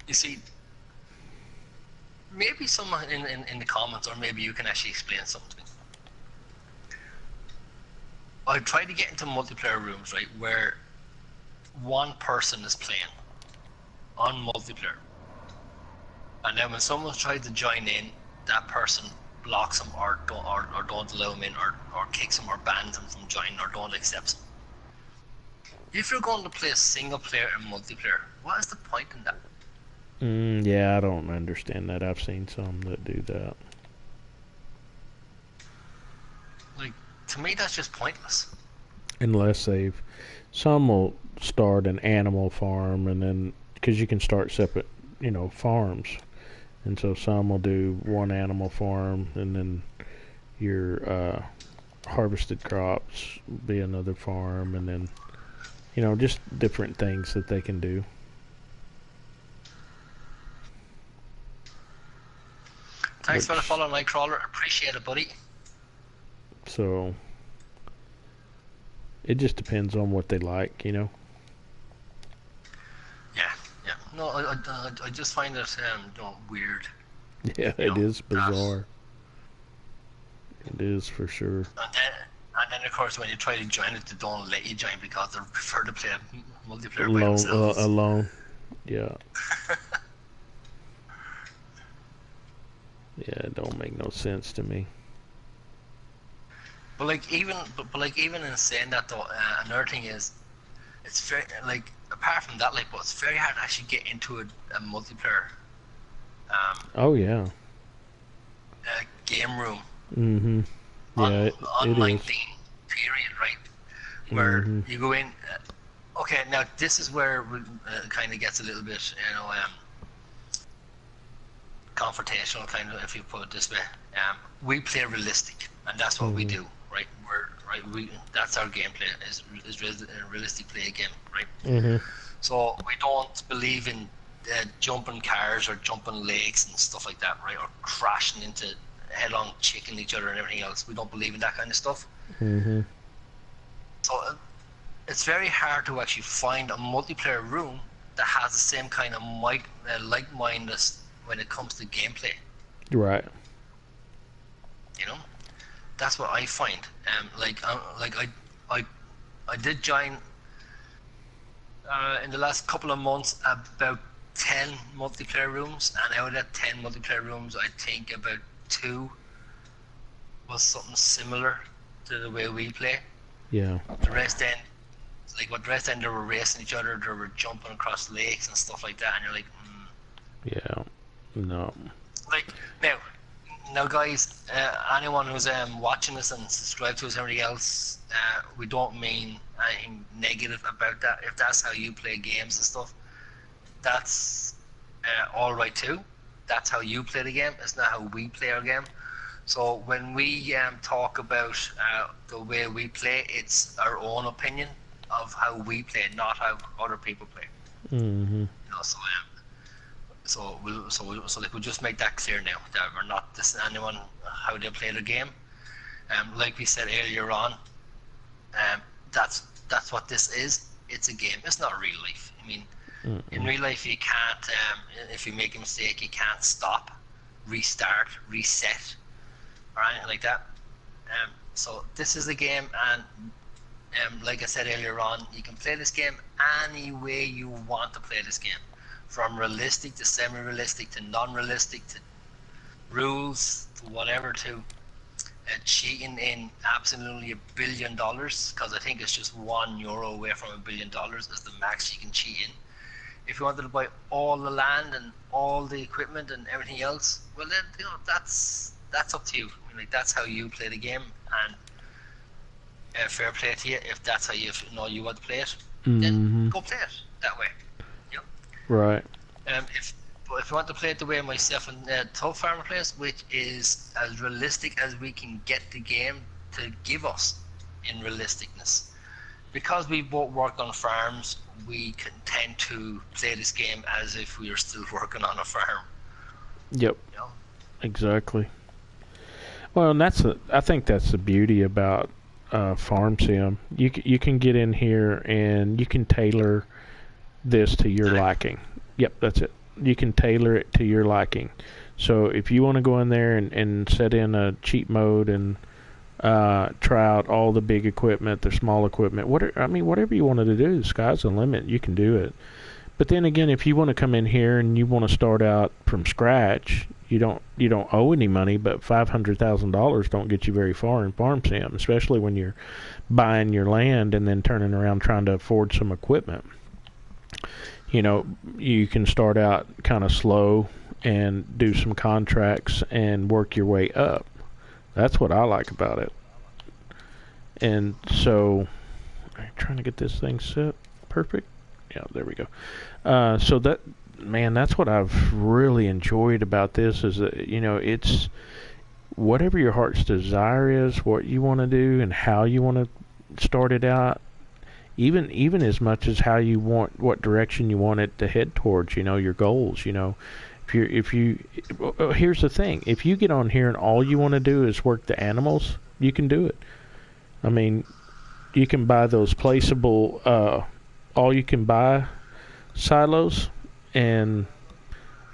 you see, maybe someone in the comments, or maybe you can actually explain something to me. I tried to get into multiplayer rooms, right, where one person is playing on multiplayer, and then when someone tries to join in, that person blocks them or don't allow them in, or kicks them or bans them from joining or don't accept them. If you're going to play a single player and multiplayer, what is the point in that? Yeah, I don't understand that. I've seen some that do that. Like, to me, that's just pointless. Unless some will start an animal farm, and then, because you can start separate, you know, farms. And so some will do one animal farm, and then your harvested crops will be another farm, and then, you know, just different things that they can do. Thanks for the follow, Nightcrawler. Appreciate it, buddy. So it just depends on what they like, you know. Yeah. No, I just find it you know, weird. Yeah, it is bizarre. It is for sure. And then of course when you try to join it, they don't let you join because they prefer to play multiplayer by themselves. Alone. Yeah. Yeah, it don't make no sense to me. But even in saying that though, another thing is, it's very, like, apart from that, like, but it's very hard to actually get into a multiplayer. Oh yeah. Game room. Mhm. Yeah, on it 19 is. period, right? Where you go in. Okay, now this is where it kind of gets a little bit, you know, confrontational, kind of, if you put it this way. We play realistic, and that's what we do, right? That's our gameplay, is realistic play game, right? So we don't believe in jumping cars or jumping lakes and stuff like that, right? Or crashing into head-on checking each other and everything else. We don't believe in that kind of stuff. So it's very hard to actually find a multiplayer room that has the same kind of like-mindedness when it comes to gameplay. Right. You know, that's what I find. I I did join in the last couple of months about 10 multiplayer rooms, and out of that 10 multiplayer rooms, I think about 2 was something similar to the way we play. Yeah. The rest then, they were racing each other, they were jumping across lakes and stuff like that, and you're like, Yeah. No. like now guys, anyone who's watching this and subscribed to us and everything else, we don't mean anything negative about that. If that's how you play games and stuff, that's all right too. That's how you play the game. It's not how we play our game. So when we talk about the way we play, it's our own opinion of how we play, not how other people play. Mm-hmm. You know, so we'll just make that clear now that we're not dissing anyone how they play the game. Like we said earlier on, that's what this is. It's a game. It's not real life. I mean, in real life you can't. If you make a mistake, you can't stop, restart, reset, or anything like that. So this is the game, and like I said earlier on, you can play this game any way you want to play this game, from realistic to semi-realistic to non-realistic to rules to whatever, to cheating in absolutely $1 billion, because I think it's just €1 away from $1 billion is the max you can cheat in. If you wanted to buy all the land and all the equipment and everything else, well then, you know, that's up to you. I mean, like, that's how you play the game, and fair play to you. If that's how you know you want to play it, then go play it that way. You know? Right. If you want to play it the way myself and Tubbfarmer plays, which is as realistic as we can get the game to give us in realisticness, because we both work on farms, we can tend to play this game as if we are still working on a farm. Yep. You know? Exactly. Well, and I think that's the beauty about farm sim. You can get in here and you can tailor this to your liking. Yep, that's it. You can tailor it to your liking. So if you want to go in there and set in a cheat mode and try out all the big equipment, the small equipment, whatever you wanted to do, the sky's the limit. You can do it. But then again, if you want to come in here and you want to start out from scratch, you don't owe any money, but $500,000 don't get you very far in farm sim, especially when you're buying your land and then turning around trying to afford some equipment. You know, you can start out kind of slow and do some contracts and work your way up. That's what I like about it. And so, I'm trying to get this thing set perfect. Yeah, there we go. So that's what I've really enjoyed about this, is that, you know, it's whatever your heart's desire is, what you want to do and how you want to start it out, even as much as how you want, what direction you want it to head towards, you know, your goals, you know. If you here's the thing, if you get on here and all you want to do is work the animals, you can do it. I mean, you can buy those placeable all you can buy silos, and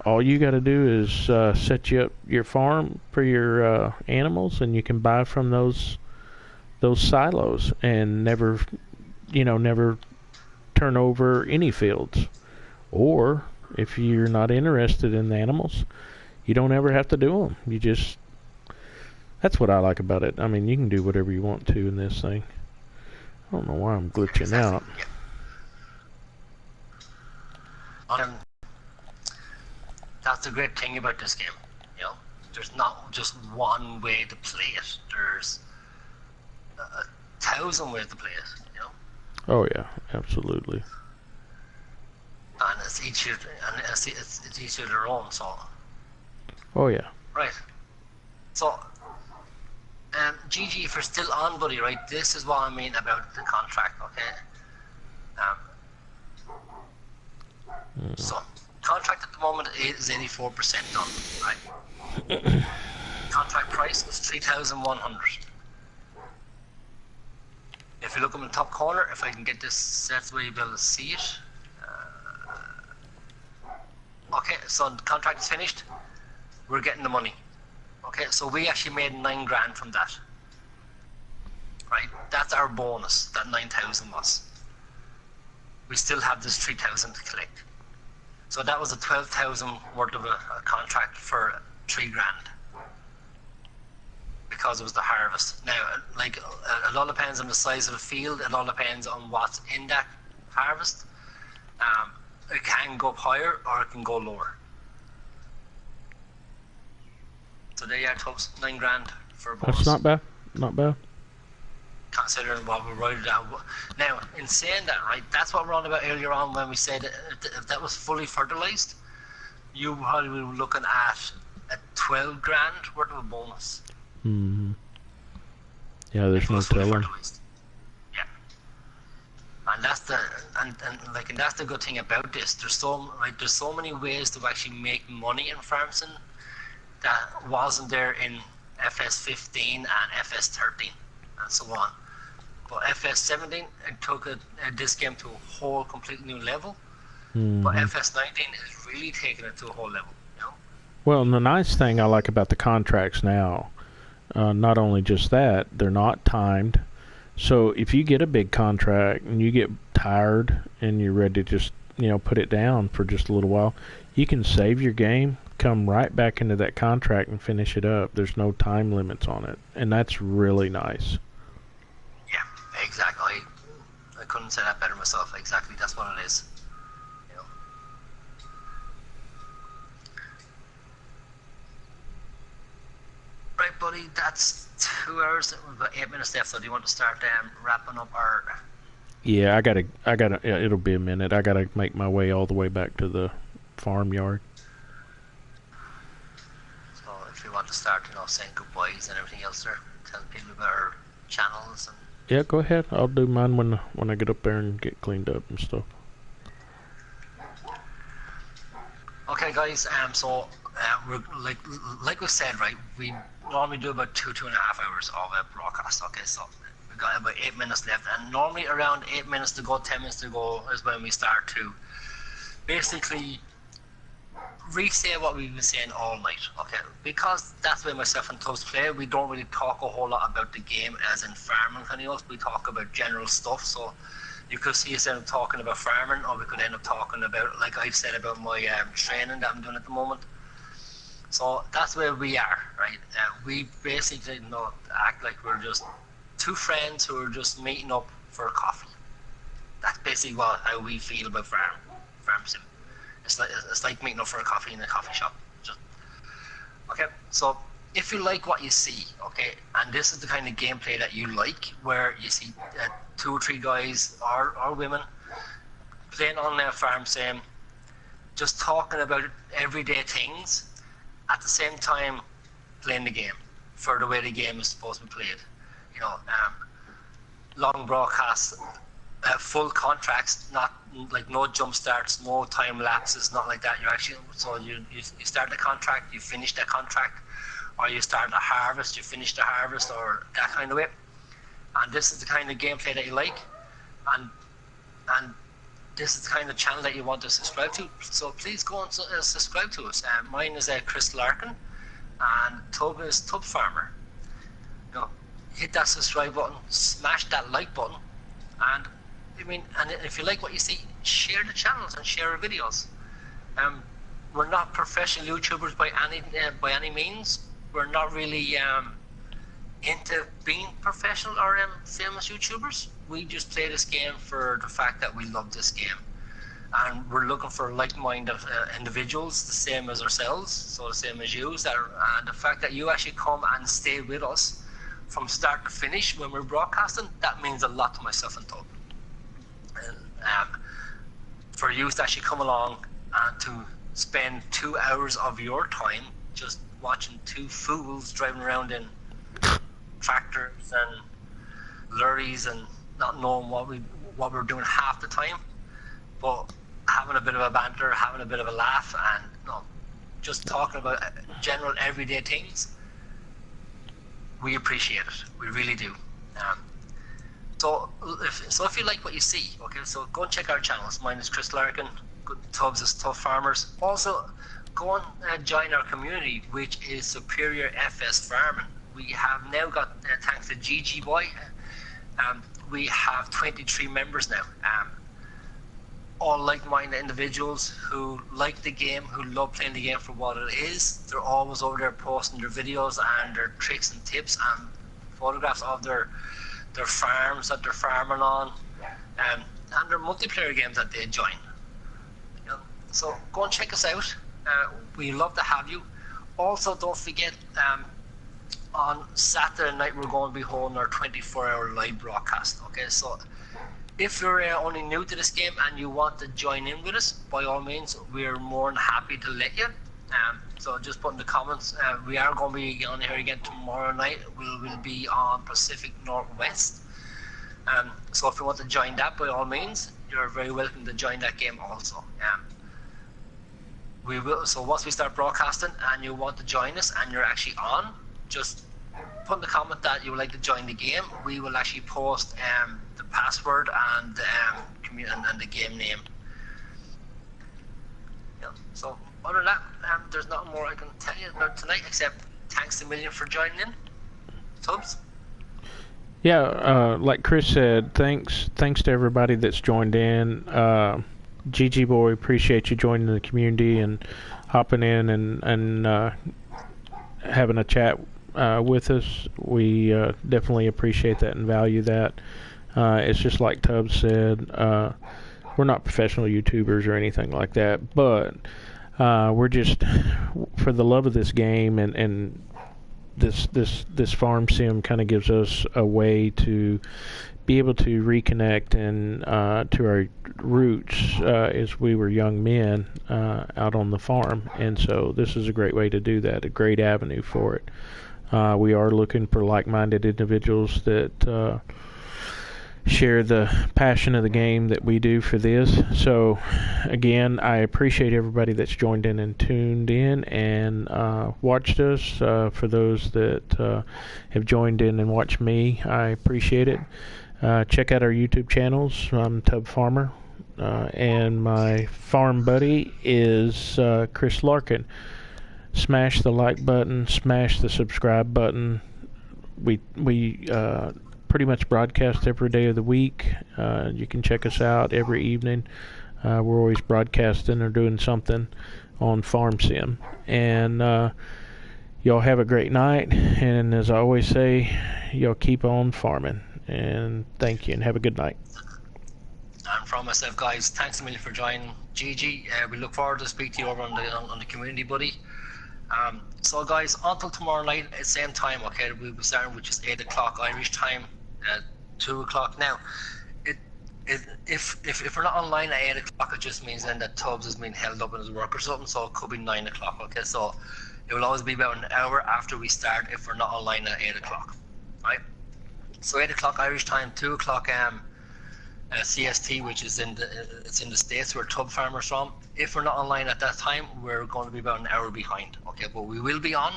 all you got to do is set you up your farm for your animals, and you can buy from those silos and never turn over any fields. Or if you're not interested in the animals, you don't ever have to do them. That's what I like about it. I mean, you can do whatever you want to in this thing. I don't know why I'm glitching out. Yeah. That's the great thing about this game. You know, there's not just one way to play it. There's 1,000 ways to play it. You know. Oh yeah, absolutely. And it's each of their own. So. Oh yeah. Right. So, GG, if you're still on, buddy, right? This is what I mean about the contract, okay? So, contract at the moment is 84% done, right? Contract price is 3,100. If you look up in the top corner, if I can get this set the way you'll be able to see it. Okay, so the contract is finished. We're getting the money. Okay, so we actually made $9,000 from that. right? That's our bonus, that 9,000 was. We still have this 3,000 to collect. So that was a 12,000 worth of a contract for 3 grand. Because it was the harvest. Now, like, it all depends on the size of the field, it all depends on what's in that harvest. It can go up higher or it can go lower. So there you are, Tubbs, 9 grand for a bonus. That's not bad. Not bad. Considering what we wrote down. Now, in saying that, right, that's what we're on about earlier on when we said if that was fully fertilized, you probably were looking at a 12 grand worth of a bonus. Mm-hmm. Yeah, there's no telling. Yeah. And that's the and that's the good thing about this. There's so many ways to actually make money in farming that wasn't there in FS15 and FS13 and so on. But FS17, it took this game to a whole completely new level. Mm-hmm. But FS19 is really taking it to a whole level. You know? Well, and the nice thing I like about the contracts now, not only just that, they're not timed. So if you get a big contract and you get tired and you're ready to just, put it down for just a little while, you can save your game, come right back into that contract and finish it up. There's no time limits on it, and that's really nice. Yeah, exactly. I couldn't say that better myself. Exactly, that's what it is. You know. Right, buddy, that's 2 hours. We've got 8 minutes left, so do you want to start wrapping up our... Yeah, I gotta, it'll be a minute. I gotta make my way all the way back to the farmyard. So if you want to start, saying goodbyes and everything else there, telling people about our channels and... Yeah, go ahead. I'll do mine when I get up there and get cleaned up and stuff. Okay, guys. So we're like we said, right? We normally do about 2.5 hours of a broadcast. Okay, so we've got about 8 minutes left, and normally around 8 minutes to go, 10 minutes to go is when we start to basically re-say what we've been saying all night, okay? Because that's the way myself and Tubbs play. We don't really talk a whole lot about the game as in farming, we talk about general stuff. So you could see us end up talking about farming, or we could end up talking about, like I've said, about my training that I'm doing at the moment. So that's where we are, right? We basically act like we're just 2 friends who are just meeting up for a coffee. That's basically how we feel about farm sim. It's like meeting up for a coffee in a coffee shop. Okay, so if you like what you see, okay, and this is the kind of gameplay that you like, where you see 2 or 3 guys or women playing on their farm sim, just talking about everyday things, at the same time playing the game for the way the game is supposed to be played. Long broadcasts, full contracts, not like no jump starts, no time lapses, not like that. You start the contract, you finish the contract, or you start a harvest, you finish the harvest, or that kind of way. And this is the kind of gameplay that you like, and this is the kind of channel that you want to subscribe to. So please go and subscribe to us. Mine is Chris Larkin, and Tubb is Tubbfarmer. Hit that subscribe button, smash that like button, and if you like what you see, share the channels and share our videos. We're not professional YouTubers by any means. We're not really into being professional or famous YouTubers. We just play this game for the fact that we love this game, and we're looking for like-minded individuals, the same as ourselves, so the same as you. And the fact that you actually come and stay with us from start to finish when we're broadcasting, that means a lot to myself and Tubb. For you to actually come along and to spend 2 hours of your time just watching 2 fools driving around in tractors and lorries and not knowing what we're doing half the time, but having a bit of a banter, having a bit of a laugh, and just talking about general everyday things, we appreciate it. We really do. So if you like what you see, okay, so go and check our channels. Mine is Chris Larkin, Tubbs is Tubbfarmers. Also, go and join our community, which is Superior FS Farming. We have now got, thanks to GG Boy, We have 23 members now. All like-minded individuals who like the game, who love playing the game for what it is. They're always over there posting their videos and their tricks and tips and photographs of their farms that they're farming on, and their multiplayer games that they join. So go and check us out. We love to have you. Also, don't forget, on Saturday night we're going to be holding our 24-hour live broadcast. Okay, so if you're only new to this game and you want to join in with us, by all means, we're more than happy to let you. So just put in the comments. We are going to be on here again tomorrow night. We'll be on Pacific Northwest. So if you want to join that, by all means, you're very welcome to join that game also. We will. So once we start broadcasting and you want to join us and you're actually on, just put in the comment that you would like to join the game. We will actually post the password and the game name. So other than that, there's nothing more I can tell you about tonight except thanks a million for joining in. Tubbs? Yeah, like Chris said, thanks to everybody that's joined in. GG Boy, appreciate you joining the community and hopping in and having a chat with us. We definitely appreciate that and value that. It's just like Tubb said, we're not professional YouTubers or anything like that, but we're just for the love of this game, and this farm sim kind of gives us a way to be able to reconnect and to our roots as we were young men out on the farm, and so this is a great way to do that, a great avenue for it. We are looking for like-minded individuals that share the passion of the game that we do for this. So again, I appreciate everybody that's joined in and tuned in and watched us. For those that have joined in and watched me, I appreciate it. Check out our YouTube channels. I'm Tubbfarmer, and my farm buddy is Chris Larkin. Smash the like button, smash the subscribe button. We pretty much broadcast every day of the week. You can check us out every evening. We're always broadcasting or doing something on Farm Sim. And y'all have a great night. And as I always say, y'all keep on farming. And thank you, and have a good night. And from myself, guys, thanks a million for joining. GG. We look forward to speak to you over on the community, buddy. So guys, until tomorrow night at the same time, okay, we'll be starting with just 8 o'clock Irish time, 2 o'clock now. If we're not online at 8 o'clock, it just means then that Tubbs is being held up in his work or something, so it could be 9 o'clock, okay? So it will always be about an hour after we start if we're not online at 8 o'clock, right? So 8 o'clock Irish time, 2 o'clock CST, which is it's in the States where Tubbfarmer's from. If we're not online at that time, we're going to be about an hour behind, okay? But we will be on.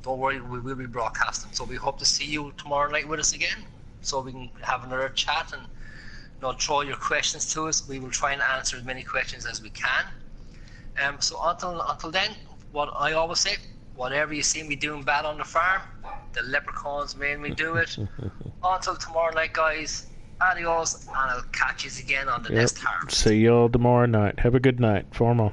Don't worry, we will be broadcasting. So we hope to see you tomorrow night with us again, so we can have another chat and throw your questions to us. We will try and answer as many questions as we can. So until then, what I always say, whatever you see me doing bad on the farm, the leprechauns made me do it. Until tomorrow night, guys, adios, and I'll catch you again on the next harvest. See y'all tomorrow night. Have a good night. Farm on.